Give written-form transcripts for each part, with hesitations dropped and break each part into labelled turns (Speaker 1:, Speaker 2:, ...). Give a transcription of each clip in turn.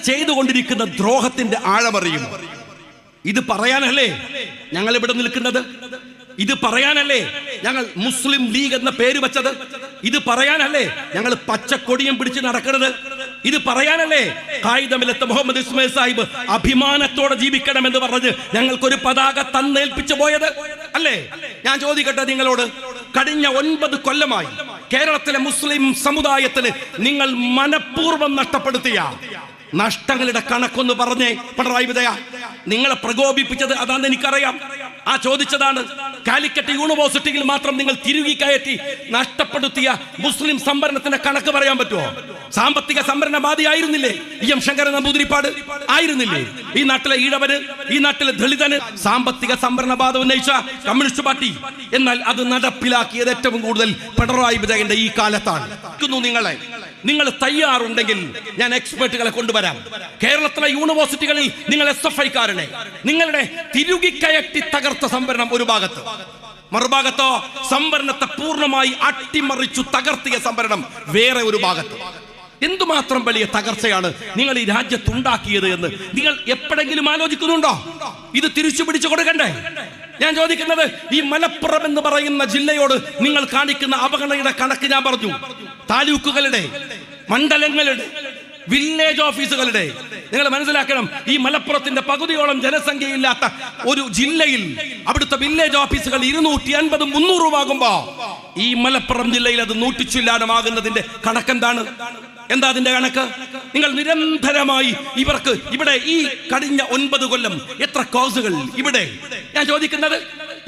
Speaker 1: ചെയ്തുകൊണ്ടിരിക്കുന്ന ദ്രോഹത്തിന്റെ ആഴമറിയും. ഇത് പറയാനല്ലേ ഞങ്ങൾ ഇവിടെ നിൽക്കുന്നത്? ഇത് പറയാനല്ലേ ഞങ്ങൾ മുസ്ലിം ലീഗ് എന്ന പേര് വെച്ചത്? ഇത് പറയാനല്ലേ ഞങ്ങൾ പച്ചക്കൊടിയും പിടിച്ച് നടക്കുന്നത്? ഇത് പറയാനല്ലേ ഖായിദമില്ലത്ത് മുഹമ്മദ് ഇസ്മായിൽ സാഹിബ് അഭിമാനത്തോടെ ജീവിക്കണമെന്ന് പറഞ്ഞ് ഞങ്ങൾക്കൊരു പതാക തന്നേൽപ്പിച്ചു പോയത് അല്ലേ? ഞാൻ ചോദിക്കട്ടെ നിങ്ങളോട്, കഴിഞ്ഞ 9 കൊല്ലമായി കേരളത്തിലെ മുസ്ലിം സമുദായത്തിന് നിങ്ങൾ മനഃപൂർവ്വം നഷ്ടപ്പെടുത്തിയ നഷ്ടങ്ങളുടെ കണക്കൊന്ന് പറഞ്ഞേ പിണറായി വിജയ. നിങ്ങളെ പ്രകോപിപ്പിച്ചത് അതാണെന്ന് എനിക്കറിയാം. ആ ചോദിച്ചതാണ്. കാലിക്കറ്റ് യൂണിവേഴ്സിറ്റിയിൽ മാത്രം നിങ്ങൾ തിരുകി കയറ്റി നഷ്ടപ്പെടുത്തിയ മുസ്ലിം സംവരണത്തിന്റെ കണക്ക് പറയാൻ പറ്റുമോ? സാമ്പത്തിക സംവരണവാദിയായിരുന്നില്ലേ എം ശങ്കരൻ നമ്പൂതിരിപ്പാട്? ആയിരുന്നില്ലേ ഈ നാട്ടിലെ ഈഴവന്, ഈ നാട്ടിലെ ദളിതന് സാമ്പത്തിക സംവരണവാദം ഉന്നയിച്ച കമ്മ്യൂണിസ്റ്റ് പാർട്ടി? എന്നാൽ അത് നടപ്പിലാക്കിയത് ഏറ്റവും കൂടുതൽ പിണറായി വിജയന്റെ ഈ കാലത്താണ്. നിങ്ങൾ തയ്യാറുണ്ടെങ്കിൽ ഞാൻ എക്സ്പെർട്ടുകളെ കൊണ്ടുവരാം. കേരളത്തിലെ യൂണിവേഴ്സിറ്റികളിൽ നിങ്ങൾ SFI-കാരനെ നിങ്ങളുടെ തിരുകിക്കയറ്റി തകർത്ത സംവരണം ഒരു ഭാഗത്ത്, മറുഭാഗത്തോ സംവരണത്തെ പൂർണ്ണമായി അട്ടിമറിച്ചു തകർത്തിയ സംവരണം വേറെ ഒരു ഭാഗത്ത്. എന്തുമാത്രം വലിയ തകർച്ചയാണ് നിങ്ങൾ ഈ രാജ്യത്തുണ്ടാക്കിയത് എന്ന് നിങ്ങൾ എപ്പോഴെങ്കിലും ആലോചിക്കുന്നുണ്ടോ? ഇത് തിരിച്ചു പിടിച്ചു കൊടുക്കണ്ടേ? ഞാൻ ചോദിക്കുന്നത്, ഈ മലപ്പുറം എന്ന് പറയുന്ന ജില്ലയോട് നിങ്ങൾ കാണിക്കുന്ന അവഗണനയുടെ കണക്ക് ഞാൻ പറഞ്ഞു. താലൂക്കുകളുടെ, മണ്ഡലങ്ങളുടെ, വില്ലേജ് ഓഫീസുകളുടെ. നിങ്ങൾ മനസ്സിലാക്കണം, ഈ മലപ്പുറത്തിന്റെ പകുതിയോളം ജനസംഖ്യയില്ലാത്ത ഒരു ജില്ലയിൽ അവിടുത്തെ വില്ലേജ് ഓഫീസുകൾ 250, 300 ആകുമ്പോ ഈ മലപ്പുറം ജില്ലയിൽ അത് 100 ചില്ലാനമാകുന്നതിന്റെ കണക്കെന്താണ്? എന്താ അതിന്റെ കണക്ക്? നിങ്ങൾ നിരന്തരമായി ഇവർക്ക് ഇവിടെ ഈ കഴിഞ്ഞ 9 കൊല്ലം എത്ര കോഴ്സുകൾ ഇവിടെ? ഞാൻ ചോദിക്കുന്നത്,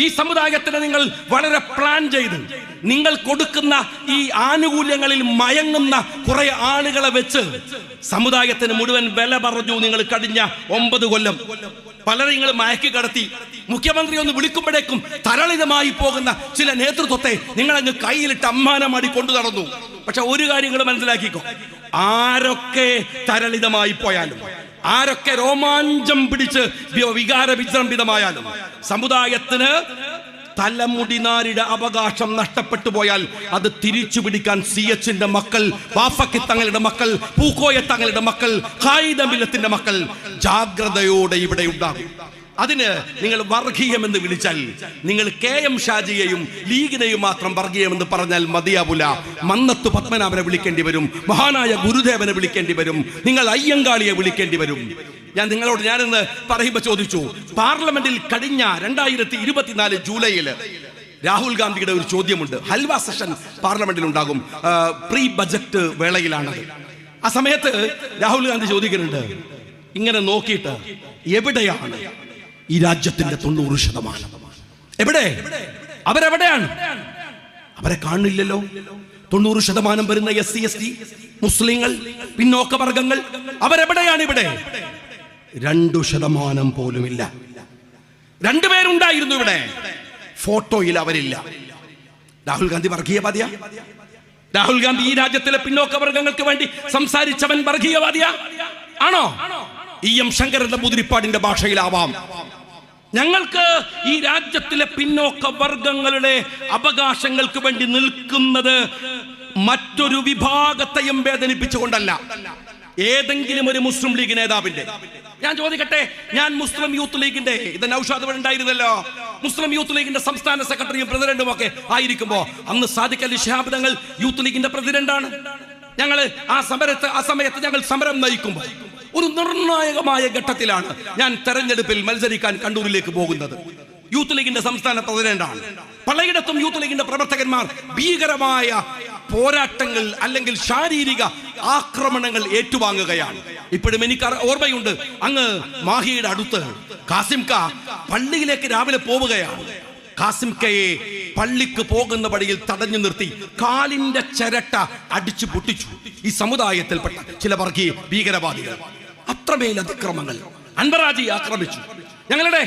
Speaker 1: ഈ സമുദായത്തിന് നിങ്ങൾ വളരെ പ്ലാൻ ചെയ്ത് നിങ്ങൾ കൊടുക്കുന്ന ഈ ആനുകൂല്യങ്ങളിൽ മയങ്ങുന്ന കുറെ ആളുകളെ വെച്ച് സമുദായത്തിന് മുഴുവൻ വില പറഞ്ഞു. നിങ്ങൾ കഴിഞ്ഞ 9 കൊല്ലം പലരെ നിങ്ങൾ മയക്കി കടത്തി. മുഖ്യമന്ത്രി ഒന്ന് വിളിക്കുമ്പോഴേക്കും തരളിതമായി പോകുന്ന ചില നേതൃത്വത്തെ നിങ്ങൾ അങ്ങ് കയ്യിലിട്ട് അമ്മാനമാടി കൊണ്ടു നടന്നു. പക്ഷെ ഒരു കാര്യം നിങ്ങൾ മനസ്സിലാക്കിക്കോ, ആരൊക്കെ തരളിതമായി പോയാലും, ആരൊക്കെ രോമാഞ്ചം പിടിച്ച് വികാര വിജൃംഭിതമായാലും, സമുദായത്തിന് തലമുടിനാരിയുടെ അവകാശം നഷ്ടപ്പെട്ടു പോയാൽ അത് തിരിച്ചു പിടിക്കാൻ CHന്റെ മക്കൾ, വാഫക്കി തങ്ങളുടെ മക്കൾ, പൂക്കോയ തങ്ങളുടെ മക്കൾ, ഖായിദമില്ലത്തിന്റെ മക്കൾ ജാഗ്രതയോടെ ഇവിടെ ഉണ്ടാകും. അതിന് നിങ്ങൾ വർഗീയമെന്ന് വിളിച്ചാൽ, നിങ്ങൾ KM ഷാജിയെയും ലീഗിനെയും മാത്രം വർഗീയമെന്ന് പറഞ്ഞാൽ മതിയാവില്ല. മന്നത്ത് പത്മനാഭനെ വിളിക്കേണ്ടി വരും, മഹാനായ ഗുരുദേവനെ വിളിക്കേണ്ടി വരും, നിങ്ങൾ അയ്യങ്കാളിയെ വിളിക്കേണ്ടി വരും. ഞാനിന്ന് പറയുമ്പോൾ ചോദിച്ചു, പാർലമെന്റിൽ കഴിഞ്ഞ 2024 ജൂലൈയിൽ രാഹുൽ ഗാന്ധിയുടെ ഒരു ചോദ്യമുണ്ട്. ഹൽവ സെഷൻ പാർലമെന്റിൽ ഉണ്ടാകും, പ്രീ ബജറ്റ് വേളയിലാണത്. ആ സമയത്ത് രാഹുൽ ഗാന്ധി ചോദിക്കുന്നുണ്ട്, ഇങ്ങനെ നോക്കിയിട്ട് എവിടെയാണ് ഈ രാജ്യത്തിന്റെ 90%? എവിടെ? അവരെവിടെയാണ്? അവരെ കാണില്ലല്ലോ. 90% വരുന്ന SC ST മുസ്ലിങ്ങൾ, പിന്നോക്ക വർഗങ്ങൾ അവരെവിടെയാണ്? ഇവിടെ 2% പോലുമില്ല. 2 പേരുണ്ടായിരുന്നു ഇവിടെ, ഫോട്ടോയിൽ അവരില്ല. രാഹുൽ ഗാന്ധി വർഗീയവാദിയാ? രാഹുൽ ഗാന്ധി ഈ രാജ്യത്തിലെ പിന്നോക്ക വർഗങ്ങൾക്ക് വേണ്ടി സംസാരിച്ചവൻ വർഗീയവാദിയാ ആണോ? എം ശങ്കരൻ നമ്പൂതിരിപ്പാടിന്റെ ഭാഷയിലാവാം. ഞങ്ങൾക്ക് ഈ രാജ്യത്തിലെ പിന്നോക്ക വർഗങ്ങളുടെ അവകാശങ്ങൾക്ക് വേണ്ടി നിൽക്കുന്നത് മറ്റൊരു വിഭാഗത്തെയും വേദനിപ്പിച്ചുകൊണ്ടല്ല, ഏതെങ്കിലും ഒരു മുസ്ലിം ലീഗ് നേതാവിന്റെ. ഞാൻ ചോദിക്കട്ടെ, ഞാൻ മുസ്ലിം യൂത്ത് ലീഗിന്റെ, ഇത് നൗഷാദ് ഉണ്ടായിരുന്നല്ലോ, മുസ്ലിം യൂത്ത് ലീഗിന്റെ സംസ്ഥാന സെക്രട്ടറിയും പ്രസിഡന്റും ഒക്കെ ആയിരിക്കുമ്പോ അന്ന് സാദിഖ് അലി ശിഹാബ് തങ്ങൾ യൂത്ത് ലീഗിന്റെ പ്രസിഡന്റാണ്. ഞങ്ങൾ ആ സമയത്ത് ഞങ്ങൾ സമരം നയിക്കുമ്പോൾ ഒരു നിർണായകമായ ഘട്ടത്തിലാണ് ഞാൻ തെരഞ്ഞെടുപ്പിൽ മത്സരിക്കാൻ കണ്ണൂരിലേക്ക് പോകുന്നത്. യൂത്ത് ലീഗിന്റെ സംസ്ഥാന പ്രസിഡന്റാണ്. പലയിടത്തും യൂത്ത് ലീഗിന്റെ പ്രവർത്തകന്മാർ ഭീകരമായ പോരാട്ടങ്ങൾ അല്ലെങ്കിൽ ശാരീരിക ആക്രമണങ്ങൾ ഏറ്റുവാങ്ങുകയാണ്. ഇപ്പോഴും എനിക്ക് ഓർമ്മയുണ്ട്, അങ്ങ് മാഹിയുടെ അടുത്ത് കാസിംക പള്ളിയിലേക്ക് രാവിലെ പോവുകയാണ്. കാസിംകയെ പള്ളിക്ക് പോകുന്ന വഴിയിൽ തടഞ്ഞു നിർത്തി കാലിന്റെ ചിരട്ട അടിച്ചു പൊട്ടിച്ചു ഈ സമുദായത്തിൽപ്പെട്ട ചില വർഗീയ ഭീകരവാദികൾ. അത്രമേൽ അതിക്രമങ്ങൾ. അൻവറാജി ആക്രമിച്ചു. ഞങ്ങളുടെ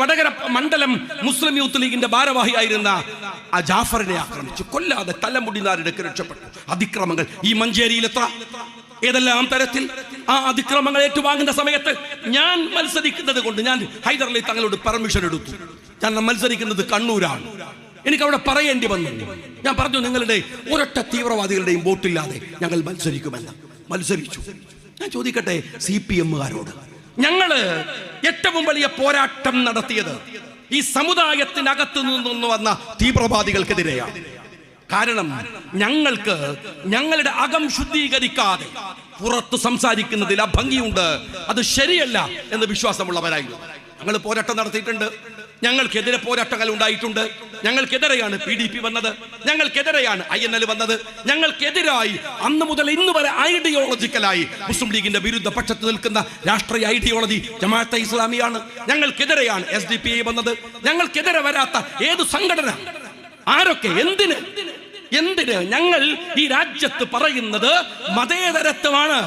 Speaker 1: വടകര മണ്ഡലം മുസ്ലിം യൂത്ത് ലീഗിന്റെ ഭാരവാഹിയായിരുന്ന ജാഫറിനെ ആക്രമിച്ചു, കൊല്ലാതെ തലമുടിനാരുടെ രക്ഷപ്പെട്ടു. അതിക്രമങ്ങൾ ഈ മഞ്ചേരിയിൽ എത്ര, ഏതെല്ലാം തരത്തിൽ ആ അതിക്രമങ്ങൾ ഏറ്റുവാങ്ങുന്ന സമയത്ത് ഞാൻ മത്സരിക്കുന്നത് കൊണ്ട് ഞാൻ ഹൈദരലി തങ്ങളോട് പെർമിഷൻ എടുത്തു. ഞാൻ മത്സരിക്കുന്നത് കണ്ണൂരാണ്. എനിക്ക് അവിടെ പറയേണ്ടി വന്നു. ഞാൻ പറഞ്ഞു, നിങ്ങളുടെ ഒരൊറ്റ തീവ്രവാദികളുടെയും വോട്ടില്ലാതെ ഞങ്ങൾ മത്സരിക്കുമെന്ന്. മത്സരിച്ചു. ഞാൻ ചോദിക്കട്ടെ CPM-കാരോട്, ഞങ്ങള് ഏറ്റവും വലിയ പോരാട്ടം നടത്തിയത് ഈ സമുദായത്തിനകത്തു നിന്ന് വന്ന തീവ്രവാദികൾക്കെതിരെയാണ്. കാരണം ഞങ്ങൾക്ക് ഞങ്ങളുടെ അകം ശുദ്ധീകരിക്കാതെ പുറത്ത് സംസാരിക്കുന്നതിൽ അഭംഗിയുണ്ട്, അത് ശരിയല്ല എന്ന് വിശ്വാസമുള്ളവരായിരുന്നു. ഞങ്ങൾ പോരാട്ടം നടത്തിയിട്ടുണ്ട്. ഞങ്ങൾക്കെതിരെ പോരാട്ടങ്ങൾ ഉണ്ടായിട്ടുണ്ട്. ഞങ്ങൾക്കെതിരെയാണ് PDP വന്നത്, ഞങ്ങൾക്കെതിരെയാണ് INL വന്നത്. ഞങ്ങൾക്കെതിരായി അന്ന് മുതൽ ഇന്ന് വരെ ഐഡിയോളജിക്കലായി മുസ്ലിം ലീഗിന്റെ വിരുദ്ധ പക്ഷത്ത് നിൽക്കുന്ന രാഷ്ട്രീയ ഐഡിയോളജി ജമാഅത്തെ ഇസ്ലാമിയാണ്. ഞങ്ങൾക്കെതിരെയാണ് SDPI വന്നത്. ഞങ്ങൾക്കെതിരെ വരാത്ത ഏത് സംഘടന, ആരൊക്കെ, എന്തിന് ഞങ്ങൾ ഈ രാജ്യത്ത് പറയുന്നത് മതേതരത്വമാണ്,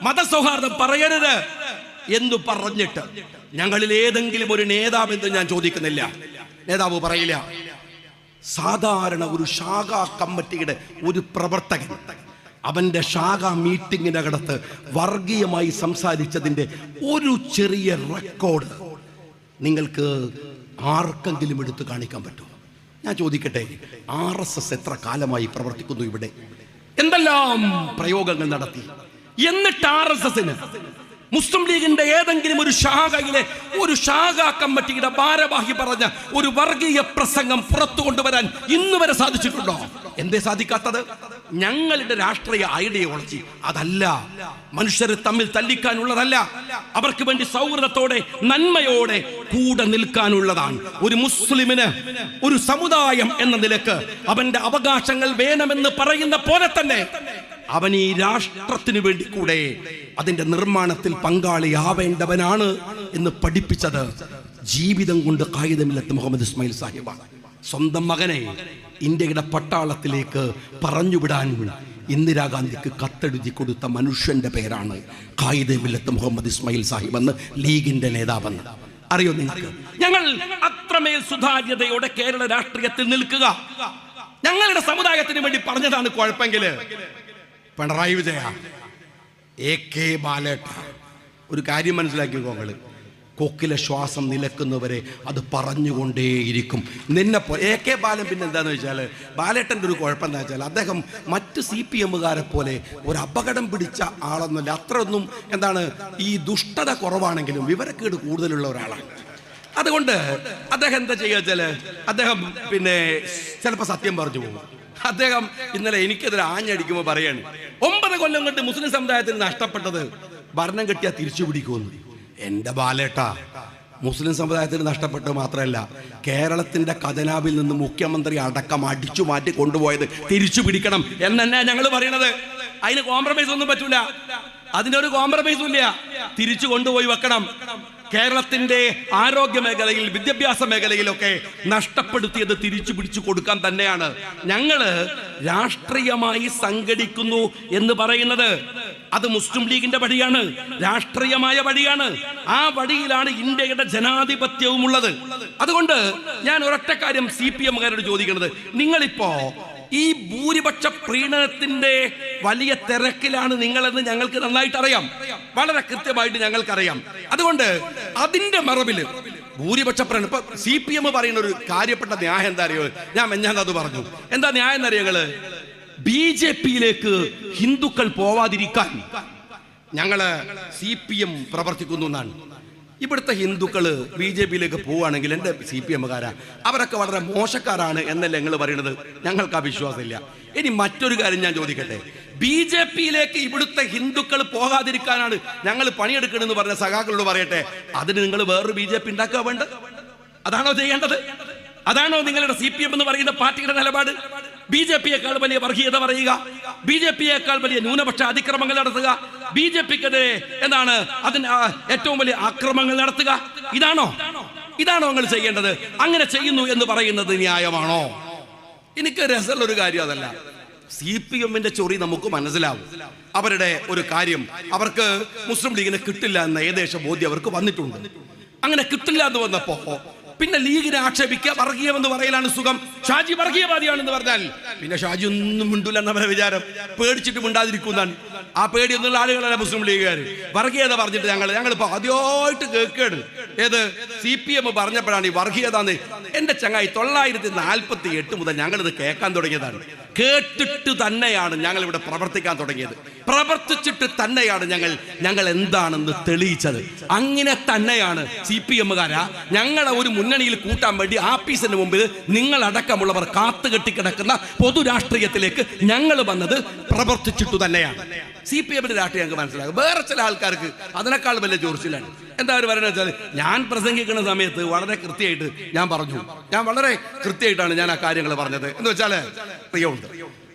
Speaker 1: മതസൗഹാർദ്ദം പറയരുത് എന്ന് പറഞ്ഞിട്ട് ഞങ്ങളിൽ ഏതെങ്കിലും ഒരു നേതാവ് എന്ന് ഞാൻ ചോദിക്കുന്നില്ല, നേതാവ് പറയില്ല. സാധാരണ ഒരു ശാഖാ കമ്മിറ്റിയുടെ ഒരു പ്രവർത്തകൻ അവന്റെ ശാഖാ മീറ്റിങ്ങിനകത്ത് വർഗീയമായി സംസാരിച്ചതിന്റെ ഒരു ചെറിയ റെക്കോർഡ് നിങ്ങൾക്ക് ആർക്കെങ്കിലും എടുത്ത് കാണിക്കാൻ പറ്റുമോ? ഞാൻ ചോദിക്കട്ടെ, RSS എത്ര കാലമായി പ്രവർത്തിക്കുന്നു ഇവിടെ? എന്തെല്ലാം പ്രയോഗങ്ങൾ നടത്തി. എന്നിട്ട് RSSന് മുസ്ലിം ലീഗിന്റെ ഏതെങ്കിലും ഒരു ശാഖയിലെ ഒരു ശാഖാ കമ്മിറ്റിയുടെ ഭാരവാഹി പറഞ്ഞ ഒരു വർഗീയ പ്രസംഗം പുറത്തു കൊണ്ടുവരാൻ ഇന്ന് വരെ സാധിച്ചിട്ടുണ്ടോ? എന്തേ സാധിക്കാത്തത്? ഞങ്ങളുടെ രാഷ്ട്രീയ ഐഡിയോളജി അതല്ല, മനുഷ്യരെ തമ്മിൽ തല്ലിക്കാനുള്ളതല്ല, അവർക്ക് വേണ്ടി സൗഹൃദത്തോടെ നന്മയോടെ കൂടെ നിൽക്കാനുള്ളതാണ്. ഒരു മുസ്ലിമിന് ഒരു സമുദായം എന്ന നിലക്ക് അവന്റെ അവകാശങ്ങൾ വേണമെന്ന് പറയുന്ന പോലെ തന്നെ അവൻ ഈ രാഷ്ട്രത്തിന് വേണ്ടി കൂടെ അതിന്റെ നിർമ്മാണത്തിൽ പങ്കാളിയാവേണ്ടവനാണ് എന്ന് പഠിപ്പിച്ചത് ജീവിതം കൊണ്ട് ഖായിദ മില്ലത്ത് മുഹമ്മദ് ഇസ്മായിൽ സാഹിബാണ്. സ്വന്തം മകനെ ഇന്ത്യയുടെ പട്ടാളത്തിലേക്ക് പറഞ്ഞുവിടാൻ ഇന്ദിരാഗാന്ധിക്ക് കത്തെഴുതി കൊടുത്ത മനുഷ്യന്റെ പേരാണ് ഖായിദ മില്ലത്ത് മുഹമ്മദ് ഇസ്മായിൽ സാഹിബ് എന്ന്, ലീഗിന്റെ നേതാവെന്ന്. അറിയോ നിങ്ങൾക്ക്? ഞങ്ങൾ അത്രമേൽ സുതാര്യതയോടെ കേരള രാഷ്ട്രീയത്തിൽ നിൽക്കുക ഞങ്ങളുടെ സമുദായത്തിന് വേണ്ടി പറഞ്ഞതാണ്. കുഴപ്പമെങ്കില് പിണറായി വിജയ, AK ബാലേട്ട, ഒരു കാര്യം മനസ്സിലാക്കിക്കോങ്ങള്, കൊക്കിലെ ശ്വാസം നിലക്കുന്നവരെ അത് പറഞ്ഞുകൊണ്ടേയിരിക്കും. നിന്നെപ്പോ AK ബാലൻ പിന്നെ എന്താന്ന് വെച്ചാൽ, ബാലേട്ടൻ്റെ ഒരു കുഴപ്പം എന്താ വെച്ചാൽ അദ്ദേഹം മറ്റ് CPM-കാരെ പോലെ ഒരു അപകടം പിടിച്ച ആളൊന്നുമില്ല. അത്രയൊന്നും ഈ ദുഷ്ടത കുറവാണെങ്കിലും വിവരക്കേട് കൂടുതലുള്ള ഒരാളാണ്. അതുകൊണ്ട് അദ്ദേഹം എന്താ ചെയ്യുക വെച്ചാൽ അദ്ദേഹം പിന്നെ ചിലപ്പോൾ സത്യം പറഞ്ഞു പോകും. അദ്ദേഹം ഇന്നലെ എനിക്കെതിരെ ആഞ്ഞടിക്കുമ്പോൾ പറയാണ് 9 കൊല്ലം കൊണ്ട് മുസ്ലിം സമുദായത്തിന് നഷ്ടപ്പെട്ടത് ഭരണം കിട്ടിയാൽ തിരിച്ചു പിടിക്കുമെന്ന്. എന്റെ ബാലേട്ട, മുസ്ലിം സമുദായത്തിന് നഷ്ടപ്പെട്ടത് മാത്രമല്ല, കേരളത്തിന്റെ ഖജനാവിൽ നിന്ന് മുഖ്യമന്ത്രി അടക്കം അടിച്ചു മാറ്റി കൊണ്ടുപോയത് തിരിച്ചു പിടിക്കണം എന്നെ ഞങ്ങൾ പറയണത്. അതിന് കോംപ്രമൈസ് ഒന്നും പറ്റൂല, അതിനൊരു കോംപ്രമൈസും ഇല്ല. തിരിച്ചു കൊണ്ടുപോയി വെക്കണം. കേരളത്തിന്റെ ആരോഗ്യ മേഖലയിൽ, വിദ്യാഭ്യാസ മേഖലയിലൊക്കെ നഷ്ടപ്പെടുത്തിയത് തിരിച്ചു പിടിച്ചു കൊടുക്കാൻ തന്നെയാണ് ഞങ്ങള് രാഷ്ട്രീയമായി സംഘടിക്കുന്നു എന്ന് പറയുന്നത്. അത് മുസ്ലിം ലീഗിന്റെ വഴിയാണ്, രാഷ്ട്രീയമായ വഴിയാണ്. ആ വഴിയിലാണ് ഇന്ത്യയുടെ ജനാധിപത്യവും ഉള്ളത്. അതുകൊണ്ട് ഞാൻ ഒരൊറ്റ കാര്യം CPM-കാരോട് ചോദിക്കുന്നത്, നിങ്ങളിപ്പോ ഈ ഭൂരിപക്ഷ പ്രീണനത്തിന്റെ വലിയ തിരക്കിലാണ് നിങ്ങളെന്ന് ഞങ്ങൾക്ക് നന്നായിട്ട് അറിയാം, വളരെ കൃത്യമായിട്ട് ഞങ്ങൾക്കറിയാം. അതുകൊണ്ട് അതിന്റെ മറവില് ഭൂരിപക്ഷ പ്രീണനം, ഇപ്പൊ CPM പറയുന്ന ഒരു കാര്യപ്പെട്ട ന്യായം എന്താ അറിയോ? ഞാൻ അത് പറഞ്ഞു. എന്താ ന്യായം എന്നറിയോ? ഞങ്ങള് BJP-യിലേക്ക് ഹിന്ദുക്കൾ പോവാതിരിക്കാൻ ഞങ്ങള് CPM പ്രവർത്തിക്കുന്നു എന്നാണ്. ഇവിടുത്തെ ഹിന്ദുക്കള് BJP-യിലേക്ക് പോവുകയാണെങ്കിൽ എൻ്റെ CPM-കാരാ അവരൊക്കെ വളരെ മോശക്കാരാണ് എന്നല്ലേ ഞങ്ങൾ പറയുന്നത്? ഞങ്ങൾക്ക് ആ വിശ്വാസമില്ല. ഇനി മറ്റൊരു കാര്യം ഞാൻ ചോദിക്കട്ടെ, BJP-യിലേക്ക് ഇവിടുത്തെ ഹിന്ദുക്കൾ പോകാതിരിക്കാനാണ് ഞങ്ങൾ പണിയെടുക്കണമെന്ന് പറഞ്ഞ സഖാക്കളോട് പറയട്ടെ, അതിന് നിങ്ങൾ വേറൊരു BJP ഉണ്ടാക്കുക വേണ്ടത്? അതാണോ ചെയ്യേണ്ടത്? അതാണോ നിങ്ങളുടെ CPM എന്ന് പറയുന്ന പാർട്ടിയുടെ നിലപാട്? BJP-യേക്കാൾ വലിയ വർഗീയത പറയുക, BJP-യേക്കാൾ വലിയ ന്യൂനപക്ഷ അതിക്രമങ്ങൾ നടത്തുക, BJP-ക്കെതിരെ അതിന് ഏറ്റവും വലിയ ആക്രമണങ്ങൾ നടത്തുക, ഇതാണോ നിങ്ങൾ ചെയ്യേണ്ടത്? അങ്ങനെ ചെയ്യുന്നു എന്ന് പറയുന്നത് ന്യായമാണോ? എനിക്ക് രസമുള്ള ഒരു കാര്യം അതല്ല. CPM-ന്റെ ചൊറി നമുക്ക് മനസ്സിലാവും. അവരുടെ ഒരു കാര്യം, അവർക്ക് മുസ്ലിം ലീഗിനെ കിട്ടില്ല എന്ന ഏകദേശം ബോധ്യം അവർക്ക് വന്നിട്ടുണ്ട്. അങ്ങനെ കിട്ടില്ല എന്ന് വന്നപ്പോ പിന്നെ ലീഗിനെ ആക്ഷേപിക്കുക, വർഗീയമെന്ന് പറയലാണ് സുഖം. ഷാജി വർഗീയവാദിയാണെന്ന് പറഞ്ഞാൽ പിന്നെ ഷാജി ഒന്നും മിണ്ടൂല എന്നവരെ വിചാരം, പേടിച്ചിട്ട് മിണ്ടാതിരിക്കുന്നതാണ്. ആ പേടിയൊന്നുള്ള ആളുകളല്ല മുസ്ലിം ലീഗുകാർ. വർഗീയത പറഞ്ഞിട്ട് ഞങ്ങളിപ്പോ ആദ്യമായിട്ട് കേൾക്കാണ്. ഏത് CPM പറഞ്ഞപ്പോഴാണ് ഈ വർഗീയത. എന്റെ ചങ്ങായി 948 മുതൽ ഞങ്ങളിത് കേൾക്കാൻ തുടങ്ങിയതാണ്. കേട്ടിട്ട് തന്നെയാണ് ഞങ്ങൾ ഇവിടെ പ്രവർത്തിക്കാൻ തുടങ്ങിയത്. പ്രവർത്തിച്ചിട്ട് തന്നെയാണ് ഞങ്ങൾ എന്താണെന്ന് തെളിയിച്ചത്. അങ്ങനെ തന്നെയാണ് CPM-കാരാ ഞങ്ങളെ ഒരു മുന്നണിയിൽ കൂട്ടാൻ വേണ്ടി ആഫീസിന് മുമ്പിൽ നിങ്ങളടക്കമുള്ളവർ കാത്തുകെട്ടിക്കിടക്കുന്ന പൊതുരാഷ്ട്രീയത്തിലേക്ക് ഞങ്ങൾ വന്നത് പ്രവർത്തിച്ചിട്ടു തന്നെയാണ്. CPM-ന്റെ രാഷ്ട്രീയം ഞങ്ങൾക്ക് മനസ്സിലാകും. വേറെ ചില ആൾക്കാർക്ക് അതിനേക്കാൾ വലിയ ചോർച്ചിലാണ്. എന്താ അവർ പറയുന്നത് വെച്ചാൽ, ഞാൻ പ്രസംഗിക്കുന്ന സമയത്ത് വളരെ കൃത്യമായിട്ട് ഞാൻ പറഞ്ഞു, ഞാൻ വളരെ കൃത്യമായിട്ടാണ് ഞാൻ ആ കാര്യങ്ങൾ പറഞ്ഞത് എന്ന് വെച്ചാൽ പ്രിയമുണ്ട്.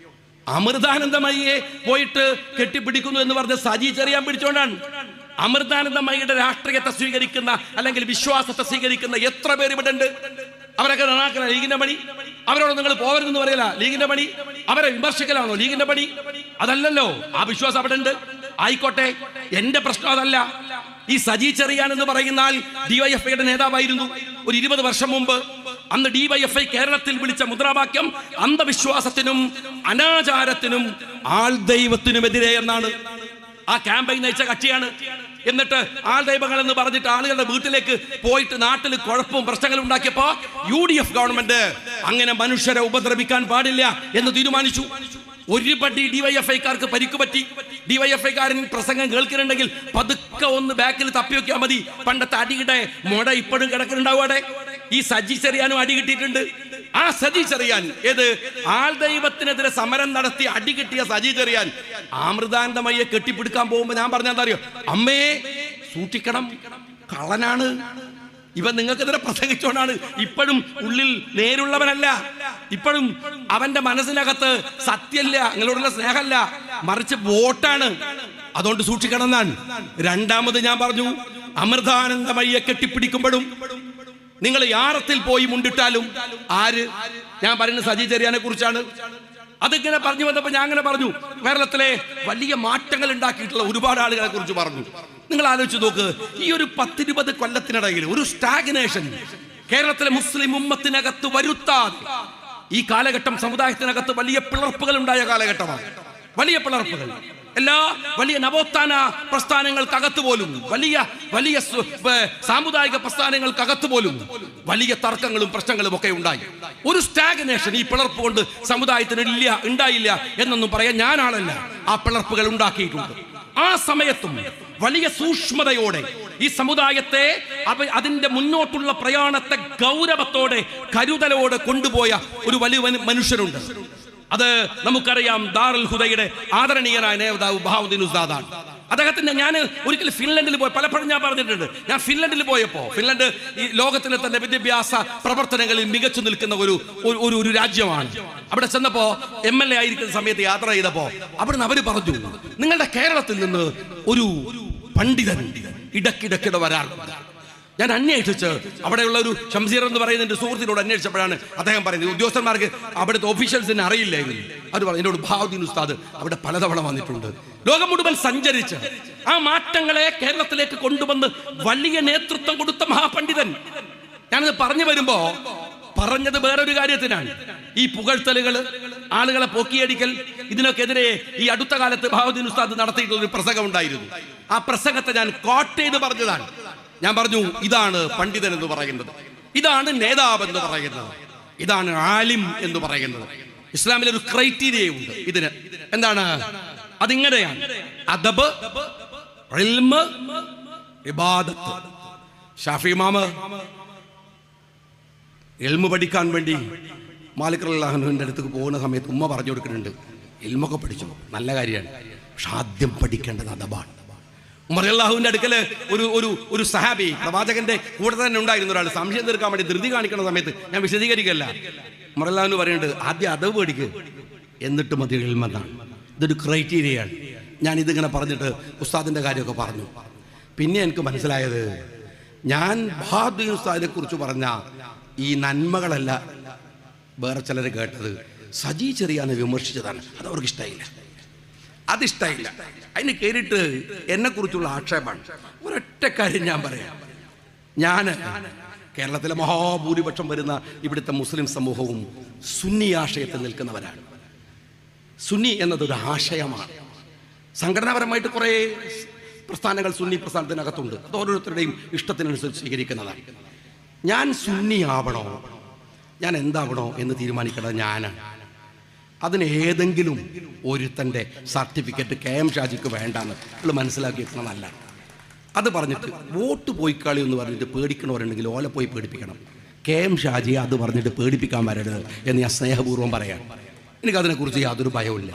Speaker 1: അമൃതാനന്ദമയിയെ പോയിട്ട് കെട്ടിപ്പിടിക്കുന്നു എന്ന് പറഞ്ഞ് സജി ചെറിയാൻ പിടിച്ചോണ്ടാണ്. അമൃതാനന്ദമയിയുടെ രാഷ്ട്രീയത്തെ സ്വീകരിക്കുന്ന അല്ലെങ്കിൽ വിശ്വാസത്തെ സ്വീകരിക്കുന്ന എത്ര പേര് ഇവിടെ ഉണ്ട്? അവരൊക്കെ നന്നാക്കല ലീഗിന്റെ പണി. അവരോട് നിങ്ങൾ പോകരുതെന്ന് പറയല ലീഗിന്റെ പണി. അവരെ വിമർശിക്കലാണോ ലീഗിന്റെ പണി? അതല്ലല്ലോ. ആ വിശ്വാസം അവിടെ ഉണ്ട്, ആയിക്കോട്ടെ. എന്റെ പ്രശ്നം അതല്ല. ഈ സജി ചെറിയാൻ എന്ന് പറയുന്ന DYFIയുടെ നേതാവായിരുന്നു ഒരു 20 വർഷം മുമ്പ്. അന്ന് DYFI കേരളത്തിൽ വിളിച്ച മുദ്രാവാക്യം അന്ധവിശ്വാസത്തിനും അനാചാരത്തിനും ആൾ ദൈവത്തിനുമെതിരെ എന്നാണ്. ആ ക്യാമ്പയിൻ നയിച്ച കക്ഷിയാണ്. എന്നിട്ട് ആൾ ദൈവങ്ങൾ എന്ന് പറഞ്ഞിട്ട് ആളുകളുടെ വീട്ടിലേക്ക് പോയിട്ട് നാട്ടിൽ കുഴപ്പവും പ്രശ്നങ്ങളും ഉണ്ടാക്കിയപ്പോ UDF ഗവൺമെന്റ് അങ്ങനെ മനുഷ്യരെ ഉപദ്രവിക്കാൻ പാടില്ല എന്ന് തീരുമാനിച്ചു. ഒരുപടി DYFIക്കാർക്ക് പരിക്ക് പറ്റി. DYFIക്കാരൻ പ്രസംഗം കേൾക്കുന്നുണ്ടെങ്കിൽ പതുക്കെ ഒന്ന് ബാക്കിൽ തപ്പി വെക്കാൻ മതി. പണ്ടത്തെ അടിയുടെ മുട ഇപ്പോഴും കിടക്കുന്നുണ്ടാവും. ഈ സജി ചെറിയാനും അടി കിട്ടിയിട്ടുണ്ട്. ആ സജി ചെറിയാൻ ഏത് ആൾ ദൈവത്തിനെതിരെ സമരം നടത്തി അടി കിട്ടിയ സജി ചെറിയാൻ അമൃതാനന്ദമയെ കെട്ടിപ്പിടിക്കാൻ പോകുമ്പോ ഞാൻ പറഞ്ഞാൽ അറിയോ, അമ്മേ സൂക്ഷിക്കണം, കള്ളനാണ് ഇവൻ, നിങ്ങൾക്കെതിരെ പ്രസംഗിച്ചോണ്ടാണ്. ഇപ്പോഴും ഉള്ളിൽ നേരുള്ളവനല്ല. ഇപ്പോഴും അവന്റെ മനസ്സിനകത്ത് സത്യല്ല, നിങ്ങളോടുള്ള സ്നേഹമല്ല, മറിച്ച് വോട്ടാണ്. അതുകൊണ്ട് സൂക്ഷിക്കണം എന്നാണ്. രണ്ടാമത് ഞാൻ പറഞ്ഞു, അമൃതാനന്ദമയെ കെട്ടിപ്പിടിക്കുമ്പോഴും നിങ്ങൾ യാറത്തിൽ പോയി മുണ്ടിട്ടാലും ആര്, ഞാൻ പറയുന്നത് സജി ചെറിയാനെ കുറിച്ചാണ്. അതിങ്ങനെ പറഞ്ഞു വന്നപ്പോൾ ഞാൻ അങ്ങനെ പറഞ്ഞു, കേരളത്തിലെ വലിയ മാറ്റങ്ങൾ ഉണ്ടാക്കിയിട്ടുള്ള ഒരുപാട് ആളുകളെ കുറിച്ച് പറഞ്ഞു. നിങ്ങൾ ആലോചിച്ച് നോക്ക്, ഈ ഒരു 10-20 കൊല്ലത്തിനിടയിൽ ഒരു സ്റ്റാഗ്നേഷൻ കേരളത്തിലെ മുസ്ലിം ഉമ്മത്തിനകത്ത് വരുത്താതെ ഈ കാലഘട്ടം സമുദായത്തിനകത്ത് വലിയ പിളർപ്പുകൾ ഉണ്ടായ കാലഘട്ടമാണ്. വലിയ പിളർപ്പുകൾ എല്ലാ വലിയ നവോത്ഥാന പ്രസ്ഥാനങ്ങൾക്കകത്ത് പോലും, വലിയ സാമുദായിക പ്രസ്ഥാനങ്ങൾക്കകത്ത് പോലും വലിയ തർക്കങ്ങളും പ്രശ്നങ്ങളും ഒക്കെ ഉണ്ടായി. ഒരു സ്റ്റാഗ്നേഷൻ ഈ പിളർപ്പ് കൊണ്ട് സമുദായത്തിന് ഉണ്ടായില്ല എന്നൊന്നും പറയാൻ ഞാനാണല്ല. ആ പിളർപ്പുകൾ ഉണ്ടാക്കിയിട്ടുണ്ട്. ആ സമയത്തും വലിയ സൂക്ഷ്മതയോടെ ഈ സമുദായത്തെ അതിന്റെ മുന്നോട്ടുള്ള പ്രയാണത്തെ ഗൗരവത്തോടെ കരുതലോടെ കൊണ്ടുപോയ ഒരു വലിയ മനുഷ്യരുണ്ട്. അത് നമുക്കറിയാം, ദാറുൽ ഹുദയുടെ ആദരണീയനായ നേതാവ് ബഹാവുദ്ദീൻ ഉസ്താദാണ്. അദ്ദേഹത്തിന്റെ ഞാൻ ഒരിക്കൽ ഫിൻലൻഡിൽ പോയി, പലപ്പോഴും ഞാൻ പറഞ്ഞിട്ടുണ്ട്, ഞാൻ ഫിൻലൻഡിൽ പോയപ്പോൾ, ഫിൻലൻഡ് ഈ ലോകത്തിലെ തന്നെ വിദ്യാഭ്യാസ പ്രവർത്തനങ്ങളിൽ മികച്ചു നിൽക്കുന്ന ഒരു രാജ്യമാണ്. അവിടെ ചെന്നപ്പോ MLA ആയിരിക്കുന്ന സമയത്ത് യാത്ര ചെയ്തപ്പോ അവിടുന്ന് അവര് പറഞ്ഞു, നിങ്ങളുടെ കേരളത്തിൽ നിന്ന് ഒരു പണ്ഡിതൻ ഇടയ്ക്കിടെ വരാറുണ്ട്. ഞാൻ അന്വേഷിച്ച് അവിടെയുള്ള ഒരു ഷംസീർ എന്ന് പറയുന്ന എൻ്റെ സുഹൃത്തിനോട് അന്വേഷിച്ചപ്പോഴാണ് അദ്ദേഹം പറയുന്നത്, ഉദ്യോഗസ്ഥന്മാർക്ക് അവിടുത്തെ ഓഫീഷ്യൽസിനെ അറിയില്ലായിരുന്നു. അത് പറഞ്ഞു, എന്നോട് ബഹാവുദ്ദീൻ ഉസ്താദ് അവിടെ പലതവണ വന്നിട്ടുണ്ട്. ലോകം മുഴുവൻ സഞ്ചരിച്ച് ആ മാറ്റങ്ങളെ കേരളത്തിലേക്ക് കൊണ്ടുവന്ന് വലിയ നേതൃത്വം കൊടുത്ത മഹാപണ്ഡിതൻ. ഞാനത് പറഞ്ഞു വരുമ്പോ പറഞ്ഞത് വേറൊരു കാര്യത്തിനാണ്. ഈ പുകഴ്ത്തലുകള്, ആളുകളെ പൊക്കിയടിക്കൽ, ഇതിനൊക്കെതിരെ ഈ അടുത്ത കാലത്ത് ബഹാവുദ്ദീൻ ഉസ്താദ് നടത്തിയിട്ടുള്ള ഒരു പ്രസംഗം ഉണ്ടായിരുന്നു. ആ പ്രസംഗത്തെ ഞാൻ കോട്ട് ചെയ്ത് പറഞ്ഞതാണ്. ഞാൻ പറഞ്ഞു, ഇതാണ് പണ്ഡിതൻ എന്ന് പറയുന്നത്, ഇതാണ് നേതാവ് എന്ന് പറയുന്നത്, ഇതാണ് ആലിം എന്ന് പറയുന്നത്. ഇസ്ലാമിൽ ഒരു ക്രൈറ്റീരിയ ഉണ്ട് ഇതിന്. എന്താണ്? അതിങ്ങനെയാണ്: അദബ്, ഇൽമ്, ഇബാദത്ത്. ഷാഫി ഇമാമ് ഇൽമ് പഠിക്കാൻ വേണ്ടി മാലിക് റളിയല്ലാഹു അൻഹുവിന്റെ അടുത്തേക്ക് പോകുന്ന സമയത്ത് ഉമ്മ പറഞ്ഞു കൊടുക്കുന്നുണ്ട്, ഇൽമൊക്കെ പഠിച്ചു, നല്ല കാര്യമാണ്, പക്ഷെ ആദ്യം പഠിക്കേണ്ടത് അദബാണ്. ഉമർ റളിയല്ലാഹുവിന്റെ അടുക്കല് ഒരു സഹാബി പ്രവാചകന്റെ കൂടെ തന്നെ ഉണ്ടായിരുന്ന ഒരാൾ സംശയം തീർക്കാൻ വേണ്ടി ധൃതി കാണിക്കുന്ന സമയത്ത്, ഞാൻ വിശദീകരിക്കല്ല, ഉമർ റളിയല്ലാഹു പറയുന്നുണ്ട്, ആദ്യം അദബ് പഠിക്ക്, എന്നിട്ട് മതി ഇൽമെന്നാണ്. ഇതൊരു ക്രൈറ്റീരിയയാണ്. ഞാൻ ഇതിങ്ങനെ പറഞ്ഞിട്ട് ഉസ്താദിന്റെ കാര്യമൊക്കെ പറഞ്ഞു. പിന്നെ എനിക്ക് മനസ്സിലായത്, ഞാൻ ബഹാവുദ്ദീൻ ഉസ്താദിനെ കുറിച്ച് പറഞ്ഞ ഈ നന്മകളല്ല വേറെ ചിലർ കേട്ടത് സജി ചെറിയാനെ വിമർശിച്ചതാണ്. അത് അവർക്ക് ഇഷ്ടമായില്ല, അതിഷ്ടമായില്ല. അതിന് കയറിയിട്ട് എന്നെ കുറിച്ചുള്ള ആക്ഷേപമാണ്. ഒരൊറ്റ കാര്യം ഞാൻ പറയാം, ഞാൻ കേരളത്തിലെ മഹാഭൂരിപക്ഷം വരുന്ന ഇവിടുത്തെ മുസ്ലിം സമൂഹവും സുന്നി ആശയത്തിൽ നിൽക്കുന്നവരാണ്. സുന്നി എന്നതൊരു ആശയമാണ്. സംഘടനാപരമായിട്ട് കുറേ പ്രസ്ഥാനങ്ങൾ സുന്നി പ്രസ്ഥാനത്തിനകത്തുണ്ട്. അത് ഓരോരുത്തരുടെയും ഇഷ്ടത്തിനനുസരിച്ച് സ്വീകരിക്കുന്നതാണ്. ഞാൻ സുന്നി ആവണോ, ഞാൻ എന്താവണോ എന്ന് തീരുമാനിക്കേണ്ടത് ഞാനാണ്. അതിന് ഏതെങ്കിലും ഒരുത്തൻ്റെ സർട്ടിഫിക്കറ്റ് KM ഷാജിക്ക് വേണ്ടാന്ന് നിങ്ങൾ മനസ്സിലാക്കിയിരിക്കണം. നല്ല അത് പറഞ്ഞിട്ട് വോട്ട് പോയിക്കാളി എന്ന് പറഞ്ഞിട്ട് പേടിക്കണവരുണ്ടെങ്കിൽ ഓല പോയി പേടിപ്പിക്കണം. KM ഷാജിയെ അത് പറഞ്ഞിട്ട് പേടിപ്പിക്കാൻ വരരുത് എന്ന് ഞാൻ സ്നേഹപൂർവ്വം പറയാം. എനിക്കതിനെക്കുറിച്ച് യാതൊരു ഭയവുമില്ല.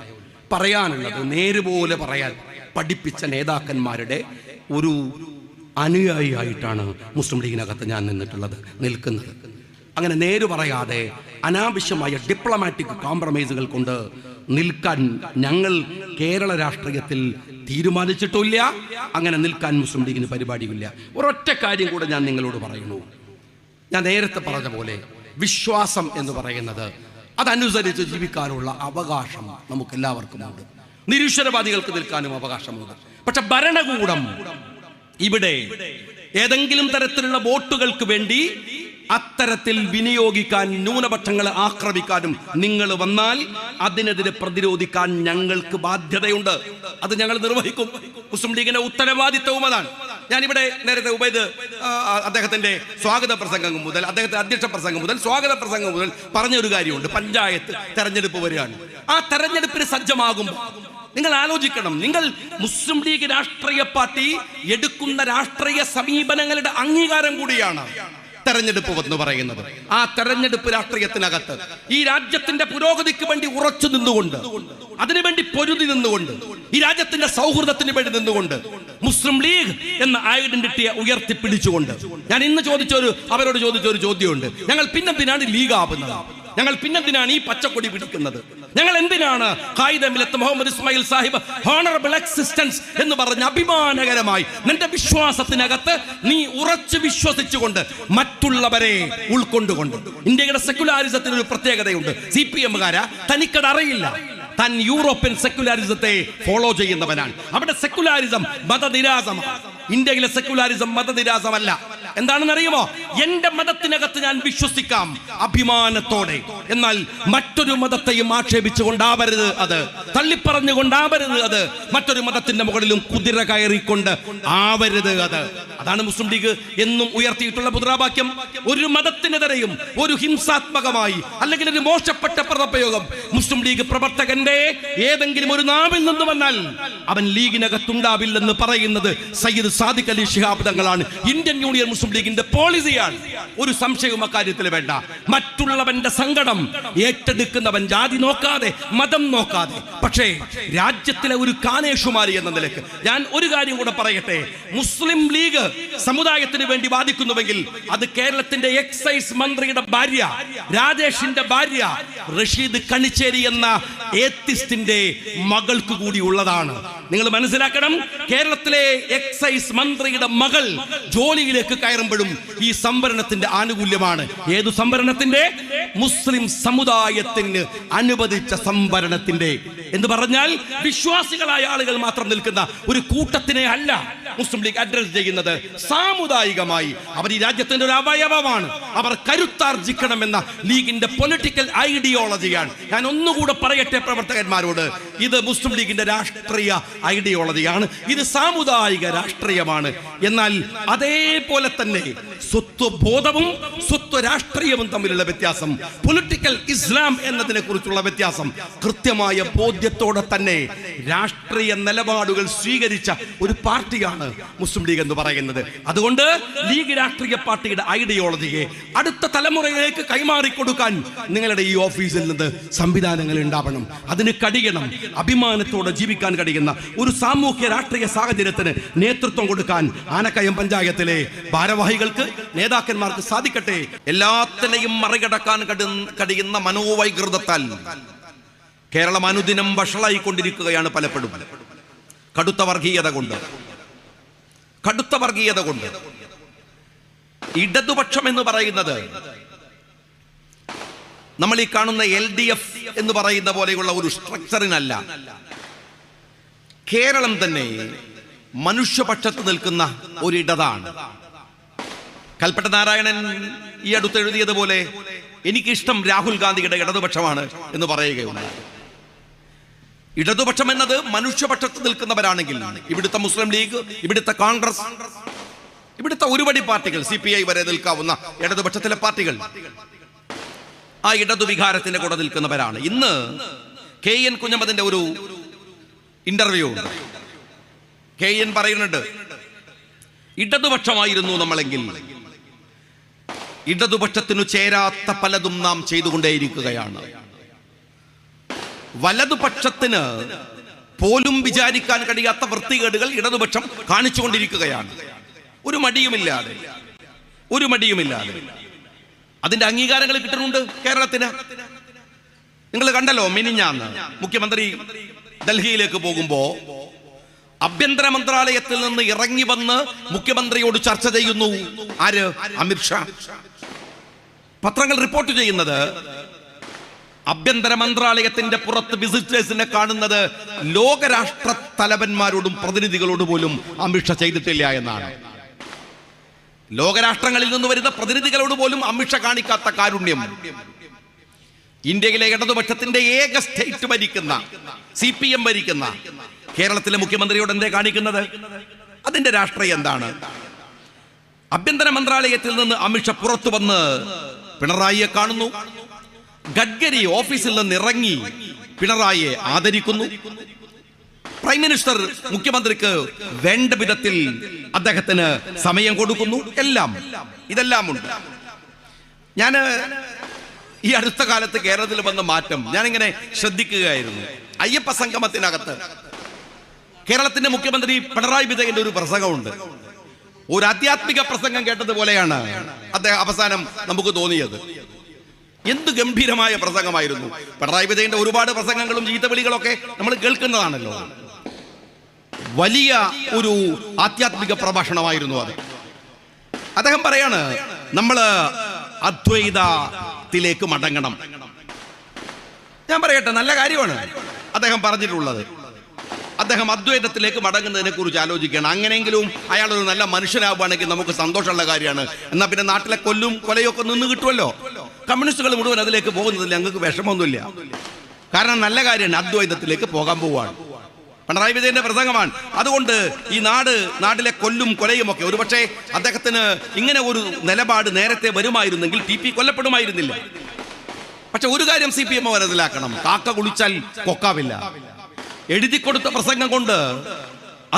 Speaker 1: പറയാനുള്ളത് നേരുപോലെ പറയാൻ പഠിപ്പിച്ച നേതാക്കന്മാരുടെ ഒരു അനുയായിയായിട്ടാണ് മുസ്ലിം ലീഗിനകത്ത് ഞാൻ നിൽക്കുന്നത്. അങ്ങനെ നേര് പറയാതെ അനാവശ്യമായ ഡിപ്ലോമാറ്റിക് കോംപ്രമൈസുകൾ കൊണ്ട് നിൽക്കാൻ ഞങ്ങൾ കേരള രാഷ്ട്രീയത്തിൽ തീരുമാനിച്ചിട്ടില്ല. അങ്ങനെ നിൽക്കാൻ മുസ്ലിം ലീഗിന് പരിപാടിയില്ല. ഒരൊറ്റ കാര്യം കൂടെ ഞാൻ നിങ്ങളോട് പറയുന്നു. ഞാൻ നേരത്തെ പറഞ്ഞ പോലെ വിശ്വാസം എന്ന് പറയുന്നത് അതനുസരിച്ച് ജീവിക്കാനുള്ള അവകാശം നമുക്കെല്ലാവർക്കുമുണ്ട്. നിരീശ്വരവാദികൾക്ക് നിൽക്കാനും അവകാശമുണ്ട്. പക്ഷെ ഭരണകൂടം ഇവിടെ ഏതെങ്കിലും തരത്തിലുള്ള വോട്ടുകൾക്ക് വേണ്ടി അത്തരത്തിൽ വിനിയോഗിക്കാൻ, ന്യൂനപക്ഷങ്ങളെ ആക്രമിക്കാനും നിങ്ങൾ വന്നാൽ അതിനെതിരെ പ്രതിരോധിക്കാൻ ഞങ്ങൾക്ക് ബാധ്യതയുണ്ട്. അത് ഞങ്ങൾ നിർവഹിക്കും. മുസ്ലിം ലീഗിന്റെ ഉത്തരവാദിത്വവും അതാണ്. ഞാനിവിടെ നേരത്തെ ഉബൈദ് അദ്ദേഹത്തിന്റെ സ്വാഗത പ്രസംഗം മുതൽ, അദ്ദേഹത്തിന്റെ അധ്യക്ഷ പ്രസംഗം മുതൽ, സ്വാഗത പ്രസംഗം മുതൽ പറഞ്ഞൊരു കാര്യമുണ്ട്. പഞ്ചായത്ത് തെരഞ്ഞെടുപ്പ് വരികയാണ്. ആ തെരഞ്ഞെടുപ്പിന് സജ്ജമാകുമ്പോൾ നിങ്ങൾ ആലോചിക്കണം, നിങ്ങൾ മുസ്ലിം ലീഗ് രാഷ്ട്രീയ പാർട്ടി എടുക്കുന്ന രാഷ്ട്രീയ സമീപനങ്ങളുടെ അംഗീകാരം കൂടിയാണ് തെരഞ്ഞെടുപ്പ് എന്ന് പറയുന്നത്. ആ തെരഞ്ഞെടുപ്പ് രാഷ്ട്രീയത്തിനകത്ത് ഈ രാജ്യത്തിന്റെ പുരോഗതിക്ക് വേണ്ടി ഉറച്ചു നിന്നുകൊണ്ട്, അതിനുവേണ്ടി പൊരുതി നിന്നുകൊണ്ട്, ഈ രാജ്യത്തിന്റെ സൗഹൃദത്തിന് വേണ്ടി നിന്നുകൊണ്ട്, മുസ്ലിം ലീഗ് എന്ന ഐഡന്റിറ്റിയെ ഉയർത്തിപ്പിടിച്ചുകൊണ്ട് ഞാൻ ഇന്ന് അവരോട് ചോദിച്ച ഒരു ചോദ്യമുണ്ട്. ഞങ്ങൾ പിന്നെന്തിനാണ് ലീഗ് ആവുന്നത്? ഞങ്ങൾ പിന്നെന്തിനാണ് ഈ പച്ചക്കൊടി പിടിക്കുന്നത്? ഞങ്ങൾ എന്തിനാണ് ഖായിദ മില്ലത്ത് മുഹമ്മദ് ഇസ്മായിൽ സാഹിബ് ഹോണറബിൾ എക്സിസ്റ്റൻസ് എന്ന് പറഞ്ഞ അഭിമാനകരമായി നിന്റെ വിശ്വാസത്തിനകത്ത് നീ ഉറച്ചു വിശ്വസിച്ചുകൊണ്ട് മറ്റുള്ളവരെ ഉൾക്കൊണ്ടുകൊണ്ട്. ഇന്ത്യയുടെ സെക്യുലാരിസത്തിന് ഒരു പ്രത്യേകതയുണ്ട്. CPM-കാരാ തനിക്കത് അറിയില്ല. താൻ യൂറോപ്യൻ സെക്യുലാരിസത്തെ ഫോളോ ചെയ്യുന്നവനാണ്. അവിടെ സെക്യുലാരിസം മതനിരാസമാണ്. ഇന്ത്യയിലെ സെക്യുലാരിസം മതനിരാസമല്ല. എന്താണെന്ന് അറിയുമോ? എന്റെ മതത്തിനകത്ത് ഞാൻ വിശ്വസിക്കാം അഭിമാനത്തോടെ, എന്നാൽ മറ്റൊരു മതത്തെയും ആക്ഷേപിച്ചുകൊണ്ടാവരുത്, അത് തള്ളിപ്പറഞ്ഞുകൊണ്ടാവരുത്, അത് മറ്റൊരു മതത്തിന്റെ മുകളിലും കുതിര കയറിക്കൊണ്ട് ആവരുത്, അത്. അതാണ് മുസ്ലിം ലീഗ് എന്നും ഉയർത്തിയിട്ടുള്ള മുദ്രാവാക്യം. ഒരു മതത്തിനെതിരെയും ഒരു ഹിംസാത്മകമായി അല്ലെങ്കിൽ ഒരു മോശപ്പെട്ട പദപ്രയോഗം മുസ്ലിം ലീഗ് പ്രവർത്തകന്റെ ഏതെങ്കിലും ഒരു നാവിൽ നിന്ന് വന്നാൽ അവൻ ലീഗിനകത്തുണ്ടാവില്ലെന്ന് പറയുന്നത് സയ്യിദ് സാദിഖ് അലി ശിഹാബ് തങ്ങളാണ്. ഇന്ത്യൻ യൂണിയൻ മുസ്ലിം ലീഗിന്റെ പോളിസിയാണ്. ഒരു സംശയവും അക്കാര്യത്തിൽ വേണ്ട. മറ്റുള്ളവന്റെ സങ്കടം ഏറ്റെടുക്കുന്നവൻ ജാതി നോക്കാതെ, മതം നോക്കാതെ. പക്ഷേ രാജ്യത്തിലെ ഒരു കാനേഷുമാരി എന്ന നിലയ്ക്ക് ഞാൻ ഒരു കാര്യം കൂടെ പറയട്ടെ. മുസ്ലിം ലീഗ് സമുദായത്തിന് വേണ്ടി വാദിക്കുന്നുവെങ്കിൽ അത് കേരളത്തിന്റെ എക്സൈസ് മന്ത്രിയുടെ ഭാര്യ, രാജേഷിന്റെ ഭാര്യ റഷീദ് കണിച്ചേരി എന്ന ഏത്തിസ്റ്റിന്റെ മകൾക്ക് കൂടി ഉള്ളതാണ്. നിങ്ങൾ മനസ്സിലാക്കണം, കേരളത്തിലെ എക്സൈസ് മന്ത്രിയുടെ മകൾ ജോലിയിലേക്ക് കയറുമ്പോഴും ഈ സംവരണത്തിന്റെ ആനുകൂല്യമാണ്. ഏതു സംവരണത്തിന്റെ? മുസ്ലിം സമുദായത്തിന് അനുവദിച്ച സംവരണത്തിന്റെ. എന്ന് പറഞ്ഞാൽ വിശ്വാസികളായ ആളുകൾ മാത്രം നിൽക്കുന്ന ഒരു കൂട്ടത്തിനെ അല്ല മുസ്ലിം ലീഗ് അഡ്രസ് ചെയ്യുന്നത്. സാമുദായികമായി അവർ ഈ രാജ്യത്തിന്റെ ഒരു അവയവമാണ്. അവർ കരുത്താർജിക്കണമെന്ന ലീഗിന്റെ പൊളിറ്റിക്കൽ ഐഡിയോളജിയാണ്. ഞാൻ ഒന്നുകൂടെ പറയട്ടെ പ്രവർത്തകന്മാരോട്, ഇത് മുസ്ലിം ലീഗിന്റെ രാഷ്ട്രീയ ഐഡിയോളജിയാണ്. ഇത് സാമുദായിക രാഷ്ട്രീയമാണ്. എന്നാൽ അതേപോലെ തന്നെ സ്വത്വബോധവും സ്വത്വ രാഷ്ട്രീയവും തമ്മിലുള്ള വ്യത്യാസം, പൊളിറ്റിക്കൽ ഇസ്ലാം എന്നതിനെ കുറിച്ചുള്ള വ്യത്യാസം കൃത്യമായ ബോധ്യത്തോടെ തന്നെ രാഷ്ട്രീയ നിലപാടുകൾ സ്വീകരിച്ച ഒരു പാർട്ടിയാണ് മുസ്ലിം ലീഗ് എന്ന് പറയുന്നത്. അതുകൊണ്ട് ലീഗ് രാഷ്ട്രീയ പാർട്ടിയുടെ ഐഡിയോളജിയെ അടുത്ത തലമുറയിലേക്ക് കൈമാറിക്കൊടുക്കാൻ നിങ്ങളുടെ ഈ ഓഫീസിൽ നിന്ന് സംവിധാനങ്ങൾ ഉണ്ടാവണം. അതിന് കഴിയണം. അഭിമാനത്തോടെ ജീവിക്കാൻ കഴിയുന്ന ഒരു സാമൂഹ്യ രാഷ്ട്രീയ സാഹചര്യത്തിന് നേതൃത്വം കൊടുക്കാൻ ആനക്കയം പഞ്ചായത്തിലെ ഭാരവാഹികൾക്ക്, നേതാക്കന്മാർക്ക് സാധിക്കട്ടെ. എല്ലാത്തിനെയും മറികടക്കാൻ കഴിയുന്ന മനോവൈകൃതത്താൽ കേരളം അനുദിനം വഷളായിക്കൊണ്ടിരിക്കുകയാണ്. പലപ്പോഴും കടുത്ത വർഗീയത കൊണ്ട് ഇടതുപക്ഷം എന്ന് പറയുന്നത് നമ്മൾ ഈ കാണുന്ന LDF എന്ന് പറയുന്ന പോലെയുള്ള ഒരു സ്ട്രക്ചറിനല്ല. കേരളം തന്നെ മനുഷ്യപക്ഷത്ത് നിൽക്കുന്ന ഒരിടതാണ്. കൽപ്പറ്റ നാരായണൻ ഈ അടുത്ത് എഴുതിയതുപോലെ എനിക്കിഷ്ടം രാഹുൽ ഗാന്ധിയുടെ ഇടതുപക്ഷമാണ് എന്ന് പറയുകയുണ്ട്. ഇടതുപക്ഷം എന്നത് മനുഷ്യപക്ഷത്ത് നിൽക്കുന്നവരാണെങ്കിൽ ഇവിടുത്തെ മുസ്ലിം ലീഗ്, ഇവിടുത്തെ കോൺഗ്രസ്, ഇവിടുത്തെ ഒരുപടി പാർട്ടികൾ, CPI വരെ നിൽക്കാവുന്ന ഇടതുപക്ഷത്തിലെ പാർട്ടികൾ ആ ഇടതു വികാരത്തിന്റെ കൂടെ നിൽക്കുന്നവരാണ്. ഇന്ന് KN കുഞ്ഞമ്മദിന്റെ ഒരു ഇന്റർവ്യൂ. KN പറയുന്നുണ്ട്, ഇടതുപക്ഷമായിരുന്നു നമ്മളെങ്കിൽ ഇടതുപക്ഷത്തിനു ചേരാത്ത പലതും നാം ചെയ്തുകൊണ്ടേയിരിക്കുകയാണ്. വലതുപക്ഷത്തിന് പോലും വിചാരിക്കാൻ കഴിയാത്ത വൃത്തികേടുകൾ ഇടതുപക്ഷം കാണിച്ചുകൊണ്ടിരിക്കുകയാണ്. ഒരു മടിയുമില്ലാതെ. അതിന്റെ അംഗീകാരങ്ങൾ കിട്ടുന്നുണ്ട് കേരളത്തിന്. നിങ്ങൾ കണ്ടല്ലോ, മിനിഞ്ഞാന്ന് മുഖ്യമന്ത്രി ഡൽഹിയിലേക്ക് പോകുമ്പോ ആഭ്യന്തര മന്ത്രാലയത്തിൽ നിന്ന് ഇറങ്ങി വന്ന് മുഖ്യമന്ത്രിയോട് ചർച്ച ചെയ്യുന്നു. ആര്? അമിത്ഷാ. പത്രങ്ങൾ റിപ്പോർട്ട് ചെയ്യുന്നത് ആഭ്യന്തര മന്ത്രാലയത്തിന്റെ പുറത്ത് വിസിറ്റേഴ്സിനെ കാണുന്നത് ലോകരാഷ്ട്ര തലവന്മാരോടും പ്രതിനിധികളോട് പോലും അമിത്ഷാ ചെയ്തിട്ടില്ല എന്നാണ്. ലോകരാഷ്ട്രങ്ങളിൽ നിന്ന് വരുന്ന പ്രതിനിധികളോട് പോലും അമിത്ഷാ കാണിക്കാത്ത കാരുണ്യം ഇന്ത്യയിലെ ഇടതുപക്ഷത്തിന്റെ ഏക സ്റ്റേറ്റ് ഭരിക്കുന്ന CPM ഭരിക്കുന്ന കേരളത്തിലെ മുഖ്യമന്ത്രിയോട് എന്തേ കാണിക്കുന്നത്? അതിന്റെ രാഷ്ട്രീയം എന്താണ്? ആഭ്യന്തര മന്ത്രാലയത്തിൽ നിന്ന് അമിത്ഷാ പുറത്തു വന്ന് പിണറായിയെ കാണുന്നു. ഗഡ്കരി ഓഫീസിൽ നിന്ന് ഇറങ്ങി പിണറായിയെ ആദരിക്കുന്നു. പ്രൈം മിനിസ്റ്റർ മുഖ്യമന്ത്രിക്ക് വേണ്ട വിധത്തിൽ അദ്ദേഹത്തിന് സമയം കൊടുക്കുന്നു. ഇതെല്ലാം ഉണ്ട്. ഞാൻ ഈ അടുത്ത കാലത്ത് കേരളത്തിൽ വന്ന മാറ്റം ഞാനിങ്ങനെ ശ്രദ്ധിക്കുകയായിരുന്നു. അയ്യപ്പ സംഗമത്തിനകത്ത് കേരളത്തിന്റെ മുഖ്യമന്ത്രി പിണറായി വിജയന്റെ ഒരു പ്രസംഗമുണ്ട്. ഒരു ആധ്യാത്മിക പ്രസംഗം കേട്ടതുപോലെയാണ് അദ്ദേഹം അവസാനം നമുക്ക് തോന്നിയത്. എന്ത് ഗംഭീരമായ പ്രസംഗമായിരുന്നു. പിണറായി വിജയന്റെ ഒരുപാട് പ്രസംഗങ്ങളും ചീത്തവിളികളൊക്കെ നമ്മൾ കേൾക്കുന്നതാണല്ലോ. വലിയ ഒരു ആധ്യാത്മിക പ്രഭാഷണമായിരുന്നു അത്. അദ്ദേഹം പറയാണ്, നമ്മള് അദ്വൈതത്തിലേക്ക് മടങ്ങണം. ഞാൻ പറയട്ടെ, നല്ല കാര്യമാണ് അദ്ദേഹം പറഞ്ഞിട്ടുള്ളത്. അദ്ദേഹം അദ്വൈതത്തിലേക്ക് മടങ്ങുന്നതിനെ കുറിച്ച് ആലോചിക്കുകയാണ്. അങ്ങനെയെങ്കിലും അയാൾ ഒരു നല്ല മനുഷ്യനാവുകയാണെങ്കിൽ നമുക്ക് സന്തോഷമുള്ള കാര്യമാണ്. എന്നാൽ പിന്നെ നാട്ടിലെ കൊലയൊക്കെ നിന്ന് കിട്ടുമല്ലോ. കമ്മ്യൂണിസ്റ്റുകൾ മുഴുവൻ അതിലേക്ക് പോകുന്നതിൽ ഞങ്ങൾക്ക് വിഷമമൊന്നുമില്ല. കാരണം നല്ല കാര്യമാണ്, അദ്വൈതത്തിലേക്ക് പോകാൻ പോവുകയാണ്. പിണറായി വിജയന്റെ പ്രസംഗമാണ്. അതുകൊണ്ട് ഈ നാട്ടിലെ കൊലയും ഒക്കെ ഒരുപക്ഷെ അദ്ദേഹത്തിന് ഇങ്ങനെ ഒരു നിലപാട് നേരത്തെ വരുമായിരുന്നെങ്കിൽ TP കൊല്ലപ്പെടുമായിരുന്നില്ല. പക്ഷെ ഒരു കാര്യം CPM മനസ്സിലാക്കണം, കാക്ക കുളിച്ചാൽ കൊക്കാവില്ല. എഴുതി കൊടുത്ത പ്രസംഗം കൊണ്ട്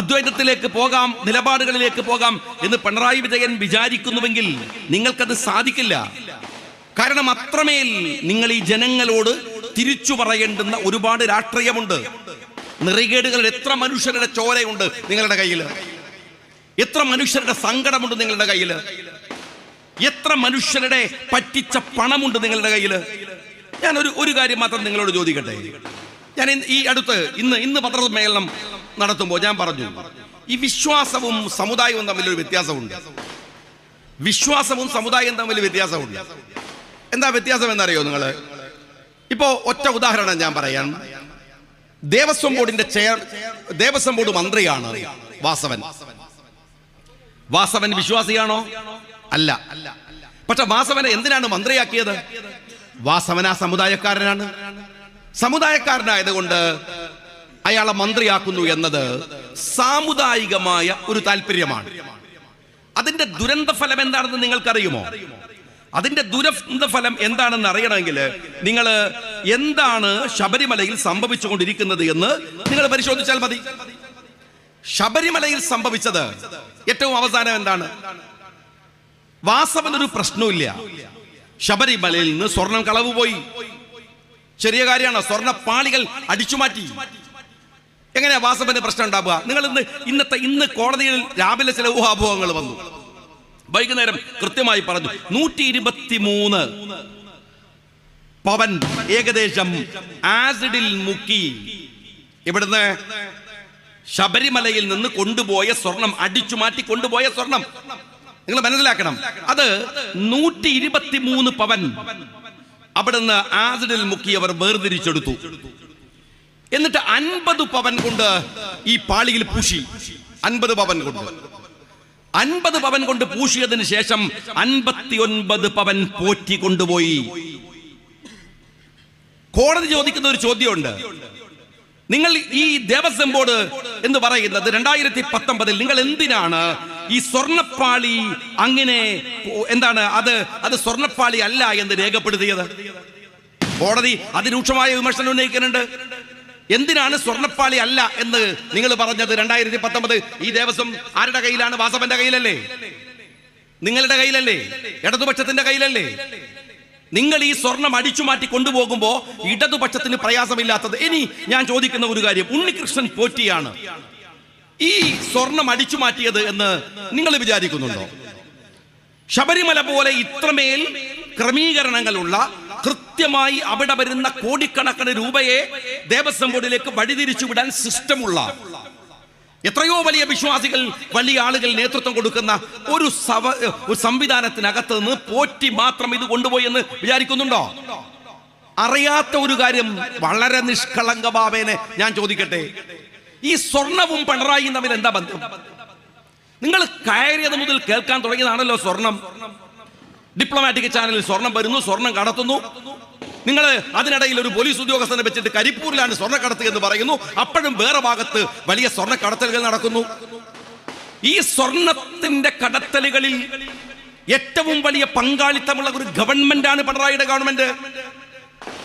Speaker 1: അദ്വൈതത്തിലേക്ക് പോകാം, നിലപാടുകളിലേക്ക് പോകാം എന്ന് പിണറായി വിജയൻ വിചാരിക്കുന്നുവെങ്കിൽ നിങ്ങൾക്കത് സാധിക്കില്ല. കാരണം അത്രമേൽ നിങ്ങൾ ഈ ജനങ്ങളോട് തിരിച്ചു പറയേണ്ടുന്ന ഒരുപാട് രാഷ്ട്രീയമുണ്ട്. നിറകേടുകൾ എത്ര മനുഷ്യരുടെ ചോരയുണ്ട് നിങ്ങളുടെ കയ്യിൽ, എത്ര മനുഷ്യരുടെ സങ്കടമുണ്ട് നിങ്ങളുടെ കയ്യിൽ, എത്ര മനുഷ്യരുടെ പറ്റിച്ച പണമുണ്ട് നിങ്ങളുടെ കയ്യിൽ. ഞാൻ ഒരു കാര്യം മാത്രം നിങ്ങളോട് ചോദിക്കട്ടെ. ഞാൻ ഈ അടുത്ത് ഇന്ന് പത്രസമ്മേളനം നടത്തുമ്പോൾ ഞാൻ പറഞ്ഞു, ഈ വിശ്വാസവും സമുദായവും തമ്മിലൊരു വ്യത്യാസമുണ്ട്. വിശ്വാസവും സമുദായവും തമ്മിൽ വ്യത്യാസമുണ്ട്. എന്താ വ്യത്യാസം എന്നറിയോ നിങ്ങൾ? ഇപ്പോ ഒറ്റ ഉദാഹരണം ഞാൻ പറയാം. ദേവസ്വം ബോർഡ് മന്ത്രിയാണ് വാസവൻ വിശ്വാസിയാണോ? അല്ല. പക്ഷെ വാസവനെ എന്തിനാണ് മന്ത്രിയാക്കിയത്? വാസവൻ ആ സമുദായക്കാരനായതുകൊണ്ട് അയാളെ മന്ത്രിയാക്കുന്നു എന്നത് സാമുദായികമായ ഒരു താല്പര്യമാണ്. അതിന്റെ ദുരന്ത ഫലം എന്താണെന്ന് നിങ്ങൾക്കറിയുമോ? അതിന്റെ ദുരന്ത ഫലം എന്താണെന്ന് അറിയണമെങ്കിൽ നിങ്ങൾ എന്താണ് ശബരിമലയിൽ സംഭവിച്ചുകൊണ്ടിരിക്കുന്നത് എന്ന് നിങ്ങൾ പരിശോധിച്ചാൽ മതി. ശബരിമലയിൽ സംഭവിച്ചത് ഏറ്റവും അവസാനം എന്താണ്? വാസവനൊരു പ്രശ്നമില്ല. ശബരിമലയിൽ നിന്ന് സ്വർണം കളവ് പോയി, ചെറിയ കാര്യമാണ്. സ്വർണ്ണപ്പാളികൾ അടിച്ചുമാറ്റി. എങ്ങനെയാ വാസവന് പ്രശ്നം ഉണ്ടാവുക? നിങ്ങൾ ഇന്ന് കോടതിയിൽ രാവിലെ ചില ഊഹാഭോഹങ്ങൾ വന്നു. വൈകുന്നേരം കൃത്യമായി പറഞ്ഞു 123 പവൻ ഏകദേശം ആസിഡിൽ മുക്കി ഇവിടുന്ന് ശബരിമലയിൽ നിന്ന് കൊണ്ടുപോയ സ്വർണം, അടിച്ചു മാറ്റി കൊണ്ടുപോയ സ്വർണം നിങ്ങൾ മനസ്സിലാക്കണം. അത് 123 പവൻ അവിടുന്ന് ആസിഡിൽ മുക്കി അവർ വേർതിരിച്ചെടുത്തു. എന്നിട്ട് 50 പവൻ കൊണ്ട് ഈ പാളിയിൽ പൂശി. 50 പവൻ കൊണ്ട് പൂശിയതിന് ശേഷം 59 പവൻ പോറ്റി കൊണ്ടുപോയി. കോടതി ചോദിക്കുന്ന ഒരു ചോദ്യമുണ്ട്. നിങ്ങൾ ഈ ദേവസ്വം ബോർഡ് എന്ന് പറയുന്നത് 2019 നിങ്ങൾ എന്തിനാണ് ഈ സ്വർണ്ണപ്പാളി അങ്ങനെ അത് സ്വർണ്ണപ്പാളി അല്ല എന്ന് രേഖപ്പെടുത്തിയത്? കോടതി അതിരൂക്ഷമായ വിമർശനം ഉന്നയിക്കുന്നുണ്ട്. എന്തിനാണ് സ്വർണ്ണപ്പാളി അല്ല എന്ന് നിങ്ങൾ പറഞ്ഞത്? 2019 ഈ ദേവസ്വം ആരുടെ കയ്യിലാണ്? വാസവന്റെ കയ്യിലല്ലേ? നിങ്ങളുടെ കയ്യിലല്ലേ? ഇടതുപക്ഷത്തിന്റെ കയ്യിലല്ലേ? നിങ്ങൾ ഈ സ്വർണം അടിച്ചു മാറ്റി കൊണ്ടുപോകുമ്പോ ഇടതുപക്ഷത്തിന് പ്രയാസമില്ലാത്തത്. ഇനി ഞാൻ ചോദിക്കുന്ന ഒരു കാര്യം, ഉണ്ണികൃഷ്ണൻ പോറ്റിയാണ് ഈ സ്വർണം അടിച്ചു മാറ്റിയത് എന്ന് നിങ്ങൾ വിചാരിക്കുന്നുണ്ടോ? ശബരിമല പോലെ ഇത്രമേൽ ക്രമീകരണങ്ങളുള്ള, കൃത്യമായി അവിടെ വരുന്ന കോടിക്കണക്കിന് രൂപയെ ദേവസ്വം ബോർഡിലേക്ക് വഴിതിരിച്ചു വിടാൻ സിസ്റ്റമുള്ള, എത്രയോ വലിയ വിശ്വാസികൾ, വലിയ ആളുകൾ നേതൃത്വം കൊടുക്കുന്ന ഒരു സംവിധാനത്തിനകത്ത് നിന്ന് പോറ്റി മാത്രം ഇത് കൊണ്ടുപോയി എന്ന് വിചാരിക്കുന്നുണ്ടോ? അറിയാത്ത ഒരു കാര്യം വളരെ നിഷ്കളങ്ക ഭാവേനെ ഞാൻ ചോദിക്കട്ടെ, ഈ സ്വർണവും പിണറായിയും തമ്മിൽ എന്താ ബന്ധം? നിങ്ങൾ കയറിയത് മുതൽ കേൾക്കാൻ തുടങ്ങിയതാണല്ലോ സ്വർണം. ഡിപ്ലോമാറ്റിക് ചാനലിൽ സ്വർണം വരുന്നു, സ്വർണം കടത്തുന്നു. നിങ്ങൾ അതിനിടയിൽ ഒരു പോലീസ് ഉദ്യോഗസ്ഥനെ വെച്ചിട്ട് കരിപ്പൂരിലാണ് സ്വർണ്ണക്കടത്ത് എന്ന് പറയുന്നു. അപ്പോഴും വേറെ ഭാഗത്ത് വലിയ സ്വർണ്ണക്കടത്തലുകൾ നടക്കുന്നു. ഈ സ്വർണത്തിന്റെ കടത്തലുകളിൽ ഏറ്റവും വലിയ പങ്കാളിത്തമുള്ള ഒരു ഗവൺമെന്റാണ് പിണറായിയുടെ ഗവൺമെന്റ്.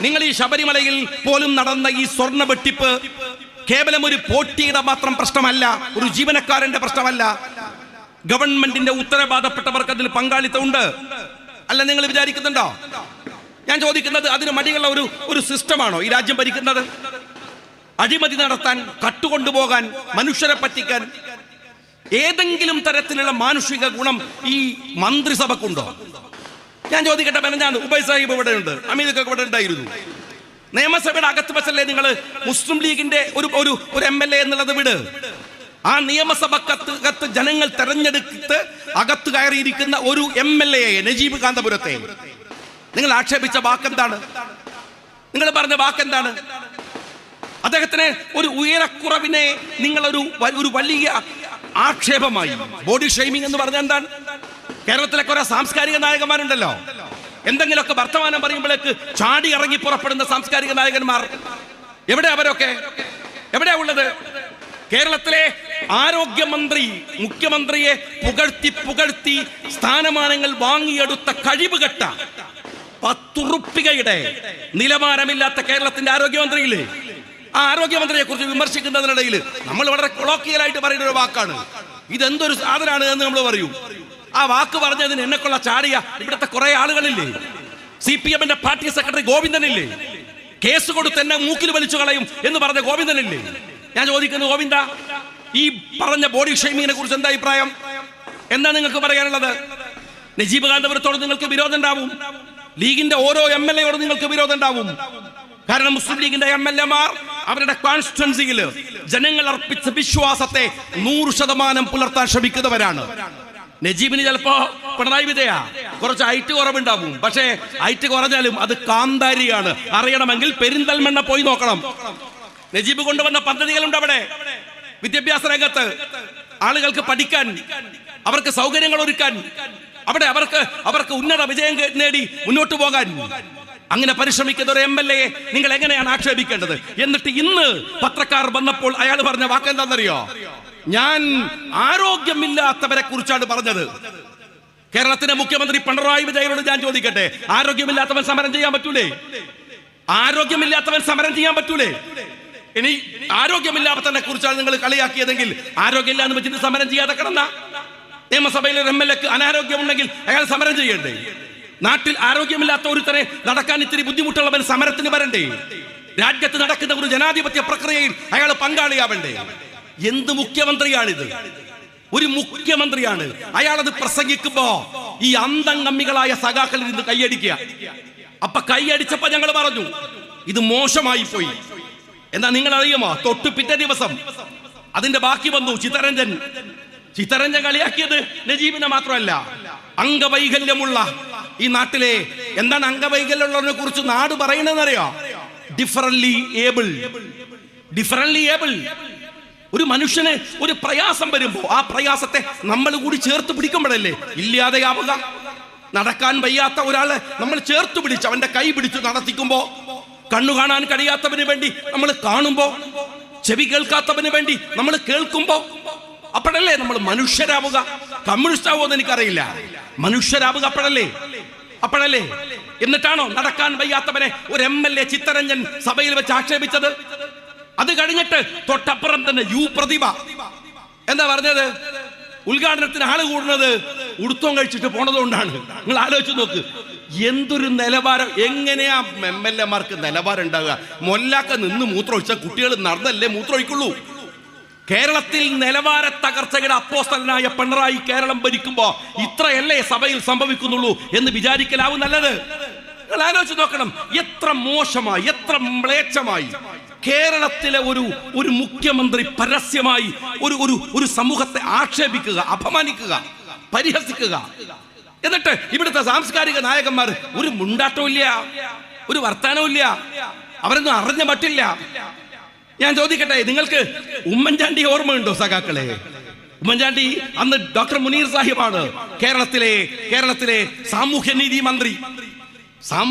Speaker 1: നിങ്ങൾ ഈ ശബരിമലയിൽ പോലും നടന്ന ഈ സ്വർണ്ണ വെട്ടിപ്പ് കേവലം ഒരു പോറ്റിയുടെ മാത്രം പ്രശ്നമല്ല, ഒരു ജീവനക്കാരന്റെ പ്രശ്നമല്ല. ഗവൺമെന്റിന്റെ ഉത്തരവാദപ്പെട്ടവർക്ക് അതിൽ പങ്കാളിത്തമുണ്ട് അല്ല നിങ്ങൾ വിചാരിക്കുന്നുണ്ടോ? ഞാൻ ചോദിക്കുന്നത്, അതിന് മടിയുള്ള ഒരു സിസ്റ്റമാണോ ഈ രാജ്യം ഭരിക്കുന്നത്? അഴിമതി നടത്താൻ, കട്ടുകൊണ്ടുപോകാൻ, മനുഷ്യരെ പറ്റിക്കാൻ ഏതെങ്കിലും തരത്തിലുള്ള മാനുഷിക ഗുണം ഈ മന്ത്രിസഭക്കുണ്ടോ? ഞാൻ ചോദിക്കട്ടെ, ഞാൻ ഉബൈ സാഹിബ് ഇവിടെ ഉണ്ട്, അമീദൊക്കെ ഇവിടെ ഉണ്ടായിരുന്നു. നിയമസഭയുടെ അകത്ത് വെച്ചല്ലേ നിങ്ങൾ മുസ്ലിം ലീഗിന്റെ ഒരു MLA എന്നുള്ളത് വിട്. ആ നിയമസഭക്കകത്ത് ജനങ്ങൾ തെരഞ്ഞെടുത്ത് അകത്ത് കയറിയിരിക്കുന്ന ഒരു MLA നജീബ് കാന്തപുരത്തെ നിങ്ങൾ ആക്ഷേപിച്ച വാക്കെന്താണ്? നിങ്ങൾ പറഞ്ഞ വാക്കെന്താണ്? അദ്ദേഹത്തിന് ഒരു ഉയരക്കുറവിനെ നിങ്ങൾ ഒരു വലിയ ആക്ഷേപമായി, ബോഡി ഷെയ്മിംഗ് എന്ന് പറഞ്ഞാൽ എന്താണ്? കേരളത്തിലെ കുറെ സാംസ്കാരിക നായകന്മാരുണ്ടല്ലോ, എന്തെങ്കിലുമൊക്കെ വർത്തമാനം പറയുമ്പോഴേക്ക് ചാടി ഇറങ്ങി പുറപ്പെടുന്ന സാംസ്കാരിക നായകന്മാർ എവിടെ? അവരൊക്കെ എവിടെയാ ഉള്ളത്? കേരളത്തിലെ ആരോഗ്യമന്ത്രി മുഖ്യമന്ത്രിയെ പുകഴ്ത്തി സ്ഥാനമാനങ്ങൾ വാങ്ങിയെടുത്ത കഴിവുകെട്ട 10 റുപ്പികയുടെ നിലവാരമില്ലാത്ത കേരളത്തിന്റെ ആരോഗ്യമന്ത്രിയില്ലേ? ആ ആരോഗ്യമന്ത്രിയെ കുറിച്ച് വിമർശിക്കുന്നതിനിടയിൽ നമ്മൾ വളരെ കൊളോക്കിയലായിട്ട് പറയുന്ന ഒരു വാക്കാണ്, ഇതെന്തൊരു സാധനമാണ് എന്ന് നമ്മൾ പറയും. ആ വാക്ക് പറഞ്ഞതിന് എന്നെക്കൊള്ള ചാടിയ ഇവിടുത്തെ കുറെ ആളുകളില്ലേ? CPM-ന്റെ പാർട്ടി സെക്രട്ടറി ഗോവിന്ദനില്ലേ? കേസ് കൊടുത്ത് എന്നെ മൂക്കിൽ വലിച്ചു കളയും എന്ന് പറഞ്ഞ ഗോവിന്ദനില്ലേ? ഞാൻ ചോദിക്കുന്നു, ഗോവിന്ദ, ഈ പറഞ്ഞ ബോഡി ഷെയ്മിങ്ങിനെ കുറിച്ച് എന്താ അഭിപ്രായം? എന്താ നിങ്ങൾക്ക് പറയാനുള്ളത്? നജീബ് കാന്തപുരത്തോട് നിങ്ങൾക്ക് വിരോധം ഉണ്ടാവും, ലീഗിന്റെ ഓരോ MLA-യോട് നിങ്ങൾക്ക് വിരോധം ഉണ്ടാവും. കാരണം മുസ്ലിം ലീഗിന്റെ MLA-മാർ അവരുടെ കോൺസ്റ്റിറ്റ്വൻസിയിൽ ജനങ്ങൾ അർപ്പിച്ച വിശ്വാസത്തെ 100% പുലർത്താൻ ശ്രമിക്കുന്നവരാണ്. നജീബിന് ചിലപ്പോ പിണറായി വിജയ കുറച്ച് ഹൈറ്റ് കുറവുണ്ടാവും, പക്ഷേ ഹൈറ്റ് കുറഞ്ഞാലും അത് കാന്താരിയാണ്. അറിയണമെങ്കിൽ പെരിന്തൽമണ്ണ പോയി നോക്കണം. നജീബ് കൊണ്ടുവന്ന പദ്ധതികളുണ്ട് അവിടെ. വിദ്യാഭ്യാസ രംഗത്ത് ആളുകൾക്ക് പഠിക്കാൻ, അവർക്ക് സൗകര്യങ്ങൾ ഒരുക്കാൻ, അവിടെ അവർക്ക് ഉന്നത വിജയം നേടി മുന്നോട്ട് പോകാൻ അങ്ങനെ പരിശ്രമിക്കുന്ന ഒരു MLA-യെ നിങ്ങൾ എങ്ങനെയാണ് ആക്ഷേപിക്കേണ്ടത്? എന്നിട്ട് ഇന്ന് പത്രക്കാർ വന്നപ്പോൾ അയാൾ പറഞ്ഞ വാക്കെന്താണെന്നറിയോ? ഞാൻ ആരോഗ്യമില്ലാത്തവരെ കുറിച്ചാണ് പറഞ്ഞത്. കേരളത്തിന്റെ മുഖ്യമന്ത്രി പിണറായി വിജയനോട് ഞാൻ ചോദിക്കട്ടെ, ആരോഗ്യമില്ലാത്തവൻ സമരം ചെയ്യാൻ പറ്റൂലേ? ആരോഗ്യമില്ലാത്തവൻ സമരം ചെയ്യാൻ പറ്റൂലേ? ഇനി ആരോഗ്യമില്ലാത്തവനെ കുറിച്ചാണ് നിങ്ങൾ കളിയാക്കിയതെങ്കിൽ ആരോഗ്യമില്ല എന്ന് വെച്ചിട്ട് സമരം ചെയ്യാതെ കിടന്ന നിയമസഭയിലെ MLA-ക്ക് അനാരോഗ്യമുണ്ടെങ്കിൽ അയാൾ സമരം ചെയ്യണ്ടേ? നാട്ടിൽ ആരോഗ്യമില്ലാത്ത ഒരുത്തരെ നടക്കാൻ ഇത്തിരി ബുദ്ധിമുട്ടുള്ളവൻ സമരത്തിന് വരണ്ടേ? രാജ്യത്ത് നടക്കുന്ന ഒരു ജനാധിപത്യ പ്രക്രിയയിൽ അയാൾ പങ്കാളിയാവണ്ടേ? എന്ത് മുഖ്യമന്ത്രിയാണിത്? ഒരു മുഖ്യമന്ത്രിയാണ് അയാളത് പ്രസംഗിക്കുമ്പോ ഈ അന്തംഗമ്മികളായ സഖാക്കളിൽ നിന്ന് കൈയടിക്കുക. അപ്പൊ കൈയടിച്ചപ്പോ ഞങ്ങൾ പറഞ്ഞു ഇത് മോശമായി പോയി. എന്നാ നിങ്ങൾ അറിയുമോ, തൊട്ട് പിറ്റേ ദിവസം അതിന്റെ ബാക്കി വന്നു ചിത്തരഞ്ജൻ കളിയാക്കിയത് നജീബിനെ മാത്രമല്ല, അംഗവൈകല്യമുള്ള ഈ നാട്ടിലെ, എന്താണ് അംഗവൈകല്യമുള്ളതിനെ കുറിച്ച് നാട് പറയുന്നതെന്നറിയോ? Differently able. ഒരു മനുഷ്യന് ഒരു പ്രയാസം വരുമ്പോ ആ പ്രയാസത്തെ നമ്മൾ കൂടി ചേർത്ത് പിടിക്കുമ്പോഴല്ലേ ഇല്ലാതെയാവുക. നടക്കാൻ വയ്യാത്ത ഒരാളെ നമ്മൾ ചേർത്ത് പിടിച്ച് അവന്റെ കൈ പിടിച്ച് നടത്തിക്കുമ്പോ, കണ്ണു കാണാൻ കഴിയാത്തവന് വേണ്ടി നമ്മൾ കാണുമ്പോ, ചെവി കേൾക്കാത്തവന് വേണ്ടി നമ്മൾ കേൾക്കുമ്പോ, അപ്പോഴല്ലേ നമ്മൾ മനുഷ്യരാവുക. കമ്മ്യൂണിസ്റ്റ് ആവുമെന്ന് എനിക്കറിയില്ല, മനുഷ്യരാവുക അപ്പോഴല്ലേ. എന്നിട്ടാണോ നടക്കാൻ വയ്യാത്തവനെ ഒരു MLA ചിത്തരഞ്ജൻ സഭയിൽ വെച്ച് ആക്ഷേപിച്ചത്? അത് കഴിഞ്ഞിട്ട് തൊട്ടപ്പുറം തന്നെ യു പ്രതിഭ എന്താ പറഞ്ഞത്? ഉദ്ഘാടനത്തിന് ആള് കൂടുന്നത് ഉടുത്തോം കഴിച്ചിട്ട് പോണതുകൊണ്ടാണ്. നിങ്ങൾ ആലോചിച്ച് നോക്ക്, എന്തൊരു നിലവാരം! എങ്ങനെയാ MLA-മാർക്ക് നിലവാരം ഉണ്ടാവുക? മൊല്ലാക്ക നിന്ന് മൂത്രമൊഴിച്ച കുട്ടികൾ നടന്നല്ലേ മൂത്രമൊഴിക്കുള്ളൂ. കേരളത്തിൽ നിലവാര തകർച്ചയുടെ അപ്പോസ്തലനായ പിണറായി കേരളം ഭരിക്കുമ്പോ ഇത്രയല്ലേ സഭയിൽ സംഭവിക്കുന്നുള്ളൂ എന്ന് വിചാരിക്കലാവും നല്ലത്. നിങ്ങൾ ആലോചിച്ച് നോക്കണം, എത്ര മോശമായി, എത്ര മ്ലേച്ഛമായി കേരളത്തിലെ ഒരു മുഖ്യമന്ത്രി പരസ്യമായി ഒരു സമൂഹത്തെ ആക്ഷേപിക്കുക, അപമാനിക്കുക, പരിഹസിക്കുക. എന്നിട്ട് ഇവിടുത്തെ സാംസ്കാരിക നായകന്മാർ ഒരു മുണ്ടാട്ടവും ഇല്ല, ഒരു വർത്താനവും ഇല്ല, അവരൊന്നും അറിഞ്ഞ മട്ടില്ല. ഞാൻ ചോദിക്കട്ടെ, നിങ്ങൾക്ക് ഉമ്മൻചാണ്ടി ഓർമ്മയുണ്ടോ സഖാക്കളെ? ഉമ്മൻചാണ്ടി അന്ന് ഡോക്ടർ മുനീർ സാഹിബാണ് കേരളത്തിലെ സാമൂഹ്യനീതി മന്ത്രി.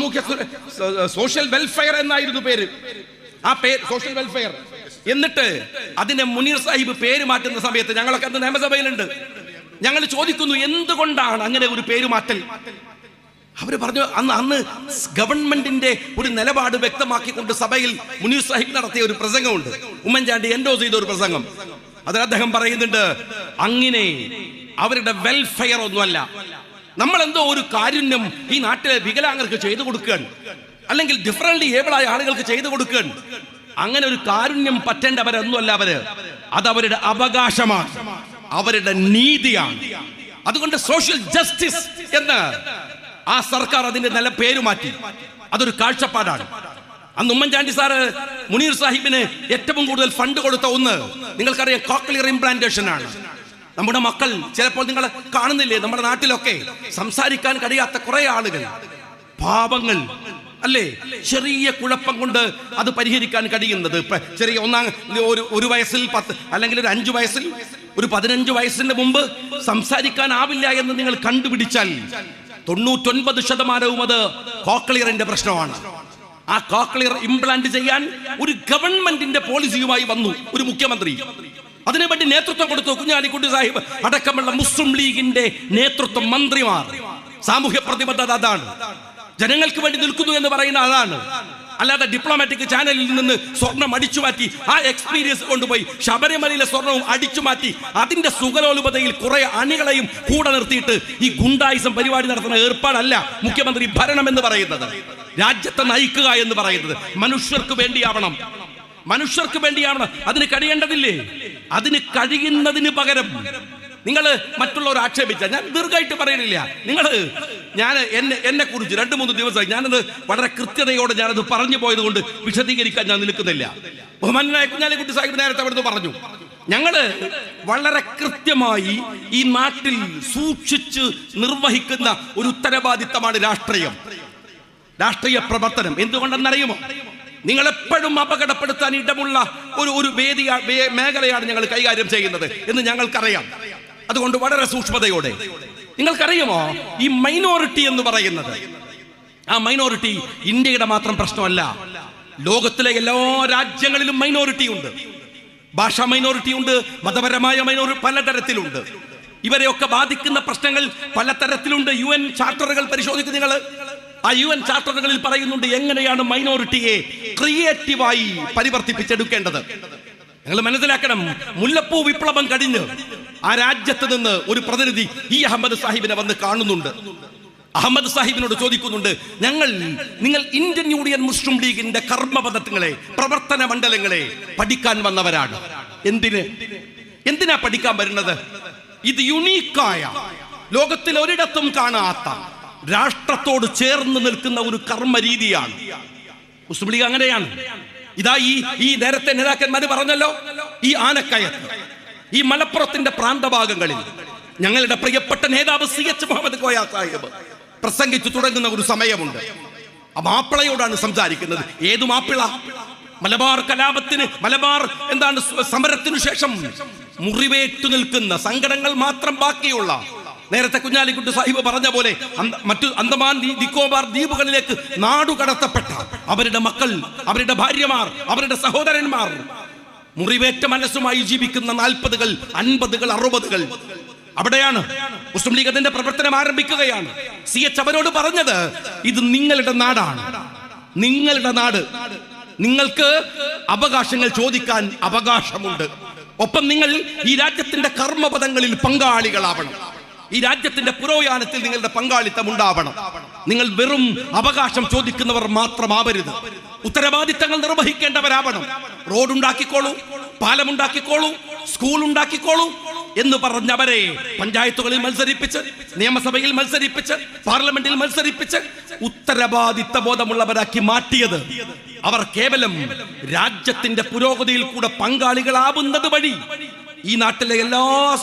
Speaker 1: സോഷ്യൽ വെൽഫെയർ എന്നായിരുന്നു പേര്. ആ പേര് സോഷ്യൽ വെൽഫെയർ. എന്നിട്ട് അതിനെ മുനീർ സാഹിബ് പേര് മാറ്റുന്ന സമയത്ത് ഞങ്ങളൊക്കെ അന്ന് നിയമസഭയിലുണ്ട്. ഞങ്ങൾ ചോദിക്കുന്നു, എന്തുകൊണ്ടാണ് അങ്ങനെ ഒരു പേരുമാറ്റൽ? അവര് പറഞ്ഞു, അന്ന് ഗവൺമെന്റിന്റെ ഒരു നിലപാട് വ്യക്തമാക്കിക്കൊണ്ട് സഭയിൽ മുനീർ സാഹിബ് നടത്തിയ ഒരു പ്രസംഗമുണ്ട്. ഉമ്മൻചാണ്ടി എൻഡോസ് ചെയ്ത ഒരു പ്രസംഗം. അതിൽ അദ്ദേഹം പറയുന്നുണ്ട്, അങ്ങനെ അവരുടെ വെൽഫെയർ ഒന്നുമല്ല, നമ്മളെന്തോ ഒരു കാരുണ്യം ഈ നാട്ടിലെ വികലാംഗർക്ക് ചെയ്തു കൊടുക്കുകയാണ്, അല്ലെങ്കിൽ ഡിഫറൻറ്റ്ലി ഏബിളായ ആളുകൾക്ക് ചെയ്തു കൊടുക്കുകയാണ്. അങ്ങനെ ഒരു കാരുണ്യം പറ്റേണ്ടവരൊന്നുമല്ല അവര്. അതവരുടെ അവകാശമാണ്, അവരുടെ നീതിയാണ്. അതുകൊണ്ട് സോഷ്യൽ ജസ്റ്റിസ് എന്ന് ആ സർക്കാർ അതിന്റെ നല്ല പേര് മാറ്റി. അതൊരു കാഴ്ചപ്പാടാണ്. അന്ന് ഉമ്മൻചാണ്ടി സാറ് മുനീർ സാഹിബിന് ഏറ്റവും കൂടുതൽ ഫണ്ട് കൊടുത്ത ഒന്ന് നിങ്ങൾക്കറിയാം, കോക്ലിയർ ഇംപ്ലാന്റേഷൻ ആണ്. നമ്മുടെ മക്കൾ ചിലപ്പോൾ നിങ്ങൾ കാണുന്നില്ലേ, നമ്മുടെ നാട്ടിലൊക്കെ സംസാരിക്കാൻ കഴിയാത്ത കുറെ ആളുകൾ, പാപങ്ങൾ അല്ലേ, ചെറിയ കുഴപ്പം കൊണ്ട് അത് പരിഹരിക്കാൻ കഴിയുന്നത്. ചെറിയ ഒരു വയസ്സിൽ 10 അല്ലെങ്കിൽ ഒരു 5 വയസ്സിൽ ഒരു 15 വയസ്സിന്റെ മുമ്പ് സംസാരിക്കാനാവില്ല എന്ന് നിങ്ങൾ കണ്ടുപിടിച്ചാൽ 99% അത് കോക്ലിയറിന്റെ പ്രശ്നമാണ്. ആ കോക്ലിയർ ഇംപ്ലാന്റ് ചെയ്യാൻ ഒരു ഗവൺമെന്റിന്റെ പോളിസിയുമായി വന്നു ഒരു മുഖ്യമന്ത്രി. അതിനുവേണ്ടി നേതൃത്വം കൊടുത്തു കുഞ്ഞാലിക്കുട്ടി സാഹിബ് അടക്കമുള്ള മുസ്ലിം ലീഗിന്റെ നേതൃത്വം, മന്ത്രിമാർ. സാമൂഹ്യ പ്രതിബദ്ധത അതാണ്, ജനങ്ങൾക്ക് വേണ്ടി നിൽക്കുന്നു എന്ന് പറയുന്ന അതാണ്. അല്ലാതെ ഡിപ്ലോമാറ്റിക് ചാനലിൽ നിന്ന് സ്വർണം അടിച്ചു മാറ്റി ആ എക്സ്പീരിയൻസ് കൊണ്ടുപോയി ശബരിമലയിലെ സ്വർണവും അടിച്ചു മാറ്റി അതിന്റെ സുഖലോലുപതയിൽ കുറെ അണികളെയും കൂടെ നിർത്തിയിട്ട് ഈ ഗുണ്ടായിസം പരിപാടി നടത്തുന്ന ഏർപ്പാടല്ല മുഖ്യമന്ത്രി ഭരണം എന്ന് പറയുന്നത്. രാജ്യത്തെ നയിക്കുക എന്ന് പറയുന്നത് മനുഷ്യർക്ക് വേണ്ടിയാവണം, മനുഷ്യർക്ക് വേണ്ടിയാവണം. അതിന് കഴിയേണ്ടതില്ലേ? അതിന് കഴിയുന്നതിന് പകരം നിങ്ങൾ മറ്റുള്ളവർ ആക്ഷേപിച്ച, ഞാൻ ദീർഘമായിട്ട് പറയുന്നില്ല, ഞാൻ എന്നെ കുറിച്ച് 2-3 ദിവസമായി ഞാനത് വളരെ കൃത്യതയോടെ ഞാനത് പറഞ്ഞു പോയത് കൊണ്ട് വിശദീകരിക്കാൻ ഞാൻ നിൽക്കുന്നില്ല. ബഹുമാനായ കുഞ്ഞാലിക്കുട്ടി സാഹിബ് നേരത്തെ അവിടുന്ന് പറഞ്ഞു, ഞങ്ങള് വളരെ കൃത്യമായി ഈ നാട്ടിൽ സൂക്ഷിച്ച് നിർവഹിക്കുന്ന ഒരു ഉത്തരവാദിത്തമാണ് രാഷ്ട്രീയ പ്രവർത്തനം. എന്തുകൊണ്ടെന്നറിയുമോ? നിങ്ങൾ എപ്പോഴും അപകടപ്പെടുത്താൻ ഇടമുള്ള ഒരു മേഖലയാണ് ഞങ്ങൾ കൈകാര്യം ചെയ്യുന്നത് എന്ന് ഞങ്ങൾക്കറിയാം. അതുകൊണ്ട് വളരെ സൂക്ഷ്മതയോടെ. നിങ്ങൾക്കറിയുമോ, ഈ മൈനോറിറ്റി എന്ന് പറയുന്നത്, ആ മൈനോറിറ്റി ഇന്ത്യയുടെ മാത്രം പ്രശ്നമല്ല. ലോകത്തിലെ എല്ലാ രാജ്യങ്ങളിലും മൈനോറിറ്റി ഉണ്ട്. ഭാഷാ മൈനോറിറ്റി ഉണ്ട്, മതപരമായ മൈനോറിറ്റി പലതരത്തിലുണ്ട്. ഇവരെയൊക്കെ ബാധിക്കുന്ന പ്രശ്നങ്ങൾ പലതരത്തിലുണ്ട്. UN ചാർട്ടറുകൾ പരിശോധിക്കും നിങ്ങൾ. ആ UN ചാർട്ടറുകളിൽ പറയുന്നുണ്ട് എങ്ങനെയാണ് മൈനോറിറ്റിയെ ക്രിയേറ്റീവായി പരിവർത്തിപ്പിച്ചെടുക്കേണ്ടത്. നിങ്ങൾ മനസ്സിലാക്കണം, മുല്ലപ്പൂ വിപ്ലവം കഴിഞ്ഞ് ആ രാജ്യത്ത് നിന്ന് ഒരു പ്രതിനിധി അഹമ്മദ് സാഹിബിനെ വന്ന് കാണുന്നുണ്ട്. അഹമ്മദ് സാഹിബിനോട് ചോദിക്കുന്നുണ്ട്, നിങ്ങൾ ഇന്ത്യൻ യൂണിയൻ മുസ്ലിം ലീഗിന്റെ കർമ്മപദ്ധതികളെ, പ്രവർത്തന മണ്ഡലങ്ങളെ പഠിക്കാൻ വന്നവരാണ്. എന്തിനാ പഠിക്കാൻ വരുന്നത്? ഇത് യുണീക്കായ, ലോകത്തിൽ ഒരിടത്തും കാണാത്ത, രാഷ്ട്രത്തോട് ചേർന്ന് നിൽക്കുന്ന ഒരു കർമ്മ രീതിയാണ് മുസ്ലിം ലീഗ്. അങ്ങനെയാണ്. ഇതാ ഈ നേരത്തെ നേതാക്കന്മാര് പറഞ്ഞല്ലോ, ഈ ആനക്കയത്ത്, ഈ മലപ്പുറത്തിന്റെ പ്രാന്തഭാഗങ്ങളിൽ ഞങ്ങളുടെ പ്രിയപ്പെട്ട നേതാവ് CH മുഹമ്മദ് കോയ സാഹിബ് പ്രസംഗിച്ചു തുടങ്ങുന്ന ഒരു സമയമുണ്ട്. ആ മാപ്പിളയോടാണ് സംസാരിക്കുന്നത്. ഏതു മാപ്പിള? മലബാർ കലാപത്തിന്, മലബാർ സമരത്തിനു ശേഷം മുറിവേറ്റു നിൽക്കുന്ന, സങ്കടങ്ങൾ മാത്രം ബാക്കിയുള്ള, നേരത്തെ കുഞ്ഞാലിക്കുട്ടി സാഹിബ് പറഞ്ഞ പോലെ മറ്റു അന്തമാൻ നിക്കോബാർ ദ്വീപുകളിലേക്ക് നാടുകടത്തപ്പെട്ട അവരുടെ മക്കൾ, അവരുടെ ഭാര്യമാർ, അവരുടെ സഹോദരന്മാർ, മുറിവേറ്റ മനസ്സുമായി ജീവിക്കുന്ന 40കൾ 50കൾ 60കൾ. അവിടെയാണ് മുസ്ലിം ലീഗ് അതിന്റെ പ്രവർത്തനം ആരംഭിക്കുകയാണ്. CH അവരോട് പറഞ്ഞത്, ഇത് നിങ്ങളുടെ നാടാണ്, നിങ്ങളുടെ നാട്. നിങ്ങൾക്ക് അവകാശങ്ങൾ ചോദിക്കാൻ അവകാശമുണ്ട്. ഒപ്പം നിങ്ങൾ ഈ രാജ്യത്തിന്റെ കർമ്മപദങ്ങളിൽ പങ്കാളികളാവണം. ഈ രാജ്യത്തിന്റെ പുരോഗമനത്തിൽ നിങ്ങളുടെ പങ്കാളിത്തം ഉണ്ടാവണം. നിങ്ങൾ വെറും അവകാശം ചോദിക്കുന്നവർ മാത്രമാവരുത്, ഉത്തരവാദിത്തങ്ങൾ നിർവഹിക്കേണ്ടവരാവണം. റോഡുണ്ടാക്കിക്കോളൂ, പാലമുണ്ടാക്കിക്കോളൂ, സ്കൂൾ ഉണ്ടാക്കിക്കോളൂ എന്ന് പറഞ്ഞവരെ പഞ്ചായത്തുകളിൽ മത്സരിപ്പിച്ച്, നിയമസഭയിൽ മത്സരിപ്പിച്ച്, പാർലമെന്റിൽ മത്സരിപ്പിച്ച് ഉത്തരവാദിത്ത ബോധമുള്ളവരാക്കി മാറ്റിയത് അവർ കേവലം രാജ്യത്തിന്റെ പുരോഗതിയിൽ കൂടെ പങ്കാളികളാവുന്നത് വഴി ഈ നാട്ടിലെ എല്ലാ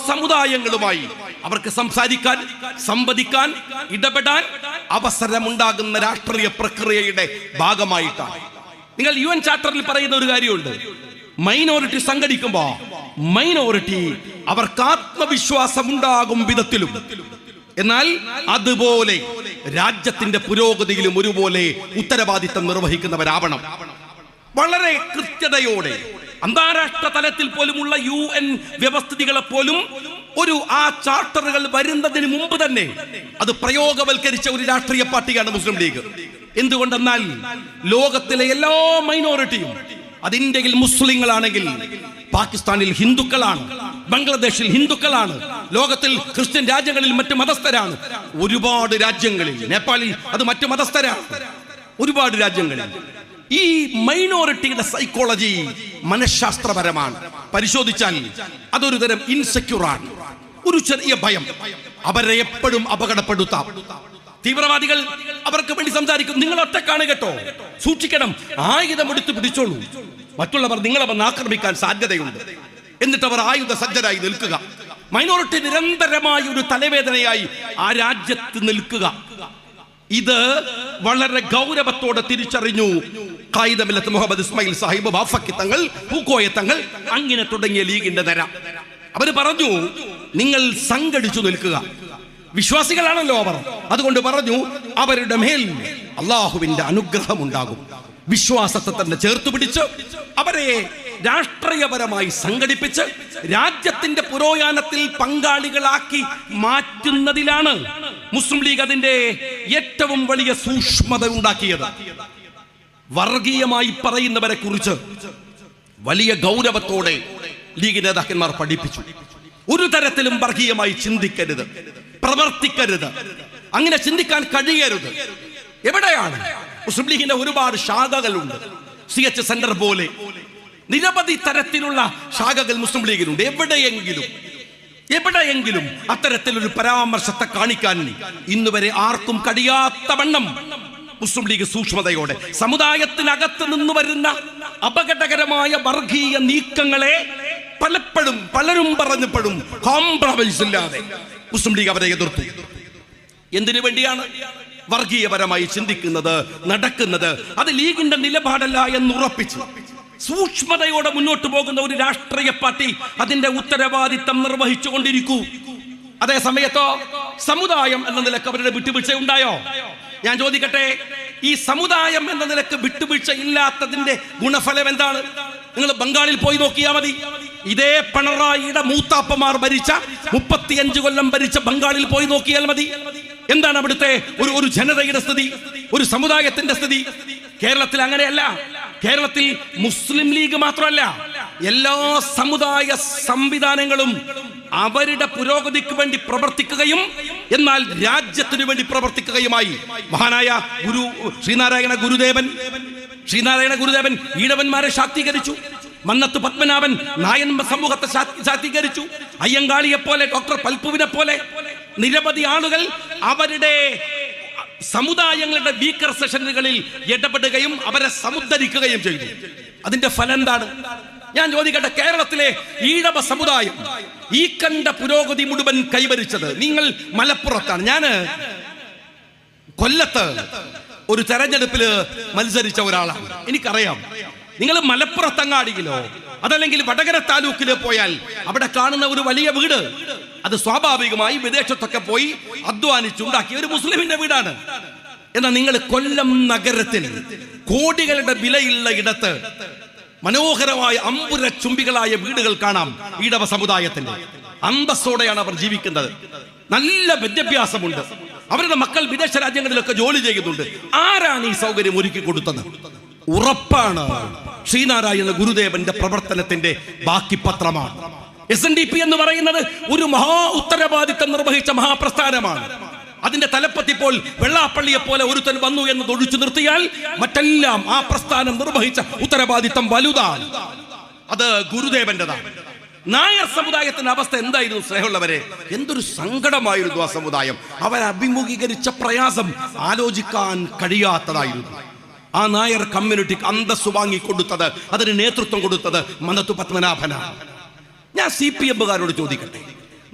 Speaker 1: സമുദായങ്ങളുമായി അവർക്ക് സംസാരിക്കാൻ, സംവദിക്കാൻ, ഇടപെടാൻ അവസരമുണ്ടാകുന്ന രാഷ്ട്രീയ പ്രക്രിയയുടെ ഭാഗമായിട്ടാണ്. നിങ്ങൾ UN ചാർട്ടറിൽ പറയുന്ന ഒരു കാര്യമുണ്ട്, മൈനോറിറ്റി സംഘടിക്കുമ്പോ മൈനോറിറ്റി അവർക്ക് ആത്മവിശ്വാസം ഉണ്ടാകും വിധത്തിലും, എന്നാൽ അതുപോലെ രാജ്യത്തിന്റെ പുരോഗതിയിലും ഒരുപോലെ ഉത്തരവാദിത്തം നിർവഹിക്കുന്നവരാവണം. വളരെ കൃത്യതയോടെ അന്താരാഷ്ട്ര തലത്തിൽ പോലുമുള്ള UN വ്യവസ്ഥിതികളെ പോലും ആ ചാർട്ടറുകൾ വരുന്നതിന് മുമ്പ് തന്നെ അത് പ്രയോഗവൽക്കരിച്ച ഒരു രാഷ്ട്രീയ പാർട്ടിയാണ് മുസ്ലിം ലീഗ്. എന്തുകൊണ്ടെന്നാൽ ലോകത്തിലെ എല്ലാ മൈനോറിറ്റിയും, അത് ഇന്ത്യയിൽ മുസ്ലിങ്ങളാണെങ്കിൽ പാകിസ്ഥാനിൽ ഹിന്ദുക്കളാണ്, ബംഗ്ലാദേശിൽ ഹിന്ദുക്കളാണ്, ലോകത്തിൽ ക്രിസ്ത്യൻ രാജ്യങ്ങളിൽ മറ്റു മതസ്ഥരാണ്, ഒരുപാട് രാജ്യങ്ങളിൽ, നേപ്പാളിൽ അത് മറ്റു മതസ്ഥരാണ്, ഒരുപാട് രാജ്യങ്ങളിൽ. ഈ മൈനോറിറ്റിയുടെ സൈക്കോളജി മനഃശാസ്ത്രപരമാണ്. പരിശോധിച്ചാൽ അതൊരു തരം ഇൻസെക്യൂറാണ്, ഒരു ചെറിയ ഭയം. അവരെ എപ്പോഴും അപകടപ്പെടുത്താം. തീവ്രവാദികൾ അവർക്ക് വേണ്ടി സംസാരിക്കും, നിങ്ങൾ ഒറ്റക്കാണ് കേട്ടോ, സൂക്ഷിക്കണം, ആയുധമെടുത്ത് പിടിച്ചോളൂ, മറ്റുള്ളവർ നിങ്ങളെ വന്ന് ആക്രമിക്കാൻ സാധ്യതയുണ്ട്. എന്നിട്ട് അവർ ആയുധ സജ്ജരായി നിൽക്കുക. മൈനോറിറ്റി നിരന്തരമായ ഒരു തലവേദനയായി ആ രാജ്യത്ത് നിൽക്കുക. ഇത് വളരെ ഗൗരവത്തോടെ തിരിച്ചറിഞ്ഞു ഖായിദ മില്ലത്ത് മുഹമ്മദ് ഇസ്മായിൽ സാഹിബ്, ബാഫക്കി തങ്ങൾ, പൂക്കോയ തങ്ങൾ, അങ്ങനെ തുടങ്ങിയ ലീഗിന്റെ നിര. അവര് പറഞ്ഞു, നിങ്ങൾ സംഘടിച്ചു നിൽക്കുക. വിശ്വാസികളാണല്ലോ അവർ, അതുകൊണ്ട് പറഞ്ഞു അവരുടെ മേൽ അള്ളാഹുവിന്റെ അനുഗ്രഹം ഉണ്ടാകും. വിശ്വാസത്തെ തന്നെ ചേർത്ത് പിടിച്ച് അവരെ രാഷ്ട്രീയപരമായി സംഘടിപ്പിച്ച് രാജ്യത്തിന്റെ പുരോഗമനത്തിൽ പങ്കാളികളാക്കി മാറ്റുന്നതിലാണ് മുസ്ലിം ലീഗ് അതിന്റെ ഏറ്റവും വലിയ സൂക്ഷ്മത ഉണ്ടാക്കിയത്. വർഗീയമായി പറയുന്നവരെ കുറിച്ച് വലിയ ഗൗരവത്തോടെ ലീഗ് നേതാക്കന്മാർ പഠിപ്പിച്ചു. ഒരു തരത്തിലും വർഗീയമായി ചിന്തിക്കരുത്, പ്രവർത്തിക്കരുത്, അങ്ങനെ ചിന്തിക്കാൻ കഴിയരുത്. എവിടെയാണ്? മുസ്ലിം ലീഗിന്റെ ഒരുപാട് ശാഖകളുണ്ട്. CH സെന്റർ പോലെ നിരവധി തരത്തിലുള്ള ശാഖകൾ മുസ്ലിം ലീഗിനുണ്ട്. എവിടെയെങ്കിലും അത്തരത്തിലൊരു പരാമർശത്തെ കാണിക്കാൻ ഇന്നുവരെ ആർക്കും കഴിയാത്ത വണ്ണം മുസ്ലിം ലീഗ് സൂക്ഷ്മതയോടെ സമുദായത്തിനകത്ത് നിന്ന് വരുന്ന അപകടകരമായ വർഗീയ നീക്കങ്ങളെ പലരും പറഞ്ഞപ്പോഴും കോംപ്രമൈസ് ഇല്ലാതെ മുസ്ലിം ലീഗ് അവരെ എതിർത്തു. എന്തിനു വേണ്ടിയാണ്? വർഗീയപരമായി ചിന്തിക്കുന്നത്, നടക്കുന്നത് അത് ലീഗിന്റെ നിലപാടല്ല എന്നുറപ്പിച്ചു സൂക്ഷ്മതയോടെ മുന്നോട്ട് പോകുന്ന ഒരു രാഷ്ട്രീയ പാർട്ടി അതിന്റെ ഉത്തരവാദിത്തം നിർവഹിച്ചു കൊണ്ടിരിക്കൂ. അതേ സമയത്തോ സമുദായം എന്ന നിലക്ക് അവരുടെ വിട്ടുവീഴ്ച ഉണ്ടായോ? ഞാൻ ചോദിക്കട്ടെ, ഈ സമുദായം എന്ന നിലക്ക് വിട്ടുവീഴ്ച ഇല്ലാത്തതിന്റെ ഗുണഫലം എന്താണ്? നിങ്ങൾ ബംഗാളിൽ പോയി നോക്കിയാൽ മതി. ഇതേ പിണറായിയുടെ മൂത്താപ്പമാർ ഭരിച്ച 35 കൊല്ലം ഭരിച്ച ബംഗാളിൽ പോയി നോക്കിയാൽ മതി. എന്താണ് അവിടുത്തെ ഒരു ജനതയുടെ സ്ഥിതി, ഒരു സമുദായത്തിന്റെ സ്ഥിതി? കേരളത്തിൽ അങ്ങനെയല്ല. കേരളത്തിൽ മുസ്ലിം ലീഗ് മാത്രമല്ല, എല്ലാ സമുദായ സംവിധാനങ്ങളും അവരുടെ പുരോഗതിക്ക് വേണ്ടി പ്രവർത്തിക്കുകയും എന്നാൽ രാജ്യത്തിനു വേണ്ടി പ്രവർത്തിക്കുകയുമായി. മഹാനായ ശ്രീനാരായണ ഗുരുദേവൻ ഈഴവന്മാരെ ശാക്തീകരിച്ചു. മന്നത്ത് പത്മനാഭൻ നായൻ സമൂഹത്തെ ശാക്തീകരിച്ചു. അയ്യങ്കാളിയെ പോലെ, ഡോക്ടർ പൽപ്പുവിനെ പോലെ നിരവധി ആളുകൾ അവരുടെ സമുദായങ്ങളുടെ വീക്കർ സെഷനുകളിൽ ഇടപെടുകയും അവരെ സമുദ്ധരിക്കുകയും ചെയ്തു. അതിന്റെ ഫലം എന്താണ്? ഞാൻ ചോദിക്കട്ടെ, കേരളത്തിലെ ഈഴവ സമുദായം ഈ കണ്ട പുരോഗതി മുഴുവൻ കൈവരിച്ചത് നിങ്ങൾ മലപ്പുറത്താണ്. ഞാന് കൊല്ലത്ത് ഒരു തെരഞ്ഞെടുപ്പില് മത്സരിച്ച ഒരാളാണ്. എനിക്കറിയാം, നിങ്ങൾ മലപ്പുറത്തങ്ങാടിയിലോ അതല്ലെങ്കിൽ വടകര താലൂക്കിലോ പോയാൽ അവിടെ കാണുന്ന ഒരു വലിയ വീട്, അത് സ്വാഭാവികമായി വിദേശത്തൊക്കെ പോയി അധ്വാനിച്ചുണ്ടാക്കിയ ഒരു മുസ്ലിമിന്റെ വീടാണ്. എന്നാൽ നിങ്ങൾ കൊല്ലം നഗരത്തിൽ കോടികളുടെ വിലയുള്ള ഇടത്ത് മനോഹരമായ അമ്പുര ചുംബികളായ വീടുകൾ കാണാം. ഈഴവ സമുദായത്തിന്റെ അന്തസ്സോടെയാണ് അവർ ജീവിക്കുന്നത്. നല്ല വിദ്യാഭ്യാസമുണ്ട്. അവരുടെ മക്കൾ വിദേശ രാജ്യങ്ങളിലൊക്കെ ജോലി ചെയ്യുന്നുണ്ട്. ആരാണ് ഈ സൗകര്യം ഒരുക്കി കൊടുത്തത്? ഉറപ്പാണ്. ശ്രീനാരായണ ഗുരുദേവന്റെ പ്രവർത്തനത്തിന്റെ ബാക്കി പത്രമാണ്. SNDP എന്ന് പറയുന്നത് ഒരു മഹാ ഉത്തരവാദിത്തം നിർവഹിച്ച മഹാപ്രസ്ഥാനമാണ്. അതിന്റെ തലപ്പത്തിപ്പോൾ വെള്ളാപ്പള്ളിയെ പോലെ ഒരുത്തൻ വന്നു എന്ന് ഒഴിച്ചു നിർത്തിയാൽ മറ്റെല്ലാം ആ പ്രസ്ഥാനം നിർവഹിച്ച ഉത്തരവാദിത്തം വലുതാണ്. അത് ഗുരുദേവന്റെതാണ്. നായർ സമുദായത്തിന്റെ അവസ്ഥ എന്തായിരുന്നു സ്നേഹമുള്ളവരെ? എന്തൊരു സങ്കടമായിരുന്നു ആ സമുദായം. അവർ അഭിമുഖീകരിച്ച പ്രയാസം ആലോചിക്കാൻ കഴിയാത്തതായിരുന്നു. ആ നായർ കമ്മ്യൂണിറ്റി അന്തസ്സു വാങ്ങിക്കൊടുത്തത്, അതിന് നേതൃത്വം കൊടുത്തത് മനത്തു പത്മനാഭനാണ്. ഞാൻ CPM-കാരോട് ചോദിക്കട്ടെ,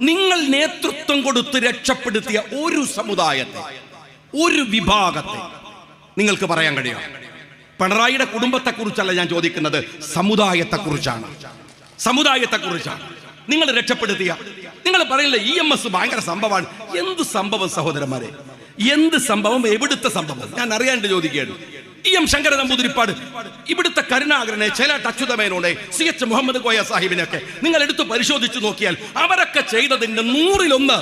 Speaker 1: നിങ്ങൾ നേതൃത്വം കൊടുത്ത് രക്ഷപ്പെടുത്തിയ ഒരു സമുദായത്തെ, ഒരു വിഭാഗത്തെ നിങ്ങൾക്ക് പറയാൻ കഴിയും? പിണറായിയുടെ കുടുംബത്തെക്കുറിച്ചല്ല ഞാൻ ചോദിക്കുന്നത്, സമുദായത്തെക്കുറിച്ചാണ്. സമുദായത്തെക്കുറിച്ചാണ് നിങ്ങൾ രക്ഷപ്പെടുത്തിയ. നിങ്ങൾ പറയില്ല EMS ഭയങ്കര സംഭവമാണ്. എന്ത് സംഭവം സഹോദരന്മാരെ? എന്ത് സംഭവം? എവിടുത്തെ സംഭവം? ഞാൻ അറിയാണ്ട് ചോദിക്കുകയാണ്. EM ശങ്കര നമ്പൂതിരിപ്പാട്, ഇവിടുത്തെ കരുണാകരനെ, ചേലാട്ട് അച്യുതമേനോനെ, CH മുഹമ്മദ് കോയ സാഹിബിനൊക്കെ നിങ്ങൾ എടുത്ത് പരിശോധിച്ചു നോക്കിയാൽ അവരൊക്കെ ചെയ്തതിന്റെ 100-1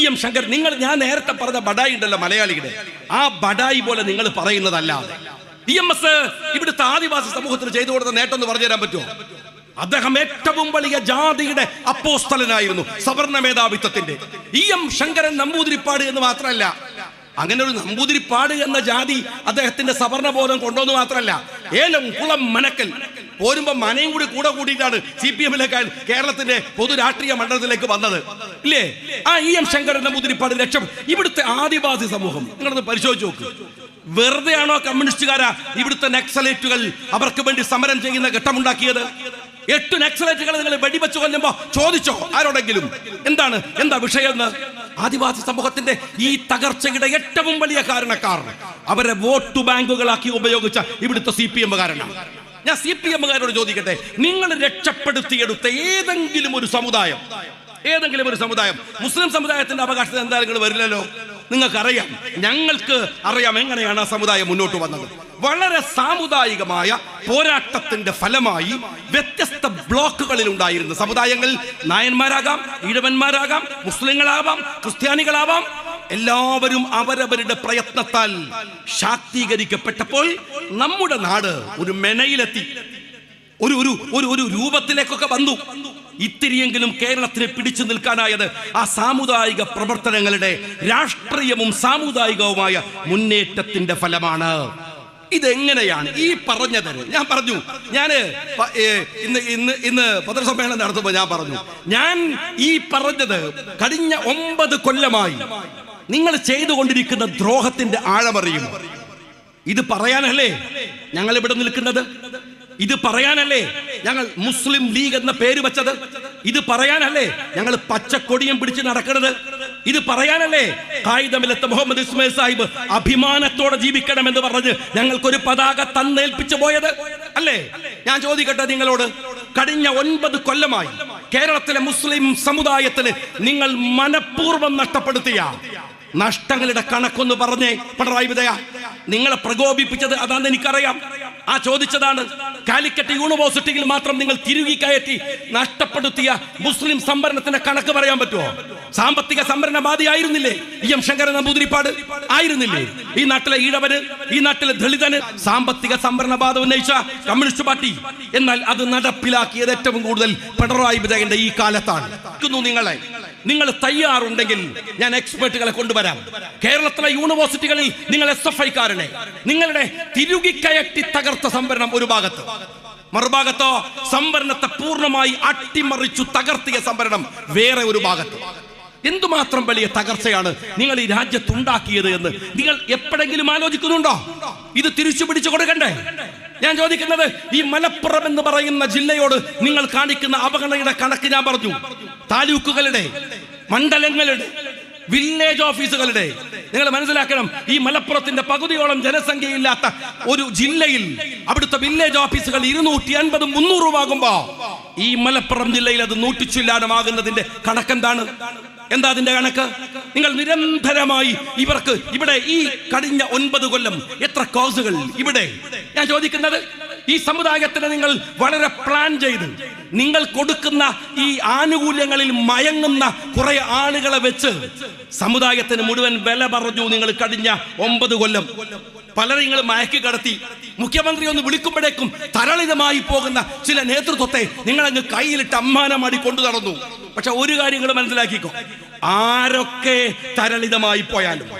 Speaker 1: EM ശങ്കർ. ഞാൻ നേരത്തെ പറഞ്ഞ ബഡായി ഉണ്ടല്ലോ മലയാളിയുടെ, ആ ബഡായി പോലെ നിങ്ങൾ പറയുന്നതല്ലാതെ EMS ഇവിടുത്തെ ആദിവാസി സമൂഹത്തിന് ചെയ്തു കൊടുത്ത നേട്ടം എന്ന് പറഞ്ഞു തരാൻ പറ്റുമോ? അദ്ദേഹം ഏറ്റവും വലിയ ജാതിയുടെ അപ്പോസ്തലനായിരുന്നു, സവർണ മേധാവിത്വത്തിന്റെ. EM ശങ്കരൻ നമ്പൂതിരിപ്പാട് എന്ന് മാത്രമല്ല, അങ്ങനെ ഒരു നമ്പൂതിരിപ്പാട് എന്ന ജാതി അദ്ദേഹത്തിന്റെ സവർണബോധം കൊണ്ടുവന്ന് മാത്രമല്ല, ഏലം, കുളം, മനക്കൽ പോരുമ്പോ മനയും കൂടെ കൂട്ടിയിട്ടാണ് CPM-ലേക്ക് കേരളത്തിന്റെ പൊതു രാഷ്ട്രീയ മണ്ഡലത്തിലേക്ക് വന്നത്, ഇല്ലേ? ആ EM ശങ്കരൻ നമ്പൂതിരിപ്പാട് ലക്ഷം ഇവിടുത്തെ ആദിവാസി സമൂഹം നിങ്ങളൊന്ന് പരിശോധിച്ച് നോക്ക്. വെറുതെയാണോ കമ്മ്യൂണിസ്റ്റുകാരാ ഇവിടുത്തെ നക്സലേറ്റുകൾ അവർക്ക് വേണ്ടി സമരം ചെയ്യുന്ന ഘട്ടമുണ്ടാക്കിയത്? 8 നക്സലേറ്റുകൾ നിങ്ങൾ വെടിവെച്ച് കൊല്ലുമ്പോ ചോദിച്ചോ ആരോടെങ്കിലും എന്താ വിഷയം? ആദിവാസി സമൂഹത്തിന്റെ ഈ തകർച്ചയുടെ ഏറ്റവും വലിയ കാരണക്കാർ അവരെ വോട്ട് ബാങ്കുകളാക്കി ഉപയോഗിച്ച ഇവിടുത്തെ CPM-കാരനാണ്. ഞാൻ CPM-കാരോട് ചോദിക്കട്ടെ, നിങ്ങൾ രക്ഷപ്പെടുത്തിയെടുത്ത ഏതെങ്കിലും ഒരു സമുദായം, മുസ്ലിം സമുദായത്തിന്റെ അവകാശത്തിൽ എന്തായാലും നിങ്ങൾ വരില്ലല്ലോ. നിങ്ങൾക്കറിയാം, ഞങ്ങൾക്ക് അറിയാം എങ്ങനെയാണ് ആ സമുദായം മുന്നോട്ട് വന്നത്. വളരെ സാമുദായികമായ പോരാട്ടത്തിന്റെ ഫലമായി വ്യത്യസ്ത ബ്ലോക്കുകളിൽ ഉണ്ടായിരുന്ന സമുദായങ്ങൾ, നായന്മാരാകാം, ഈഴവന്മാരാകാം, മുസ്ലിങ്ങളാവാം, ക്രിസ്ത്യാനികളാവാം, എല്ലാവരും അവരവരുടെ പ്രയത്നത്താൽ ശാക്തീകരിക്കപ്പെട്ടപ്പോൾ നമ്മുടെ നാട് ഒരു മെനയിലെത്തി, ഒരു രൂപത്തിലേക്കൊക്കെ വന്നു. ഇത്തിരിയെങ്കിലും കേരളത്തിന് പിടിച്ചു നിൽക്കാനായത് ആ സാമുദായിക പ്രവർത്തനങ്ങളുടെ രാഷ്ട്രീയവും സാമുദായികവുമായ മുന്നേറ്റത്തിന്റെ ഫലമാണ്. ഇതെങ്ങനെയാണ് ഈ പറഞ്ഞത്? ഞാൻ പറഞ്ഞു, ഇന്ന് പത്രസമ്മേളനം നടത്തുമ്പോൾ ഞാൻ പറഞ്ഞു, ഞാൻ ഈ പറഞ്ഞത് കഴിഞ്ഞ 9 കൊല്ലമായി നിങ്ങൾ ചെയ്തുകൊണ്ടിരിക്കുന്ന ദ്രോഹത്തിന്റെ ആഴമറിയും. ഇത് പറയാനല്ലേ ഞങ്ങൾ ഇവിടെ നിൽക്കുന്നത്? ഇത് പറയാനല്ലേ ഞങ്ങൾ മുസ്ലിം ലീഗ് എന്ന പേര് വെച്ചത്? ഇത് പറയാനല്ലേ ഞങ്ങൾ പച്ചക്കൊടിയും പിടിച്ച് നടക്കുന്നത്? ഇത് പറയാനല്ലേ കായികമില്ലത്തെ മുഹമ്മദ് ഇസ്മായിൽ സാഹിബ് അഭിമാനത്തോടെ ജീവിക്കണമെന്ന് പറഞ്ഞ് ഞങ്ങൾക്കൊരു പതാക തന്നേൽപ്പിച്ചു പോയത് അല്ലേ? ഞാൻ ചോദിക്കട്ടെ നിങ്ങളോട്, കഴിഞ്ഞ 9 കൊല്ലമായി കേരളത്തിലെ മുസ്ലിം സമുദായത്തിന് നിങ്ങൾ മനഃപൂർവ്വം നഷ്ടപ്പെടുത്തിയ നഷ്ടങ്ങളുടെ കണക്കൊന്ന് പറഞ്ഞേ പിണറായി വിജയ. നിങ്ങളെ പ്രകോപിപ്പിച്ചത് അതാണെന്ന് എനിക്കറിയാം. ആ ചോദിച്ചതാണ്. കാലിക്കറ്റ് യൂണിവേഴ്സിറ്റിയിൽ മാത്രം നിങ്ങൾ തിരുകി കയറ്റി നഷ്ടപ്പെടുത്തിയ മുസ്ലിം സംവരണത്തിന്റെ കണക്ക് പറയാൻ പറ്റുമോ? സാമ്പത്തിക സംവരണവാദിയായിരുന്നില്ലേ EM ശങ്കരൻ നമ്പൂതിരിപ്പാട്? ആയിരുന്നില്ലേ? ഈ നാട്ടിലെ ഈഴവന്, ഈ നാട്ടിലെ ദളിതന് സാമ്പത്തിക സംവരണവാദം ഉന്നയിച്ച കമ്മ്യൂണിസ്റ്റ് പാർട്ടി. എന്നാൽ അത് നടപ്പിലാക്കിയത് ഏറ്റവും കൂടുതൽ പിണറായി വിജയന്റെ ഈ കാലത്താണ്. നിങ്ങൾ തയ്യാറുണ്ടെങ്കിൽ ഞാൻ എക്സ്പെർട്ടുകളെ കൊണ്ടുവരാം. കേരളത്തിലെ യൂണിവേഴ്സിറ്റികളിൽ നിങ്ങൾ SFI-കാരനെ നിങ്ങളുടെ തിരുകിക്കയറ്റി തകർത്ത സംവരണം ഒരു ഭാഗത്ത്, മറുഭാഗത്തോ സംവരണത്തെ പൂർണ്ണമായി അട്ടിമറിച്ചു തകർത്തിയ സംവരണം വേറെ ഒരു ഭാഗത്ത്. എന്തുമാത്രം വലിയ തകർച്ചയാണ് നിങ്ങൾ ഈ രാജ്യത്തുണ്ടാക്കിയത് എന്ന് നിങ്ങൾ എപ്പോഴെങ്കിലും ആലോചിക്കുന്നുണ്ടോ? ഇത് തിരിച്ചു പിടിച്ചു കൊടുക്കണ്ടേ? ഞാൻ ചോദിക്കുന്നത്, ഈ മലപ്പുറം എന്ന് പറയുന്ന ജില്ലയോട് നിങ്ങൾ കാണിക്കുന്ന അവഗണനയുടെ കണക്ക് ഞാൻ പറഞ്ഞു. താലൂക്കുകളുടെ, മണ്ഡലങ്ങളുടെ, വില്ലേജ് ഓഫീസുകളുടെ നിങ്ങൾ മനസ്സിലാക്കണം. ഈ മലപ്പുറത്തിന്റെ പകുതിയോളം ജനസംഖ്യയില്ലാത്ത ഒരു ജില്ലയിൽ അവിടുത്തെ വില്ലേജ് ഓഫീസുകൾ 250 300 ആകുമ്പോ ഈ മലപ്പുറം ജില്ലയിൽ അത് 100 ചില്ലാനമാകുന്നതിന്റെ കണക്കെന്താണ്? എന്താ അതിന്റെ കണക്ക്? നിങ്ങൾ നിരന്തരമായി ഇവർക്ക് ഇവിടെ ഈ കഴിഞ്ഞ 9 കൊല്ലം എത്ര കോഴ്സുകൾ ഇവിടെ? ഞാൻ ചോദിക്കുന്നത്, ഈ സമുദായത്തിന് നിങ്ങൾ വളരെ പ്ലാൻ ചെയ്ത് നിങ്ങൾ കൊടുക്കുന്ന ഈ ആനുകൂല്യങ്ങളിൽ മയങ്ങുന്ന കുറെ ആളുകളെ വെച്ച് സമുദായത്തിന് മുഴുവൻ വില പറഞ്ഞു. നിങ്ങൾ കഴിഞ്ഞ 9 കൊല്ലം പലരെ നിങ്ങൾ മയക്കി കടത്തി. മുഖ്യമന്ത്രി ഒന്ന് വിളിക്കുമ്പോഴേക്കും തരളിതമായി പോകുന്ന ചില നേതൃത്വത്തെ നിങ്ങൾ അങ്ങ് കയ്യിലിട്ട് അമ്മാനമാടി കൊണ്ടു നടന്നു. പക്ഷെ ഒരു കാര്യങ്ങൾ മനസ്സിലാക്കിക്കോ, ആരൊക്കെ തരളിതമായി പോയാലും,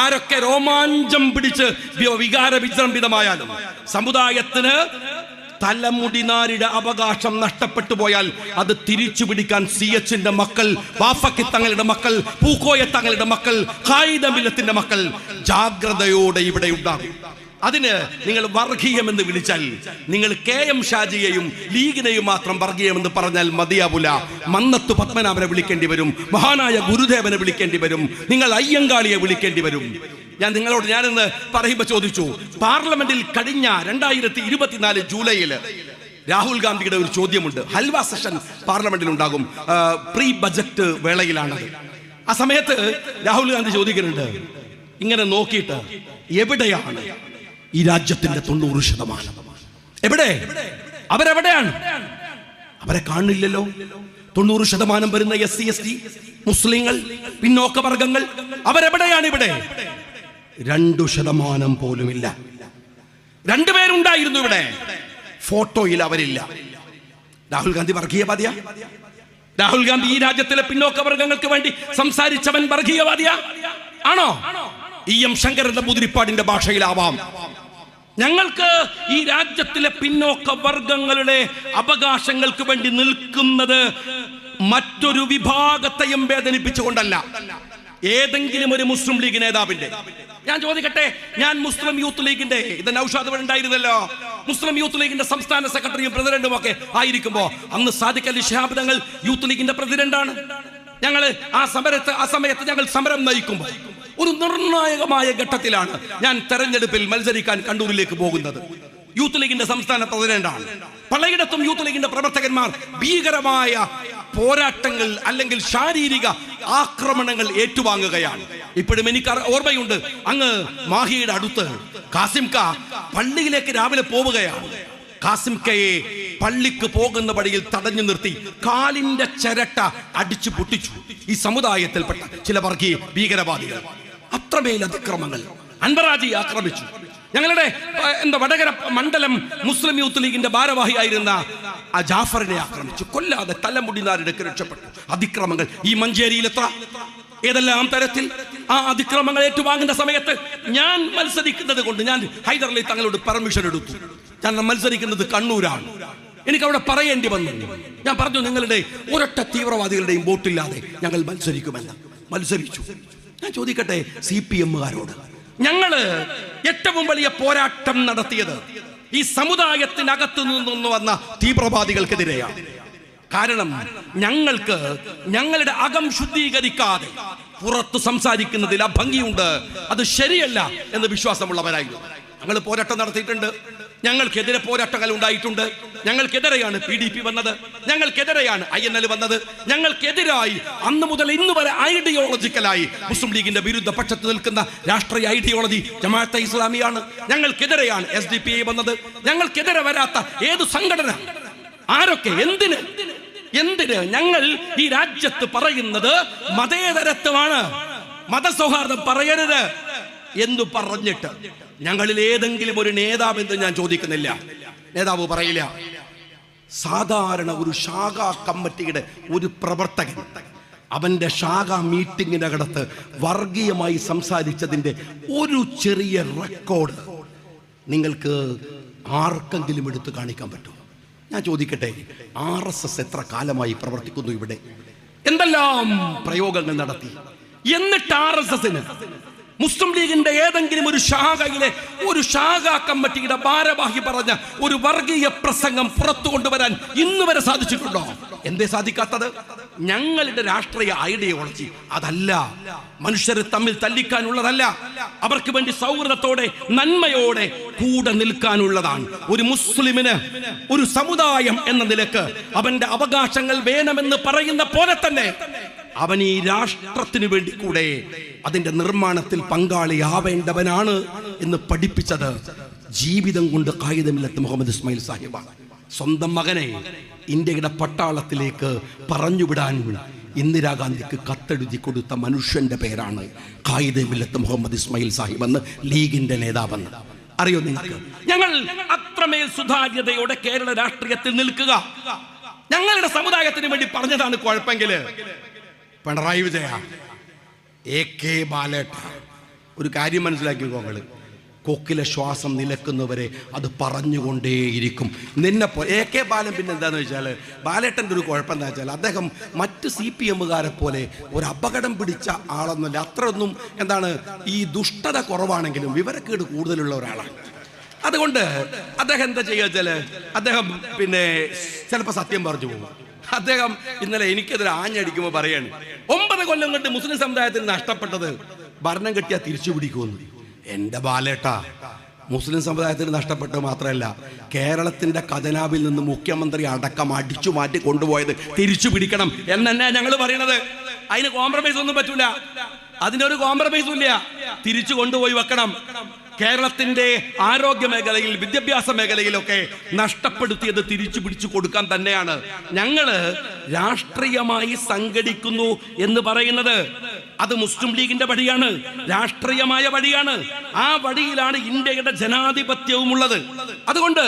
Speaker 1: ആരൊക്കെ രോമാഞ്ചം പിടിച്ച് വികാര വിജൃംഭിതമായാലും, സമുദായത്തിന് തലമുടിനാരിയുടെ അവകാശം നഷ്ടപ്പെട്ടു പോയാൽ അത് തിരിച്ചു പിടിക്കാൻ CHന്റെ മക്കൾ, വാഫക്കി തങ്ങളുടെ മക്കൾ, പൂക്കോയ തങ്ങളുടെ മക്കൾ, ഖായിദമില്ലത്തിന്റെ മക്കൾ ജാഗ്രതയോടെ ഇവിടെ ഉണ്ടാകും. അതിന് നിങ്ങൾ വർഗീയമെന്ന് വിളിച്ചാൽ, നിങ്ങൾ KM ഷാജിയെയും ലീഗിനെയും മാത്രം വർഗീയമെന്ന് പറഞ്ഞാൽ മതിയാവില്ല. മന്നത്ത് പത്മനാഭനെ വിളിക്കേണ്ടി വരും, മഹാനായ ഗുരുദേവനെ വിളിക്കേണ്ടി വരും, നിങ്ങൾ അയ്യങ്കാളിയെ വിളിക്കേണ്ടി വരും. ഞാനിന്ന് പറയുമ്പോൾ ചോദിച്ചു, പാർലമെന്റിൽ കഴിഞ്ഞ 2024 ജൂലൈയിൽ രാഹുൽ ഗാന്ധിയുടെ ഒരു ചോദ്യമുണ്ട്. ഹൽവ സെഷൻ പാർലമെന്റിൽ ഉണ്ടാകും, പ്രീ ബജറ്റ് വേളയിലാണത്. ആ സമയത്ത് രാഹുൽ ഗാന്ധി ചോദിക്കുന്നുണ്ട്, ഇങ്ങനെ നോക്കിയിട്ട് എവിടെയാണ് ഈ രാജ്യത്തിന്റെ 90%? എവിടെ? അവരെവിടെയാണ്? അവരെ കാണില്ലല്ലോ. 90% വരുന്ന SC ST മുസ്ലിങ്ങൾ, പിന്നോക്ക വർഗങ്ങൾ അവരെവിടെയാണ്? ഇവിടെ 2% പോലുമില്ല. 2 പേരുണ്ടായിരുന്നു ഇവിടെ, ഫോട്ടോയിൽ അവരില്ല. രാഹുൽ ഗാന്ധി വർഗീയവാദിയാ? രാഹുൽ ഗാന്ധി ഈ രാജ്യത്തിലെ പിന്നോക്ക വർഗങ്ങൾക്ക് വേണ്ടി സംസാരിച്ചവൻ വർഗീയവാദിയാ ആണോ? EM ശങ്കരന്റെ മുതിരിപ്പാടിന്റെ ഭാഷയിലാവാം. ഞങ്ങൾക്ക് ഈ രാജ്യത്തിലെ പിന്നോക്ക വർഗങ്ങളുടെ അവകാശങ്ങൾക്ക് വേണ്ടി നിൽക്കുന്നത് മറ്റൊരു വിഭാഗത്തെയും വേദനിപ്പിച്ചുകൊണ്ടല്ല, ഏതെങ്കിലും ഒരു മുസ്ലിം ലീഗ് നേതാവിന്റെ. ഞാൻ ചോദിക്കട്ടെ, ഞാൻ മുസ്ലിം യൂത്ത് ലീഗിന്റെ, ഇത് നൗഷാദ് ഉണ്ടായിരുന്നല്ലോ, മുസ്ലിം യൂത്ത് ലീഗിന്റെ സംസ്ഥാന സെക്രട്ടറിയും പ്രസിഡന്റും ഒക്കെ ആയിരിക്കുമ്പോ അന്ന് സാദിഖ് അലി ശിഹാബ് തങ്ങൾ യൂത്ത് ലീഗിന്റെ പ്രസിഡന്റാണ്. ഞങ്ങൾ ആ സമയത്ത് ഞങ്ങൾ സമരം നയിക്കുമ്പോൾ ഒരു നിർണായകമായ ഘട്ടത്തിലാണ് ഞാൻ തെരഞ്ഞെടുപ്പിൽ മത്സരിക്കാൻ കണ്ണൂരിലേക്ക് പോകുന്നത്. യൂത്ത് ലീഗിന്റെ സംസ്ഥാന പ്രസിഡന്റാണ്. പലയിടത്തും യൂത്ത് ലീഗിന്റെ പ്രവർത്തകന്മാർ ഭീകരമായ പോരാട്ടങ്ങൾ അല്ലെങ്കിൽ ശാരീരിക ആക്രമണങ്ങൾ ഏറ്റുവാങ്ങുകയാണ്. ഇപ്പോഴും എനിക്ക് ഓർമ്മയുണ്ട്, അങ്ങ് മാഹിയുടെ അടുത്ത് കാസിം ക പള്ളിയിലേക്ക് രാവിലെ പോവുകയാണ്. കാസിം കയെ പള്ളിക്ക് പോകുന്ന വഴിയിൽ തടഞ്ഞു നിർത്തി കാലിന്റെ ചിരട്ട അടിച്ചു പൊട്ടിച്ചു ഈ സമുദായത്തിൽപ്പെട്ട ചില വർഗീയ ഭീകരവാദികൾ. അത്രമേൽ അതിക്രമങ്ങൾ. അൻവറാജി ആക്രമിച്ചു. ഞങ്ങളുടെ വടകര മണ്ഡലം മുസ്ലിം യൂത്ത് ലീഗിന്റെ ഭാരവാഹിയായിരുന്ന ആ ജാഫറിനെ ആക്രമിച്ചു, കൊല്ലാതെ തലമുടിനാരിടക്ക് രക്ഷപ്പെട്ടു. അതിക്രമങ്ങൾ ഈ മഞ്ചേരിയിൽ എത്ര ഏതെല്ലാം തരത്തിൽ ആ അതിക്രമങ്ങൾ ഏറ്റുവാങ്ങുന്ന സമയത്ത് ഞാൻ മത്സരിക്കുന്നത് കൊണ്ട് ഞാൻ ഹൈദരലി തങ്ങളോട് പെർമിഷൻ എടുത്തു. ഞാൻ മത്സരിക്കുന്നത് കണ്ണൂരാണ്. എനിക്ക് അവിടെ പറയേണ്ടി വന്നു. ഞാൻ പറഞ്ഞു, നിങ്ങളുടെ ഒരൊറ്റ തീവ്രവാദികളുടെയും വോട്ടില്ലാതെ ഞങ്ങൾ മത്സരിക്കുമെന്ന്. മത്സരിച്ചു. ഞാൻ ചോദിക്കട്ടെ, CPMകാരോട് ഞങ്ങള് ഏറ്റവും വലിയ പോരാട്ടം നടത്തിയത് ഈ സമുദായത്തിനകത്തു നിന്ന് വന്ന തീവ്രവാദികൾക്കെതിരെയാണ്. കാരണം ഞങ്ങൾക്ക് ഞങ്ങളുടെ അകം ശുദ്ധീകരിക്കാതെ പുറത്ത് സംസാരിക്കുന്നതിൽ അഭംഗിയുണ്ട്, അത് ശരിയല്ല എന്ന് വിശ്വാസമുള്ളവരായിരുന്നു. ഞങ്ങൾ പോരാട്ടം നടത്തിയിട്ടുണ്ട്. ഞങ്ങൾക്കെതിരെ പോരാട്ടങ്ങൾ ഉണ്ടായിട്ടുണ്ട്. ഞങ്ങൾക്കെതിരെയാണ് PDP വന്നത്, ഞങ്ങൾക്കെതിരെയാണ് INL വന്നത്. ഞങ്ങൾക്കെതിരായി അന്ന് മുതൽ ഇന്ന് വരെ ഐഡിയോളജിക്കലായി മുസ്ലിം ലീഗിന്റെ വിരുദ്ധ പക്ഷത്ത് നിൽക്കുന്ന രാഷ്ട്രീയ ഐഡിയോളജി ജമാഅത്തെ ഇസ്ലാമിയാണ്. ഞങ്ങൾക്കെതിരെയാണ് SDPI വന്നത്. ഞങ്ങൾക്കെതിരെ വരാത്ത ഏത് സംഘടന, ആരൊക്കെ, എന്തിന് ഞങ്ങൾ ഈ രാജ്യത്ത് പറയുന്നത് മതേതരത്വമാണ്, മതസൗഹാർദ്ദം പറയരുത് എന്ന് പറഞ്ഞിട്ട് ഞങ്ങളിൽ ഏതെങ്കിലും ഒരു നേതാവ് എന്ന് ഞാൻ ചോദിക്കുന്നില്ല, നേതാവ് പറയില്ല. സാധാരണ ഒരു ശാഖാ കമ്മിറ്റിയുടെ ഒരു പ്രവർത്തകൻ അവന്റെ ശാഖാ മീറ്റിംഗിനകത്ത് വർഗീയമായി സംസാരിച്ചതിന്റെ ഒരു ചെറിയ റെക്കോർഡ് നിങ്ങൾക്ക് ആർക്കെങ്കിലും എടുത്തു കാണിക്കാൻ പറ്റുമോ? ഞാൻ ചോദിക്കട്ടെ, RSS എത്ര കാലമായി പ്രവർത്തിക്കുന്നു ഇവിടെ? എന്തെല്ലാം പ്രയോഗങ്ങൾ നടത്തി. എന്നിട്ട് RSSന് മുസ്ലിം ലീഗിന്റെ ഏതെങ്കിലും ഒരു ശാഖയിലെ ഒരു ശാഖാ കമ്മിറ്റിയുടെ ഭാരവാഹി പറഞ്ഞ ഒരു വർഗീയ പ്രസംഗം പുറത്തു കൊണ്ടുവരാൻ ഇന്ന് വരെ സാധിച്ചിട്ടുണ്ടോ? എന്തേ സാധിക്കാത്തത്? ഞങ്ങളുടെ രാഷ്ട്രീയ ഐഡിയോളജി അതല്ല, മനുഷ്യരെ തമ്മിൽ തല്ലിക്കാനുള്ളതല്ല, അവർക്ക് വേണ്ടി സൗഹൃദത്തോടെ നന്മയോടെ കൂടെ നിൽക്കാനുള്ളതാണ്. ഒരു മുസ്ലിമിന് ഒരു സമുദായം എന്ന നിലക്ക് അവന്റെ അവകാശങ്ങൾ വേണമെന്ന് പറയുന്ന പോലെ തന്നെ അവൻ ഈ രാഷ്ട്രത്തിന് വേണ്ടി കൂടെ അതിന്റെ നിർമ്മാണത്തിൽ പങ്കാളിയാവേണ്ടവനാണ് എന്ന് പഠിപ്പിച്ചത് ജീവിതം കൊണ്ട് ഖായിദ മില്ലത്ത് മുഹമ്മദ് ഇസ്മായിൽ സാഹിബാണ്. സ്വന്തം മകനെ ഇന്ത്യയുടെ പട്ടാളത്തിലേക്ക് പറഞ്ഞുവിടാൻ ഇന്ദിരാഗാന്ധിക്ക് കത്തെഴുതി കൊടുത്ത മനുഷ്യന്റെ പേരാണ് ഖായിദ മില്ലത്ത് മുഹമ്മദ് ഇസ്മായിൽ സാഹിബ് എന്ന്, ലീഗിന്റെ നേതാവെന്ന്. അറിയോ നിങ്ങൾക്ക്? ഞങ്ങൾ അത്രമേൽ സുതാര്യതയോടെ കേരള രാഷ്ട്രീയത്തിൽ നിൽക്കുക ഞങ്ങളുടെ സമുദായത്തിന് വേണ്ടി പറഞ്ഞതാണ്. കുഴപ്പമെങ്കിൽ പിണറായി വിജയ, AK ബാലേട്ട, ഒരു കാര്യം മനസ്സിലാക്കിക്കോങ്ങള്, കൊക്കിലെ ശ്വാസം നിലക്കുന്നവരെ അത് പറഞ്ഞുകൊണ്ടേയിരിക്കും. നിന്നെപ്പോ AK ബാലൻ പിന്നെ എന്താന്ന് വെച്ചാൽ, ബാലേട്ടൻ്റെ ഒരു കുഴപ്പം എന്താ വെച്ചാൽ അദ്ദേഹം മറ്റ് CPM-കാരെ പോലെ ഒരു അപകടം പിടിച്ച ആളൊന്നുമല്ല. അത്രയൊന്നും ഈ ദുഷ്ടത കുറവാണെങ്കിലും വിവരക്കേട് കൂടുതലുള്ള ഒരാളാണ്. അതുകൊണ്ട് അദ്ദേഹം എന്താ ചെയ്യുക വെച്ചാൽ അദ്ദേഹം പിന്നെ ചിലപ്പോൾ സത്യം പറഞ്ഞു പോകും. അദ്ദേഹം ഇന്നലെ എനിക്കെതിരെ ആഞ്ഞടിക്കുമ്പോൾ പറയാണ് 9 കൊല്ലം കൊണ്ട് മുസ്ലിം സമുദായത്തിന് നഷ്ടപ്പെട്ടത് ഭരണം കിട്ടിയാൽ തിരിച്ചു പിടിക്കുമെന്ന്. എൻ്റെ ബാലേട്ടാ, മുസ്ലിം സമുദായത്തിന് നഷ്ടപ്പെട്ടത് മാത്രമല്ല, കേരളത്തിന്റെ ഖജനാവിൽ നിന്ന് മുഖ്യമന്ത്രി അടക്കം അടിച്ചു മാറ്റി കൊണ്ടുപോയത് തിരിച്ചു പിടിക്കണം എന്നെ ഞങ്ങൾ പറയണത്. അതിന് കോംപ്രമൈസ് ഒന്നും പറ്റൂല, അതിനൊരു കോംപ്രമൈസും ഇല്ല. തിരിച്ചു കൊണ്ടുപോയി വെക്കണം. കേരളത്തിന്റെ ആരോഗ്യ മേഖലയിൽ, വിദ്യാഭ്യാസ മേഖലയിലൊക്കെ നഷ്ടപ്പെടുത്തിയത് തിരിച്ചു പിടിച്ചു കൊടുക്കാൻ തന്നെയാണ് ഞങ്ങള് രാഷ്ട്രീയമായി സംഘടിക്കുന്നു എന്ന് പറയുന്നത്. അത് മുസ്ലിം ലീഗിന്റെ വഴിയാണ്, രാഷ്ട്രീയമായ വഴിയാണ്. ആ വഴിയിലാണ് ഇന്ത്യയുടെ ജനാധിപത്യവും ഉള്ളത്. അതുകൊണ്ട്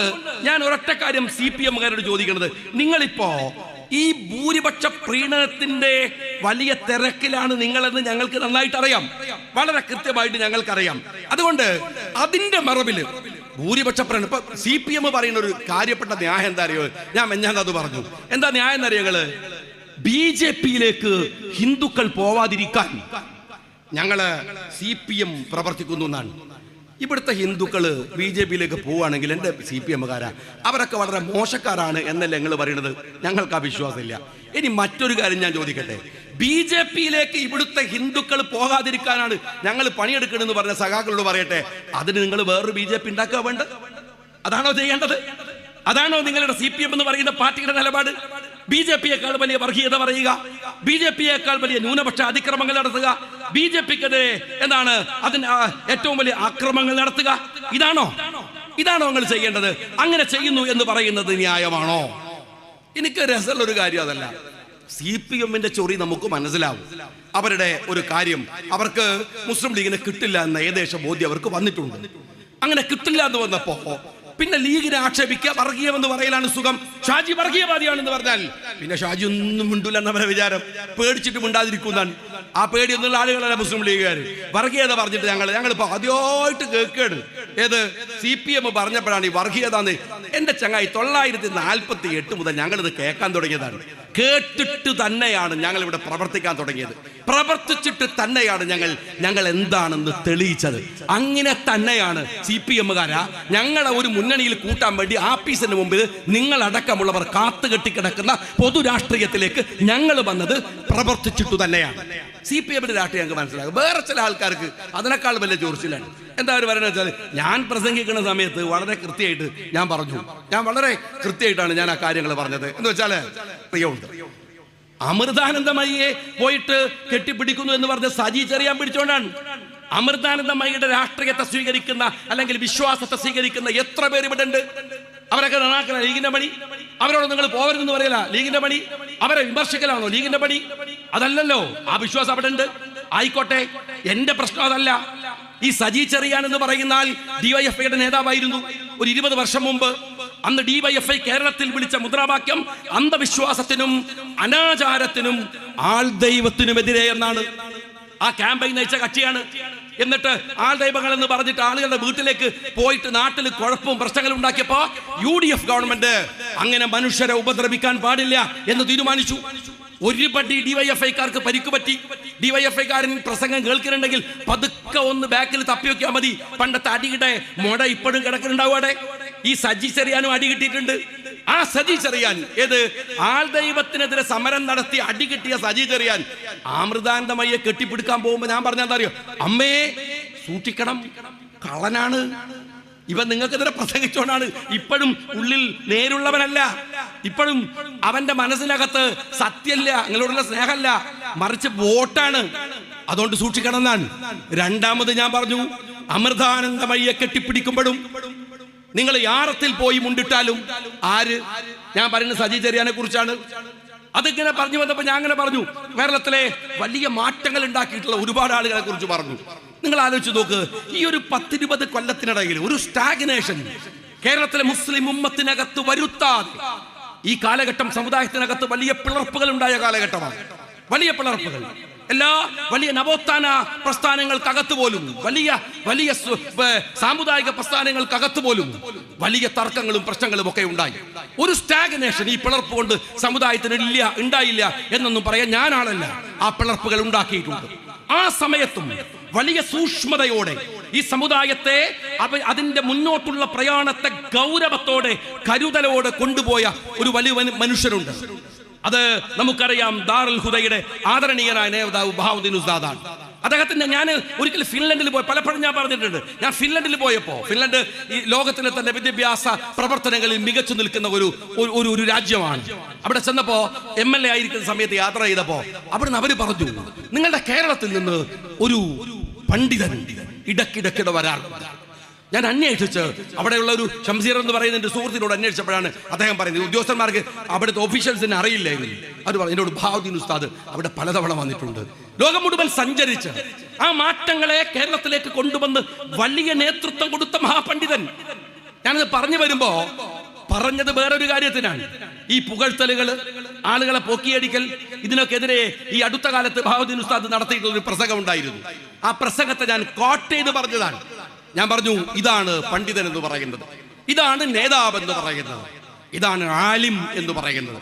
Speaker 1: ഞാൻ ഒരൊറ്റ കാര്യം CPM-കാരോട് ചോദിക്കുന്നത്, നിങ്ങളിപ്പോ ഈ ഭൂരിപക്ഷ പ്രീണനത്തിന്റെ വലിയ തിരക്കിലാണ് നിങ്ങളെന്ന് ഞങ്ങൾക്ക് നന്നായിട്ട് അറിയാം, വളരെ കൃത്യമായിട്ട് ഞങ്ങൾക്കറിയാം. അതുകൊണ്ട് അതിന്റെ മറവില് ഭൂരിപക്ഷ പ്രീണനം, ഇപ്പൊ CPM പറയുന്ന ഒരു കാര്യപ്പെട്ട ന്യായം എന്താ അറിയോ? ഞാൻ അത് പറഞ്ഞു. എന്താ ന്യായം എന്നറിയോ? ഞങ്ങള് BJP-യിലേക്ക് ഹിന്ദുക്കൾ പോവാതിരിക്കാൻ ഞങ്ങള് CPM പ്രവർത്തിക്കുന്നു എന്നാണ്. ഇവിടുത്തെ ഹിന്ദുക്കള് BJP-യിലേക്ക് പോവുകയാണെങ്കിൽ എൻ്റെ CPM-കാരാ അവരൊക്കെ വളരെ മോശക്കാരാണ് എന്നല്ലേ ഞങ്ങൾ പറയുന്നത്? ഞങ്ങൾക്ക് ആ വിശ്വാസമില്ല. ഇനി മറ്റൊരു കാര്യം ഞാൻ ചോദിക്കട്ടെ, BJP-യിലേക്ക് ഇവിടുത്തെ ഹിന്ദുക്കൾ പോകാതിരിക്കാനാണ് ഞങ്ങൾ പണിയെടുക്കണമെന്ന് പറഞ്ഞ സഖാക്കളോട് പറയട്ടെ, അതിന് നിങ്ങൾ വേറൊരു BJP ഉണ്ടാക്കുക വേണ്ടത്? അതാണോ ചെയ്യേണ്ടത്? അതാണോ നിങ്ങളുടെ CPM എന്ന് പറയുന്ന പാർട്ടിയുടെ നിലപാട്? BJP-യേക്കാൾ വലിയ വർഗീയത പറയുക, BJP-യേക്കാൾ വലിയ ന്യൂനപക്ഷ അതിക്രമങ്ങൾ നടത്തുക, BJP-ക്കെതിരെ അതിന് ഏറ്റവും വലിയ ആക്രമണങ്ങൾ നടത്തുക, ഇതാണോ നിങ്ങൾ ചെയ്യേണ്ടത്? അങ്ങനെ ചെയ്യുന്നു എന്ന് പറയുന്നത് ന്യായമാണോ? എനിക്ക് രസമുള്ള ഒരു കാര്യം അതല്ല. CPM-ന്റെ ചൊറി നമുക്ക് മനസ്സിലാവും. അവരുടെ ഒരു കാര്യം, അവർക്ക് മുസ്ലിം ലീഗിനെ കിട്ടില്ല എന്ന ഏകദേശം ബോധ്യം അവർക്ക് വന്നിട്ടുണ്ട്. അങ്ങനെ കിട്ടില്ല എന്ന് വന്നപ്പോ പിന്നെ ലീഗിനെ ആക്ഷേപിക്കുക, വർഗീയമെന്ന് പറയലാണ് സുഖം. ഷാജി വർഗീയവാദിയാണെന്ന് പറഞ്ഞാൽ പിന്നെ ഷാജി ഒന്നും മിണ്ടൂല എന്നവരെ വിചാരം, പേടിച്ചിട്ട് മിണ്ടാതിരിക്കുന്നതാണ്. ആ പേടിയൊന്നുള്ള ആളുകളല്ല മുസ്ലിം ലീഗുകാർ. വർഗീയത പറഞ്ഞിട്ട് ഞങ്ങളിപ്പോ ആദ്യമായിട്ട് കേൾക്കുകയാണ്. ഏത് CPM പറഞ്ഞപ്പോഴാണ് ഈ വർഗീയത എന്ന്. എന്റെ ചങ്ങായി 948 മുതൽ ഞങ്ങളിത് കേൾക്കാൻ തുടങ്ങിയതാണ്. കേട്ടിട്ട് തന്നെയാണ് ഞങ്ങൾ ഇവിടെ പ്രവർത്തിക്കാൻ തുടങ്ങിയത്. പ്രവർത്തിച്ചിട്ട് തന്നെയാണ് ഞങ്ങൾ എന്താണെന്ന് തെളിയിച്ചത്. അങ്ങനെ തന്നെയാണ് CPM-കാരാ ഞങ്ങളെ ഒരു മുന്നണിയിൽ കൂട്ടാൻ വേണ്ടി ആഫീസിന് മുമ്പിൽ നിങ്ങളടക്കമുള്ളവർ കാത്തുകെട്ടിക്കിടക്കുന്ന പൊതുരാഷ്ട്രീയത്തിലേക്ക് ഞങ്ങൾ വന്നത് പ്രവർത്തിച്ചിട്ടു തന്നെയാണ്. CPM-ന്റെ രാഷ്ട്രീയം ഞങ്ങൾക്ക് മനസ്സിലാകും. വേറെ ചില ആൾക്കാർക്ക് അതിനേക്കാൾ വലിയ ചോർച്ചിലാണ്. എന്താ അവർ പറയുന്നത് വെച്ചാൽ, ഞാൻ പ്രസംഗിക്കുന്ന സമയത്ത് വളരെ കൃത്യമായിട്ട് ഞാൻ പറഞ്ഞു, വളരെ കൃത്യമായിട്ടാണ് ഞാൻ ആ കാര്യങ്ങൾ പറഞ്ഞത് എന്ന് വെച്ചാൽ പ്രിയമുണ്ട്. അമൃതാനന്ദമയിയെ പോയിട്ട് കെട്ടിപ്പിടിക്കുന്നു എന്ന് പറഞ്ഞ് സജി ചെറിയാൻ പിടിച്ചോണ്ടാണ്. അമൃതാനന്ദമയിയുടെ രാഷ്ട്രീയത്തെ സ്വീകരിക്കുന്ന അല്ലെങ്കിൽ വിശ്വാസത്തെ സ്വീകരിക്കുന്ന എത്ര പേര് ഇവിടെ ഉണ്ട്? അവരൊക്കെ നന്നാക്കല ലീഗിന്റെ പണി. അവരോട് നിങ്ങൾ പോകരുതെന്ന് പറയല ലീഗിന്റെ പണി. അവരെ വിമർശിക്കലാണോ ലീഗിന്റെ പണി? അതല്ലല്ലോ. ആ വിശ്വാസം അവിടെ ഉണ്ട്, ആയിക്കോട്ടെ. എന്റെ പ്രശ്നം അതല്ല. ഈ സജി ചെറിയാൻ എന്ന് പറയുന്ന DYFIയുടെ നേതാവായിരുന്നു ഒരു 20 വർഷം മുമ്പ്. അന്ന് DYFI കേരളത്തിൽ വിളിച്ച മുദ്രാവാക്യം അന്ധവിശ്വാസത്തിനും അനാചാരത്തിനും ആൾ ദൈവത്തിനുമെതിരെ എന്നാണ്. ആ ക്യാമ്പയിൻ നയിച്ച കക്ഷിയാണ്. എന്നിട്ട് ആൾ ദൈവങ്ങൾ എന്ന് പറഞ്ഞിട്ട് ആളുകളുടെ വീട്ടിലേക്ക് പോയിട്ട് നാട്ടിൽ കുഴപ്പവും പ്രശ്നങ്ങളും ഉണ്ടാക്കിയപ്പോ UDF ഗവൺമെന്റ് അങ്ങനെ മനുഷ്യരെ ഉപദ്രവിക്കാൻ പാടില്ല എന്ന് തീരുമാനിച്ചു. ഒരുപടി DYFIക്കാർക്ക് പരിക്ക് പറ്റി. DYFIക്കാരൻ പ്രസംഗം കേൾക്കുന്നുണ്ടെങ്കിൽ പതുക്കെ ഒന്ന് ബാക്കിൽ തപ്പി വെക്കാൻ മതി. പണ്ടത്തെ അടിയുടെ മുട ഇപ്പോഴും കിടക്കുന്നുണ്ടാവും അവിടെ. ഈ സജി ചെറിയാനും അടി കിട്ടിയിട്ടുണ്ട്. ആ സജി ചെറിയാൻ ഏത് ആൾ ദൈവത്തിനെതിരെ സമരം നടത്തി അടി കിട്ടിയ സജി ചെറിയാൻ അമൃതാനന്ദമയെ കെട്ടിപ്പിടിക്കാൻ പോകുമ്പോ ഞാൻ പറഞ്ഞാൽ അറിയോ, അമ്മേ സൂക്ഷിക്കണം, കള്ളനാണ് ഇവൻ, നിങ്ങൾക്കെതിരെ പ്രസംഗിച്ചോണ്ടാണ്. ഇപ്പോഴും ഉള്ളിൽ നേരുള്ളവനല്ല. ഇപ്പോഴും അവന്റെ മനസ്സിനകത്ത് സത്യല്ല, നിങ്ങളോടുള്ള സ്നേഹമല്ല, മറിച്ച് വോട്ടാണ്. അതുകൊണ്ട് സൂക്ഷിക്കണം എന്നാണ്. രണ്ടാമത് ഞാൻ പറഞ്ഞു, അമൃതാനന്ദമയെ കെട്ടിപ്പിടിക്കുമ്പോഴും നിങ്ങൾ യാറത്തിൽ പോയി മുണ്ടിട്ടാലും ആര്, ഞാൻ പറയുന്നത് സജി ചെറിയാനെ കുറിച്ചാണ്. അതിങ്ങനെ പറഞ്ഞു വന്നപ്പോൾ ഞാൻ അങ്ങനെ പറഞ്ഞു, കേരളത്തിലെ വലിയ മാറ്റങ്ങൾ ഉണ്ടാക്കിയിട്ടുള്ള ഒരുപാട് ആളുകളെ കുറിച്ച് പറഞ്ഞു. നിങ്ങൾ ആലോചിച്ച് നോക്ക്, ഈ ഒരു 10-20 കൊല്ലത്തിനിടയിൽ ഒരു സ്റ്റാഗ്നേഷൻ കേരളത്തിലെ മുസ്ലിം ഉമ്മത്തിനകത്ത് വരുത്താതെ ഈ കാലഘട്ടം സമുദായത്തിനകത്ത് വലിയ പിളർപ്പുകൾ ഉണ്ടായ കാലഘട്ടമാണ്. വലിയ പിളർപ്പുകൾ എല്ലാ വലിയ നവോത്ഥാന പ്രസ്ഥാനങ്ങൾക്കകത്ത് പോലും, വലിയ വലിയ സാമുദായിക പ്രസ്ഥാനങ്ങൾക്കകത്ത് പോലും വലിയ തർക്കങ്ങളും പ്രശ്നങ്ങളും ഒക്കെ ഉണ്ടായി. ഒരു സ്റ്റാഗ്നേഷൻ ഈ പിളർപ്പ് കൊണ്ട് സമുദായത്തിന് ഉണ്ടായില്ല എന്നൊന്നും പറയാൻ ഞാനാണല്ല. ആ പിളർപ്പുകൾ ഉണ്ടാക്കിയിട്ടുണ്ട്. ആ സമയത്തും വലിയ സൂക്ഷ്മതയോടെ ഈ സമുദായത്തെ അതിന്റെ മുന്നോട്ടുള്ള പ്രയാണത്തെ ഗൗരവത്തോടെ കരുതലോടെ കൊണ്ടുപോയ ഒരു വലിയ മനുഷ്യരുണ്ട്. അത് നമുക്കറിയാം, ദാറുൽ ഹുദയുടെ ആദരണീയനായ നേതാവ് ബഹാവുദ്ദീൻ ഉസ്താദാണ്. അദ്ദേഹത്തിന്റെ ഞാൻ ഒരിക്കൽ ഫിൻലൻഡിൽ പോയി, പലപ്പോഴും ഞാൻ പറഞ്ഞിട്ടുണ്ട്, ഞാൻ ഫിൻലൻഡിൽ പോയപ്പോൾ, ഫിൻലൻഡ് ഈ ലോകത്തിലെ തന്നെ വിദ്യാഭ്യാസ പ്രവർത്തനങ്ങളിൽ മികച്ചു നിൽക്കുന്ന ഒരു രാജ്യമാണ്. അവിടെ ചെന്നപ്പോ MLA ആയിരിക്കുന്ന സമയത്ത് യാത്ര ചെയ്തപ്പോ അവിടുന്ന് അവര് പറഞ്ഞു, നിങ്ങളുടെ കേരളത്തിൽ നിന്ന് ഒരു പണ്ഡിതൻ ഇടയ്ക്കിടെ വരാറുണ്ട്. ഞാൻ അന്വേഷിച്ച് അവിടെയുള്ള ഒരു ഷംസീർ എന്ന് പറയുന്ന എൻ്റെ സുഹൃത്തിനോട് അന്വേഷിച്ചപ്പോഴാണ് അദ്ദേഹം പറയുന്നത്, ഉദ്യോഗസ്ഥന്മാർക്ക് അവിടുത്തെ ഓഫീഷ്യൽസിനെ അറിയില്ലായിരുന്നു. അത് പറഞ്ഞു, എന്നോട് ബഹാവുദ്ദീൻ ഉസ്താദ് അവിടെ പലതവണ വന്നിട്ടുണ്ട്. ലോകം മുഴുവൻ സഞ്ചരിച്ച് ആ മാറ്റങ്ങളെ കേരളത്തിലേക്ക് കൊണ്ടുവന്ന് വലിയ നേതൃത്വം കൊടുത്ത മഹാപണ്ഡിതൻ. ഞാനത് പറഞ്ഞു വരുമ്പോ പറഞ്ഞത് വേറൊരു കാര്യത്തിനാണ്. ഈ പുകഴ്ത്തലുകൾ, ആളുകളെ പൊക്കിയടിക്കൽ, ഇതിനൊക്കെതിരെ ഈ അടുത്ത കാലത്ത് ബഹാവുദ്ദീൻ ഉസ്താദ് നടത്തിയിട്ടുള്ള ഒരു പ്രസംഗം ഉണ്ടായിരുന്നു. ആ പ്രസംഗത്തെ ഞാൻ കോട്ട് ചെയ്ത് പറഞ്ഞതാണ്. ഞാൻ പറഞ്ഞു, ഇതാണ് പണ്ഡിതൻ എന്ന് പറയുന്നത്, ഇതാണ് നേതാവ് എന്ന് പറയുന്നത്, ഇതാണ് ആലിം എന്ന് പറയുന്നത്.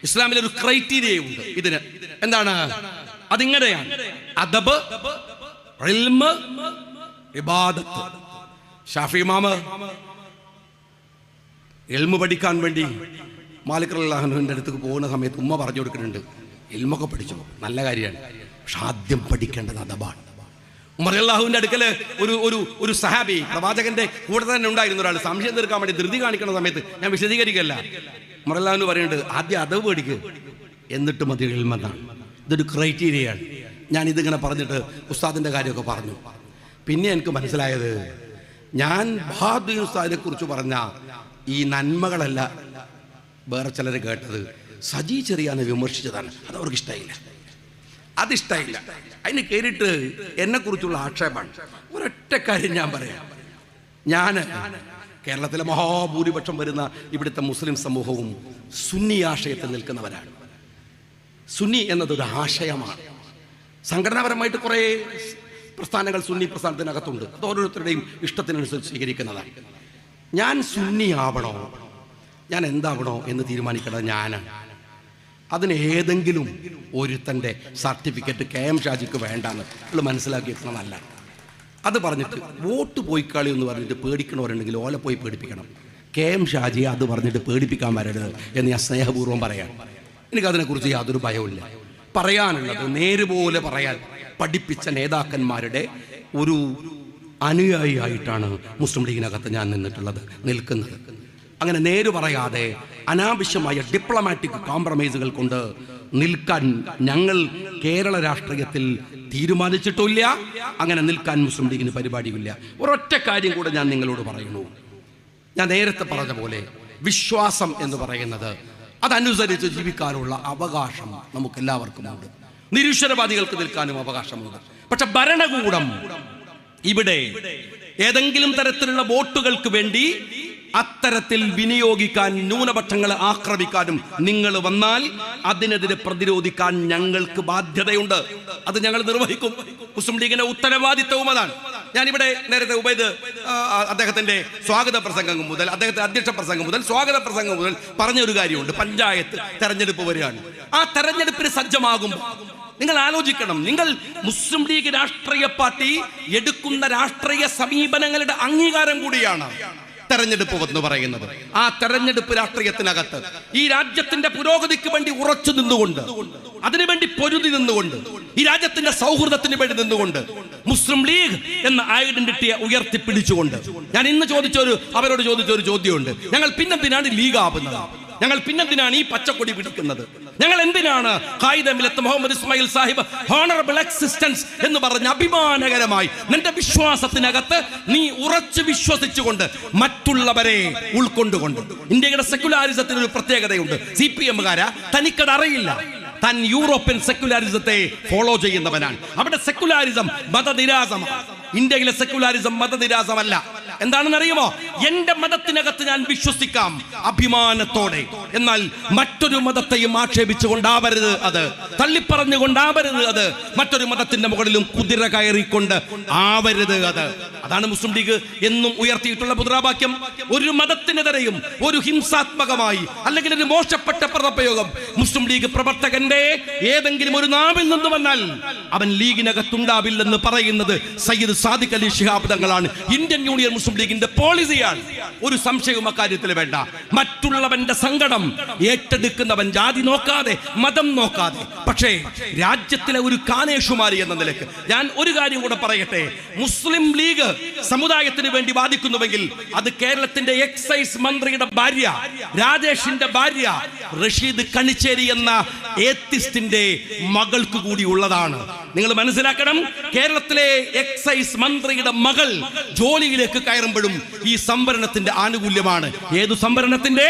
Speaker 1: ഇസ്ലാമിൽ ഒരു ക്രൈറ്റീരിയ ഉണ്ട് ഇതിന്. എന്താണ്? അതിങ്ങനെയാണ്: അദബ്, ഇൽമ്, ഇബാദത്ത്. ഷാഫി ഇമാമ് ഇൽമ് പഠിക്കാൻ വേണ്ടി മാലിക് റളിയല്ലാഹു അൻഹുവിന്റെ അടുത്തേക്ക് പോകുന്ന സമയത്ത് ഉമ്മ പറഞ്ഞു കൊടുക്കുന്നുണ്ട്, ഇൽമൊക്കെ പഠിച്ചോ, നല്ല കാര്യമാണ്, പക്ഷെ ആദ്യം പഠിക്കേണ്ടത് അദബാണ്. ഉമർ റളിയല്ലാഹുവിന്റെ അടുക്കല് ഒരു സഹാബി പ്രവാചകന്റെ കൂടെ തന്നെ ഉണ്ടായിരുന്ന ഒരാൾ സംശയം തീർക്കാൻ വേണ്ടി ധൃതി കാണിക്കുന്ന സമയത്ത്, ഞാൻ വിശദീകരിക്കല്ല, ഉമർ റളിയല്ലാഹു പറയുന്നുണ്ട്, ആദ്യം അദബ് പഠിക്ക്, എന്നിട്ട് മതി ഇൽമെന്നാണ്. ഇതൊരു ക്രൈറ്റീരിയയാണ്. ഞാൻ ഇതിങ്ങനെ പറഞ്ഞിട്ട് ഉസ്താദിന്റെ കാര്യമൊക്കെ പറഞ്ഞു. പിന്നെ എനിക്ക് മനസ്സിലായത്, ഞാൻ ബഹാവുദ്ദീൻ ഉസ്താദിനെ കുറിച്ച് പറഞ്ഞ ഈ നന്മകളല്ല വേറെ ചിലർ കേട്ടത് സജി ചെറിയാനെ വിമർശിച്ചതാണ്. അത് അവർക്ക് ഇഷ്ടമായില്ല, അതിഷ്ടമായില്ല. അതിന് കയറിയിട്ട് എന്നെ കുറിച്ചുള്ള ആക്ഷേപമാണ്. ഒരൊറ്റ കാര്യം ഞാൻ പറയാം, ഞാൻ കേരളത്തിലെ മഹാഭൂരിപക്ഷം വരുന്ന ഇവിടുത്തെ മുസ്ലിം സമൂഹവും സുന്നി ആശയത്തിൽ നിൽക്കുന്നവരാണ്. സുന്നി എന്നതൊരു ആശയമാണ്. സംഘടനാപരമായിട്ട് കുറേ പ്രസ്ഥാനങ്ങൾ സുന്നി പ്രസ്ഥാനത്തിനകത്തുണ്ട്. അത് ഓരോരുത്തരുടെയും ഇഷ്ടത്തിനനുസരിച്ച് സ്വീകരിക്കുന്നതാണ്. ഞാൻ സുന്നി ആവണോ, ഞാൻ എന്താവണോ എന്ന് തീരുമാനിക്കേണ്ടത് ഞാനാണ്. അതിന് ഏതെങ്കിലും ഒരുത്തൻ്റെ സർട്ടിഫിക്കറ്റ് KM ഷാജിക്ക് വേണ്ടാന്ന് നമ്മൾ മനസ്സിലാക്കിയിരിക്കണം. നല്ല അത് പറഞ്ഞിട്ട് വോട്ട് പോയിക്കാളി എന്ന് പറഞ്ഞിട്ട് പേടിക്കണവരുണ്ടെങ്കിൽ ഓല പോയി പേടിപ്പിക്കണം. KM ഷാജിയെ അത് പറഞ്ഞിട്ട് പേടിപ്പിക്കാൻ വരരുത് എന്ന് ഞാൻ സ്നേഹപൂർവ്വം പറയാം. എനിക്കതിനെക്കുറിച്ച് യാതൊരു ഭയവുമില്ല. പറയാനുള്ളത് നേരുപോലെ പറയാൻ പഠിപ്പിച്ച നേതാക്കന്മാരുടെ ഒരു അനുയായിയായിട്ടാണ് മുസ്ലിം ലീഗിനകത്ത് ഞാൻ നിൽക്കുന്നത്. അങ്ങനെ നേര് പറയാതെ അനാവശ്യമായ ഡിപ്ലോമാറ്റിക് കോംപ്രമൈസുകൾ കൊണ്ട് നിൽക്കാൻ ഞങ്ങൾ കേരള രാഷ്ട്രീയത്തിൽ തീരുമാനിച്ചിട്ടില്ല. അങ്ങനെ നിൽക്കാൻ മുസ്ലിം ലീഗിന് പരിപാടിയില്ല. ഒരൊറ്റ കാര്യം കൂടെ ഞാൻ നിങ്ങളോട് പറയുന്നു. ഞാൻ നേരത്തെ പറഞ്ഞ പോലെ വിശ്വാസം എന്ന് പറയുന്നത് അതനുസരിച്ച് ജീവിക്കാനുള്ള അവകാശം നമുക്ക് എല്ലാവർക്കുമുണ്ട്. നിരീശ്വരവാദികൾക്ക് നിൽക്കാനും അവകാശമുണ്ട്. പക്ഷെ ഭരണകൂടം ഇവിടെ ഏതെങ്കിലും തരത്തിലുള്ള വോട്ടുകൾക്ക് വേണ്ടി അത്തരത്തിൽ വിനിയോഗിക്കാൻ, ന്യൂനപക്ഷങ്ങളെ ആക്രമിക്കാനും നിങ്ങൾ വന്നാൽ അതിനെതിരെ പ്രതിരോധിക്കാൻ ഞങ്ങൾക്ക് ബാധ്യതയുണ്ട്. അത് ഞങ്ങൾ നിർവഹിക്കും. മുസ്ലിം ലീഗിന്റെ ഉത്തരവാദിത്വവും അതാണ്. ഞാനിവിടെ നേരത്തെ ഉബൈദ് അദ്ദേഹത്തിന്റെ സ്വാഗത പ്രസംഗം മുതൽ, അദ്ദേഹത്തെ അധ്യക്ഷ പ്രസംഗം മുതൽ, സ്വാഗത പ്രസംഗം മുതൽ പറഞ്ഞൊരു കാര്യമുണ്ട്. പഞ്ചായത്ത് തെരഞ്ഞെടുപ്പ് വരികയാണ്. ആ തെരഞ്ഞെടുപ്പിന് സജ്ജമാകുമ്പോൾ നിങ്ങൾ ആലോചിക്കണം, നിങ്ങൾ മുസ്ലിം ലീഗ് രാഷ്ട്രീയ പാർട്ടി എടുക്കുന്ന രാഷ്ട്രീയ സമീപനങ്ങളുടെ അംഗീകാരം കൂടിയാണ് തെരഞ്ഞെടുപ്പ് എന്ന് പറയുന്നത്. ആ തെരഞ്ഞെടുപ്പ് രാഷ്ട്രീയത്തിനകത്ത് ഈ രാജ്യത്തിന്റെ പുരോഗതിക്ക് വേണ്ടി ഉറച്ചു നിന്നുകൊണ്ട്, അതിനുവേണ്ടി പൊരുതി നിന്നുകൊണ്ട്, ഈ രാജ്യത്തിന്റെ സൗഹൃദത്തിന് വേണ്ടി നിന്നുകൊണ്ട്, മുസ്ലിം ലീഗ് എന്ന ഐഡന്റിറ്റിയെ ഉയർത്തിപ്പിടിച്ചുകൊണ്ട് ഞാൻ ഇന്ന് അവരോട് ചോദിച്ച ഒരു ചോദ്യമുണ്ട്. ഞങ്ങൾ പിന്നെന്തിനാണ് ലീഗ് ആവുന്നത്? ഞങ്ങൾ പിന്നെന്തിനാണ് ഈ പച്ചക്കൊടി പിടിക്കുന്നത്? ഞങ്ങൾ എന്തിനാണ് ഖായിദ മില്ലത്ത് മുഹമ്മദ് ഇസ്മായിൽ സാഹിബ് ഹോണറബിൾ എക്സിസ്റ്റൻസ് എന്ന് പറഞ്ഞ അഭിമാനകരമായി നിന്റെ വിശ്വാസത്തിനകത്ത് നീ ഉറച്ചു വിശ്വസിച്ചുകൊണ്ട് മറ്റുള്ളവരെ ഉൾക്കൊണ്ടുകൊണ്ട്. ഇന്ത്യയുടെ സെക്യുലാരിസത്തിന് ഒരു പ്രത്യേകതയുണ്ട്. CPM-കാരാ തനിക്കത് അറിയില്ല. താൻ യൂറോപ്യൻ സെക്യുലാരിസത്തെ ഫോളോ ചെയ്യുന്നവനാണ്. അവിടെ സെക്യുലാരിസം മതനിരാസമാണ്. ഇന്ത്യയിലെ സെക്യുലാരിസം മതനിരാസമല്ല. എന്താണെന്ന് അറിയുമോ? എന്റെ മതത്തിനകത്ത് ഞാൻ വിശ്വസിക്കാം അഭിമാനത്തോടെ, എന്നാൽ മറ്റൊരു മതത്തെയും ആക്ഷേപിച്ചുകൊണ്ടാവരുത്, അത് തള്ളിപ്പറഞ്ഞുകൊണ്ടാവരുത്, അത് മറ്റൊരു മതത്തിന്റെ മുകളിലും കുതിര കയറിക്കൊണ്ട് ആവരുത് അത്. അതാണ് മുസ്ലിം ലീഗ് എന്നും ഉയർത്തിയിട്ടുള്ള മുദ്രാവാക്യം. ഒരു മതത്തിനെതിരെയും ഒരു ഹിംസാത്മകമായി അല്ലെങ്കിൽ ഒരു മോശപ്പെട്ട പദപ്രയോഗം മുസ്ലിം ലീഗ് പ്രവർത്തകന്റെ ഏതെങ്കിലും ഒരു നാവിൽ നിന്ന് വന്നാൽ അവൻ ലീഗിനകത്തുണ്ടാവില്ലെന്ന് പറയുന്നത് സയ്യിദ് സാദിഖ് അലി ശിഹാബ് തങ്ങളാണ്. ഇന്ത്യൻ യൂണിയൻ മുസ്ലിം ലീഗിന്റെ പോളിസിയാണ്. ഒരു സംശയവും അക്കാര്യത്തിൽ വേണ്ട. മറ്റുള്ളവന്റെ സങ്കടം ഏറ്റെടുക്കുന്നവൻ ജാതി നോക്കാതെ മതം നോക്കാതെ. പക്ഷേ രാജ്യത്തിലെ ഒരു കാനേഷുമാരി എന്ന നിലയ്ക്ക് ഞാൻ ഒരു കാര്യം കൂടെ പറയട്ടെ. മുസ്ലിം ലീഗ് സമുദായത്തിന് വേണ്ടി വാദിക്കുന്നുവെങ്കിൽ അത് കേരളത്തിന്റെ എക്സൈസ് മന്ത്രിയുടെ ഭാര്യ, രാജേഷിന്റെ ഭാര്യ റഷീദ് കണിച്ചേരി എന്ന ഏത്തിസ്റ്റിന്റെ മകൾക്ക് കൂടി ഉള്ളതാണ്. നിങ്ങൾ മനസ്സിലാക്കണം, കേരളത്തിലെ എക്സൈസ് മന്ത്രിയുടെ മകൾ ജോലിയിലേക്ക് കയറുമ്പോഴും ഈ സംവരണത്തിന്റെ ആനുകൂല്യമാണ്. ഏതു സംവരണത്തിന്റെ?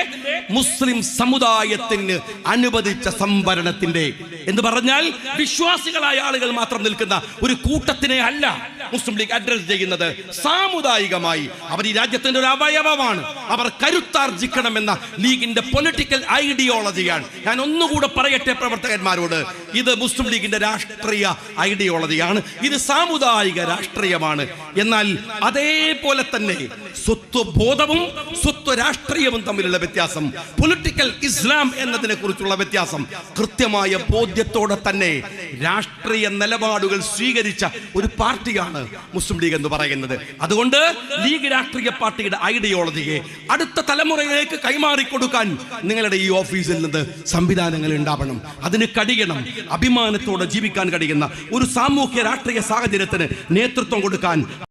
Speaker 1: മുസ്ലിം സമുദായത്തിന് അനുവദിച്ച സംവരണത്തിന്റെ. എന്ന് പറഞ്ഞാൽ വിശ്വാസികളായ ആളുകൾ മാത്രം നിൽക്കുന്ന ഒരു കൂട്ടത്തിനെ അല്ല മുസ്ലിം ലീഗ് അഡ്രസ് ചെയ്യുന്നത്. സാമുദായികമായി അവർ ഈ രാജ്യത്തിന്റെ ഒരു അവയവമാണ്. അവർ കരുത്താർജിക്കണമെന്ന ലീഗിന്റെ പൊളിറ്റിക്കൽ ഐഡിയോളജിയാണ്. ഞാൻ ഒന്നുകൂടെ പറയട്ടെ പ്രവർത്തകന്മാരോട്, ഇത് മുസ്ലിം ലീഗിന്റെ രാഷ്ട്രീയ ഐഡിയോളജിയാണ്, ഇത് സാമുദായിക രാഷ്ട്രീയമാണ്. എന്നാൽ അതേപോലെ തന്നെ സ്വത്വബോധവും സ്വത്വ രാഷ്ട്രീയവും തമ്മിലുള്ള വ്യത്യാസം, പൊളിറ്റിക്കൽ ഇസ്ലാം എന്നതിനെ കുറിച്ചുള്ള വ്യത്യാസം കൃത്യമായ ബോധ്യത്തോടെ തന്നെ രാഷ്ട്രീയ നിലപാടുകൾ സ്വീകരിച്ച ഒരു പാർട്ടിയാണ് മുസ്ലിം ലീഗ് എന്ന് പറയുന്നത്. അതുകൊണ്ട് ലീഗ് രാഷ്ട്രീയ പാർട്ടിയുടെ ഐഡിയോളജിയെ അടുത്ത തലമുറയിലേക്ക് കൈമാറിക്കൊടുക്കാൻ നിങ്ങളുടെ ഈ ഓഫീസിൽ നിന്ന് സംവിധാനങ്ങൾ ഉണ്ടാവണം. അതിന് കഴിയണം. അഭിമാനത്തോടെ ജീവിക്കാൻ കഴിയുന്ന ഒരു സാമൂഹ്യ രാഷ്ട്രീയ സാഹചര്യത്തിന് നേതൃത്വം കൊടുക്കാൻ